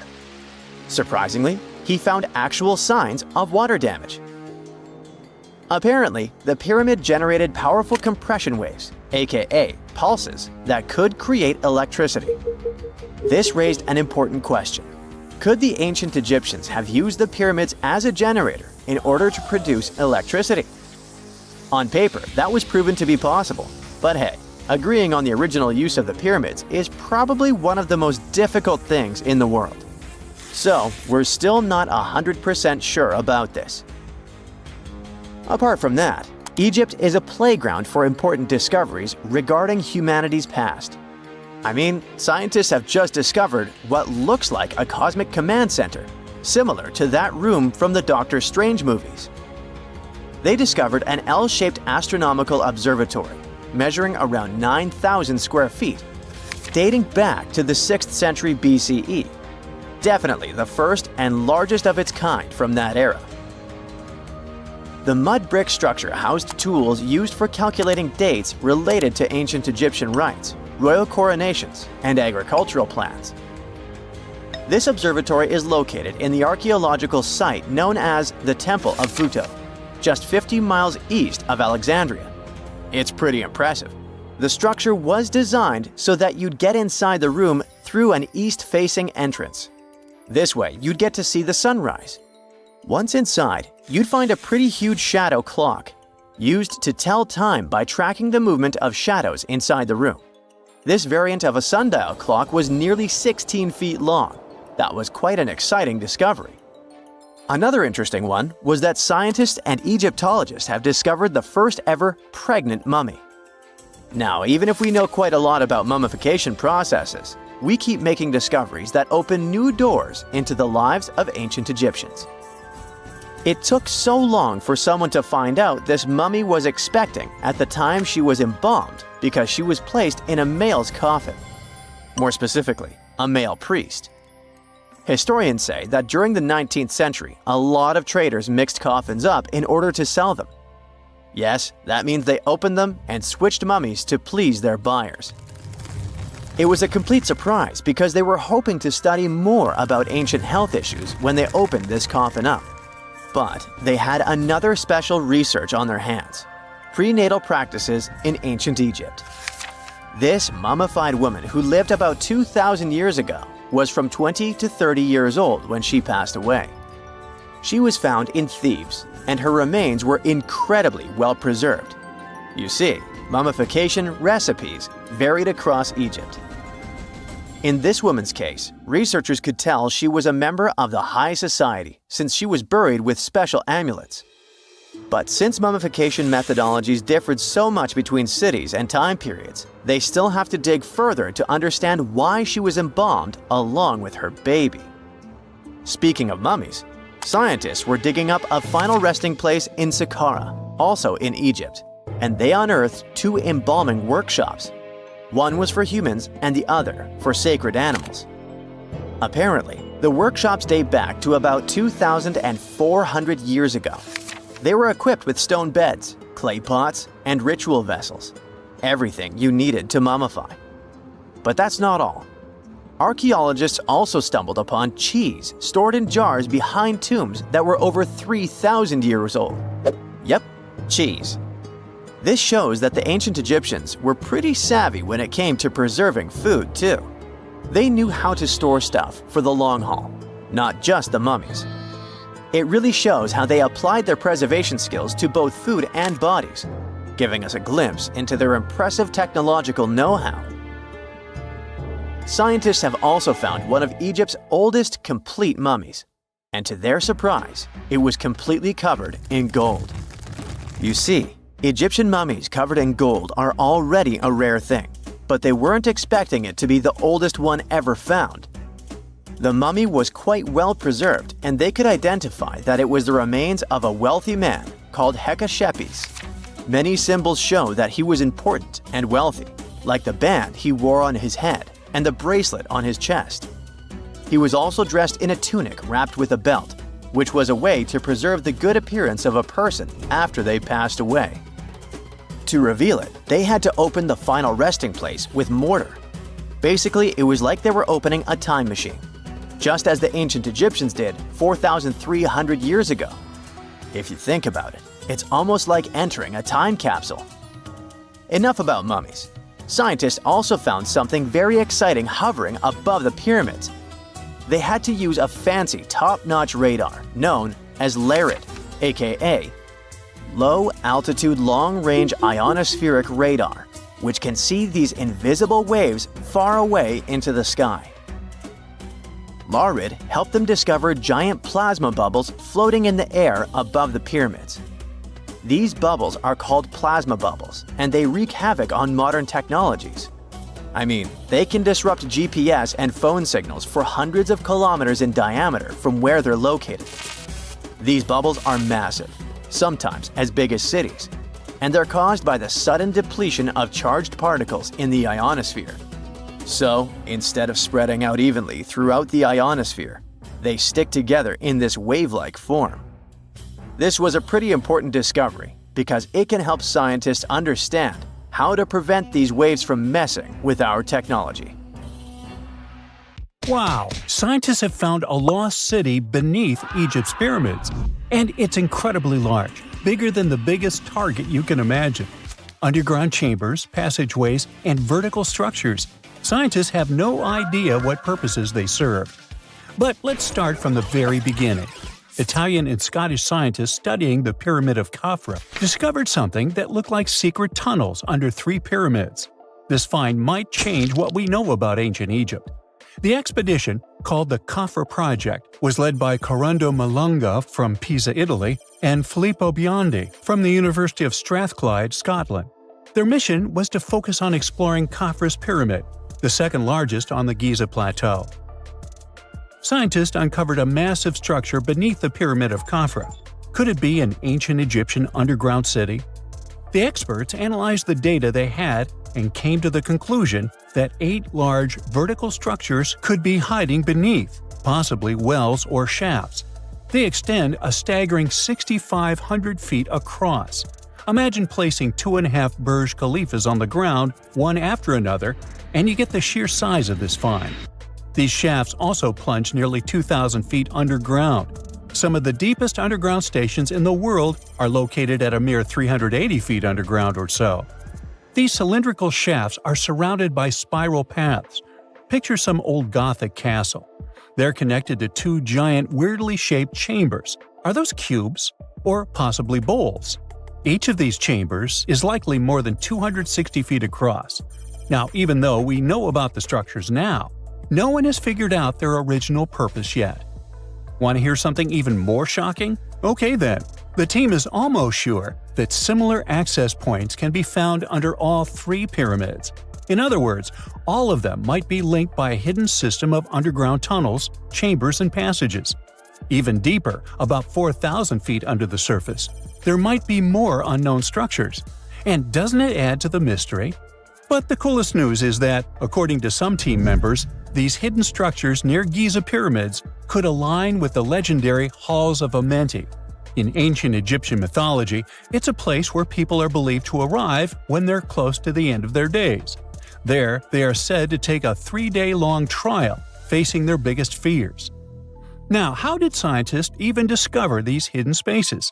Surprisingly, he found actual signs of water damage. Apparently, the pyramid generated powerful compression waves, aka pulses, that could create electricity. This raised an important question. Could the ancient Egyptians have used the pyramids as a generator in order to produce electricity? On paper, that was proven to be possible, but hey, agreeing on the original use of the pyramids is probably one of the most difficult things in the world. So, we're still not 100% sure about this. Apart from that, Egypt is a playground for important discoveries regarding humanity's past. I mean, scientists have just discovered what looks like a cosmic command center, similar to that room from the Doctor Strange movies. They discovered an L-shaped astronomical observatory, measuring around 9,000 square feet, dating back to the 6th century BCE. definitely the first and largest of its kind from that era. The mud brick structure housed tools used for calculating dates related to ancient Egyptian rites, royal coronations, and agricultural plans. This observatory is located in the archaeological site known as the Temple of Phuto, just 50 miles east of Alexandria. It's pretty impressive. The structure was designed so that you'd get inside the room through an east-facing entrance. This way, you'd get to see the sunrise. Once inside, you'd find a pretty huge shadow clock, used to tell time by tracking the movement of shadows inside the room. This variant of a sundial clock was nearly 16 feet long. That was quite an exciting discovery. Another interesting one was that scientists and Egyptologists have discovered the first ever pregnant mummy. Now, even if we know quite a lot about mummification processes, we keep making discoveries that open new doors into the lives of ancient Egyptians. It took so long for someone to find out this mummy was expecting at the time she was embalmed because she was placed in a male's coffin. More specifically, a male priest. Historians say that during the 19th century, a lot of traders mixed coffins up in order to sell them. Yes, that means they opened them and switched mummies to please their buyers. It was a complete surprise because they were hoping to study more about ancient health issues when they opened this coffin up. But they had another special research on their hands: prenatal practices in ancient Egypt. This mummified woman, who lived about 2,000 years ago, was from 20 to 30 years old when she passed away. She was found in Thebes, and her remains were incredibly well preserved. You see, mummification recipes varied across Egypt. In this woman's case, researchers could tell she was a member of the high society since she was buried with special amulets. But since mummification methodologies differed so much between cities and time periods, they still have to dig further to understand why she was embalmed along with her baby. Speaking of mummies, scientists were digging up a final resting place in Saqqara, also in Egypt, and they unearthed two embalming workshops. One was for humans and the other for sacred animals. Apparently, the workshops date back to about 2,400 years ago. They were equipped with stone beds, clay pots, and ritual vessels. Everything you needed to mummify. But that's not all. Archaeologists also stumbled upon cheese stored in jars behind tombs that were over 3,000 years old. Yep, cheese. This shows that the ancient Egyptians were pretty savvy when it came to preserving food, too. They knew how to store stuff for the long haul, not just the mummies. It really shows how they applied their preservation skills to both food and bodies, giving us a glimpse into their impressive technological know-how. Scientists have also found one of Egypt's oldest complete mummies, and to their surprise, it was completely covered in gold. You see, Egyptian mummies covered in gold are already a rare thing, but they weren't expecting it to be the oldest one ever found. The mummy was quite well preserved, and they could identify that it was the remains of a wealthy man called Hekashepes. Many symbols show that he was important and wealthy, like the band he wore on his head and the bracelet on his chest. He was also dressed in a tunic wrapped with a belt, which was a way to preserve the good appearance of a person after they passed away. To reveal it, they had to open the final resting place with mortar. Basically, it was like they were opening a time machine, just as the ancient Egyptians did 4,300 years ago. If you think about it, it's almost like entering a time capsule. Enough about mummies. Scientists also found something very exciting hovering above the pyramids. They had to use a fancy top-notch radar known as LARID, aka Low Altitude Long Range Ionospheric Radar, which can see these invisible waves far away into the sky. LARID helped them discover giant plasma bubbles floating in the air above the pyramids. These bubbles are called plasma bubbles, and they wreak havoc on modern technologies. I mean, they can disrupt GPS and phone signals for hundreds of kilometers in diameter from where they're located. These bubbles are massive, sometimes as big as cities, and they're caused by the sudden depletion of charged particles in the ionosphere. So, instead of spreading out evenly throughout the ionosphere, they stick together in this wave-like form. This was a pretty important discovery because it can help scientists understand how to prevent these waves from messing with our technology. Wow! Scientists have found a lost city beneath Egypt's pyramids. And it's incredibly large, bigger than the biggest target you can imagine. Underground chambers, passageways, and vertical structures. Scientists have no idea what purposes they serve. But let's start from the very beginning. Italian and Scottish scientists studying the Pyramid of Khafra discovered something that looked like secret tunnels under 3 pyramids. This find might change what we know about ancient Egypt. The expedition, called the Khafra Project, was led by Corrado Malunga from Pisa, Italy, and Filippo Biondi from the University of Strathclyde, Scotland. Their mission was to focus on exploring Khafra's pyramid, the second largest on the Giza Plateau. Scientists uncovered a massive structure beneath the Pyramid of Khafra. Could it be an ancient Egyptian underground city? The experts analyzed the data they had and came to the conclusion that 8 large vertical structures could be hiding beneath, possibly wells or shafts. They extend a staggering 6,500 feet across. Imagine placing 2.5 Burj Khalifas on the ground, one after another, and you get the sheer size of this find. These shafts also plunge nearly 2,000 feet underground. Some of the deepest underground stations in the world are located at a mere 380 feet underground or so. These cylindrical shafts are surrounded by spiral paths. Picture some old Gothic castle. They're connected to 2 giant, weirdly shaped chambers. Are those cubes? Or possibly bowls? Each of these chambers is likely more than 260 feet across. Now, even though we know about the structures now, no one has figured out their original purpose yet. Want to hear something even more shocking? Okay then. The team is almost sure that similar access points can be found under all 3 pyramids. In other words, all of them might be linked by a hidden system of underground tunnels, chambers, and passages. Even deeper, about 4,000 feet under the surface, there might be more unknown structures. And doesn't it add to the mystery? But the coolest news is that, according to some team members, these hidden structures near Giza pyramids could align with the legendary Halls of Amenti. In ancient Egyptian mythology, it's a place where people are believed to arrive when they're close to the end of their days. There, they are said to take a 3-day-long trial, facing their biggest fears. Now, how did scientists even discover these hidden spaces?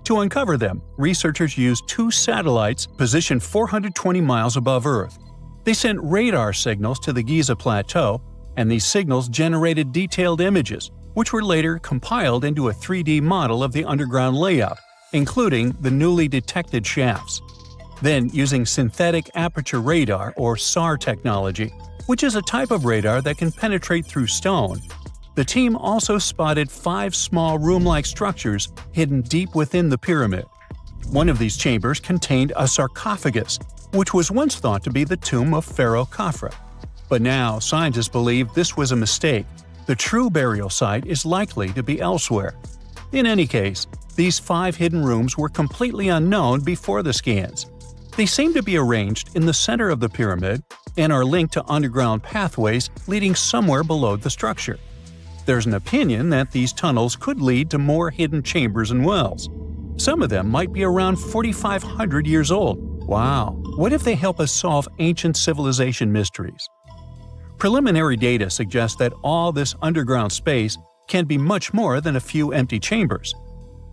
To uncover them, researchers used 2 satellites positioned 420 miles above Earth. They sent radar signals to the Giza Plateau, and these signals generated detailed images, which were later compiled into a 3D model of the underground layout, including the newly detected shafts. Then, using synthetic aperture radar or SAR technology, which is a type of radar that can penetrate through stone, the team also spotted 5 small room-like structures hidden deep within the pyramid. One of these chambers contained a sarcophagus, which was once thought to be the tomb of Pharaoh Khafra. But now, scientists believe this was a mistake. The true burial site is likely to be elsewhere. In any case, these 5 hidden rooms were completely unknown before the scans. They seem to be arranged in the center of the pyramid and are linked to underground pathways leading somewhere below the structure. There's an opinion that these tunnels could lead to more hidden chambers and wells. Some of them might be around 4,500 years old. Wow! What if they help us solve ancient civilization mysteries? Preliminary data suggests that all this underground space can be much more than a few empty chambers.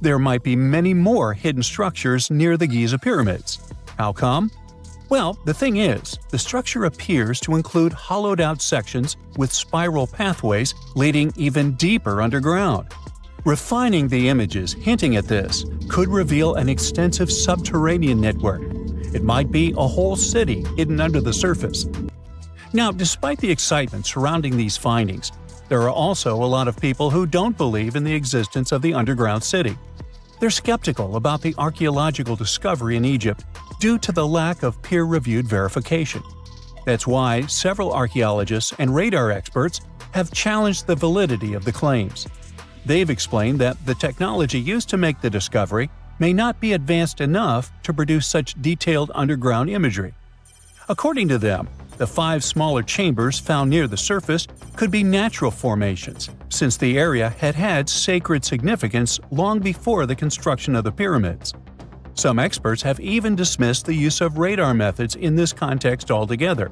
There might be many more hidden structures near the Giza pyramids. How come? Well, the thing is, the structure appears to include hollowed-out sections with spiral pathways leading even deeper underground. Refining the images hinting at this could reveal an extensive subterranean network. It might be a whole city hidden under the surface. Now, despite the excitement surrounding these findings, there are also a lot of people who don't believe in the existence of the underground city. They're skeptical about the archaeological discovery in Egypt due to the lack of peer-reviewed verification. That's why several archaeologists and radar experts have challenged the validity of the claims. They've explained that the technology used to make the discovery may not be advanced enough to produce such detailed underground imagery. According to them, The 5 smaller chambers found near the surface could be natural formations, since the area had had sacred significance long before the construction of the pyramids. Some experts have even dismissed the use of radar methods in this context altogether.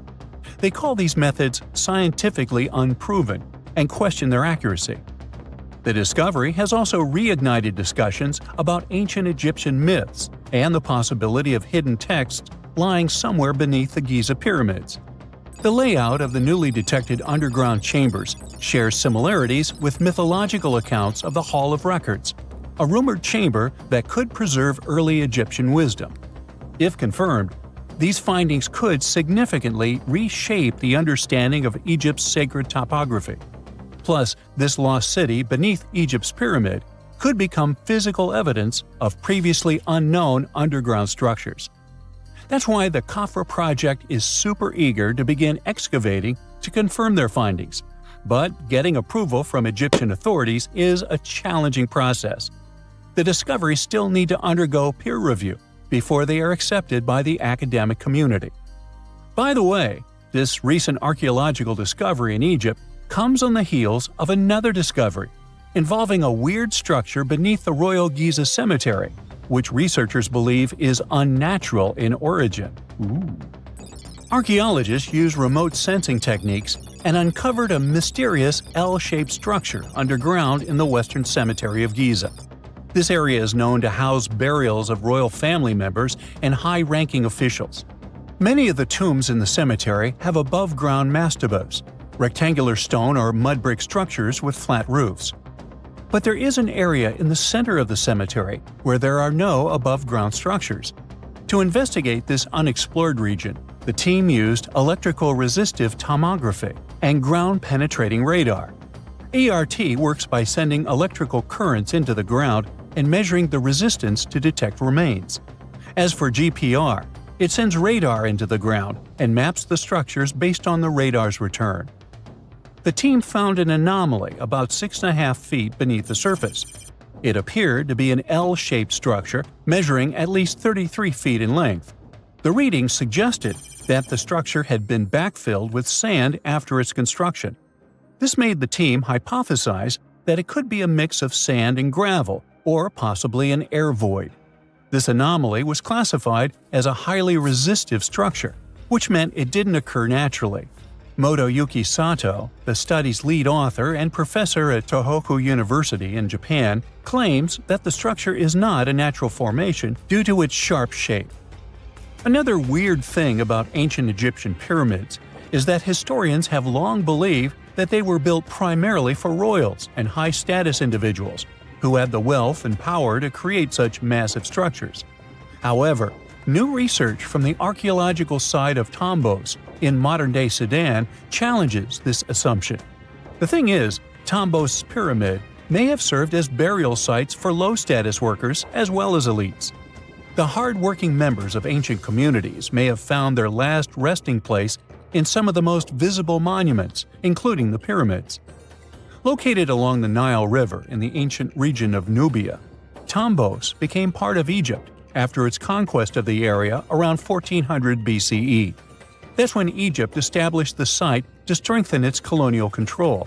They call these methods scientifically unproven and question their accuracy. The discovery has also reignited discussions about ancient Egyptian myths and the possibility of hidden texts lying somewhere beneath the Giza pyramids. The layout of the newly detected underground chambers shares similarities with mythological accounts of the Hall of Records, a rumored chamber that could preserve early Egyptian wisdom. If confirmed, these findings could significantly reshape the understanding of Egypt's sacred topography. Plus, this lost city beneath Egypt's pyramid could become physical evidence of previously unknown underground structures. That's why the Khafra project is super eager to begin excavating to confirm their findings. But getting approval from Egyptian authorities is a challenging process. The discoveries still need to undergo peer review before they are accepted by the academic community. By the way, this recent archaeological discovery in Egypt comes on the heels of another discovery involving a weird structure beneath the Royal Giza Cemetery, which researchers believe is unnatural in origin. Archaeologists use remote sensing techniques and uncovered a mysterious L-shaped structure underground in the Western Cemetery of Giza. This area is known to house burials of royal family members and high-ranking officials. Many of the tombs in the cemetery have above-ground mastabas, rectangular stone or mud brick structures with flat roofs. But there is an area in the center of the cemetery where there are no above-ground structures. To investigate this unexplored region, the team used electrical resistive tomography and ground-penetrating radar. ERT works by sending electrical currents into the ground and measuring the resistance to detect remains. As for GPR, it sends radar into the ground and maps the structures based on the radar's return. The team found an anomaly about 6.5 feet beneath the surface. It appeared to be an L-shaped structure measuring at least 33 feet in length. The readings suggested that the structure had been backfilled with sand after its construction. This made the team hypothesize that it could be a mix of sand and gravel, or possibly an air void. This anomaly was classified as a highly resistive structure, which meant it didn't occur naturally. Motoyuki Sato, the study's lead author and professor at Tohoku University in Japan, claims that the structure is not a natural formation due to its sharp shape. Another weird thing about ancient Egyptian pyramids is that historians have long believed that they were built primarily for royals and high-status individuals who had the wealth and power to create such massive structures. However, new research from the archaeological site of Tombos in modern-day Sudan challenges this assumption. The thing is, Tombos' pyramid may have served as burial sites for low-status workers as well as elites. The hard-working members of ancient communities may have found their last resting place in some of the most visible monuments, including the pyramids. Located along the Nile River in the ancient region of Nubia, Tombos became part of Egypt after its conquest of the area around 1400 BCE. That's when Egypt established the site to strengthen its colonial control.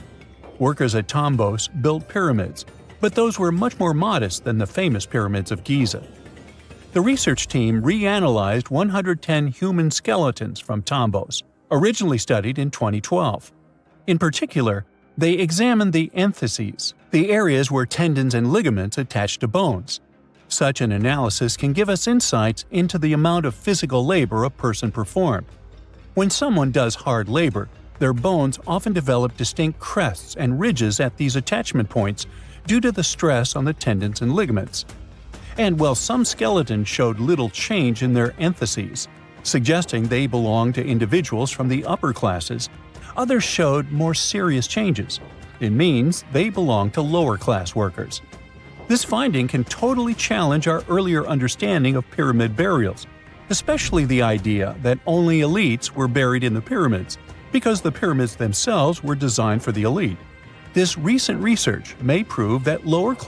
Workers at Tombos built pyramids, but those were much more modest than the famous pyramids of Giza. The research team reanalyzed 110 human skeletons from Tombos, originally studied in 2012. In particular, they examined the entheses, the areas where tendons and ligaments attach to bones. Such an analysis can give us insights into the amount of physical labor a person performed. When someone does hard labor, their bones often develop distinct crests and ridges at these attachment points due to the stress on the tendons and ligaments. And while some skeletons showed little change in their entheses, suggesting they belonged to individuals from the upper classes, others showed more serious changes. It means they belong to lower-class workers. This finding can totally challenge our earlier understanding of pyramid burials, especially the idea that only elites were buried in the pyramids, because the pyramids themselves were designed for the elite. This recent research may prove that lower-class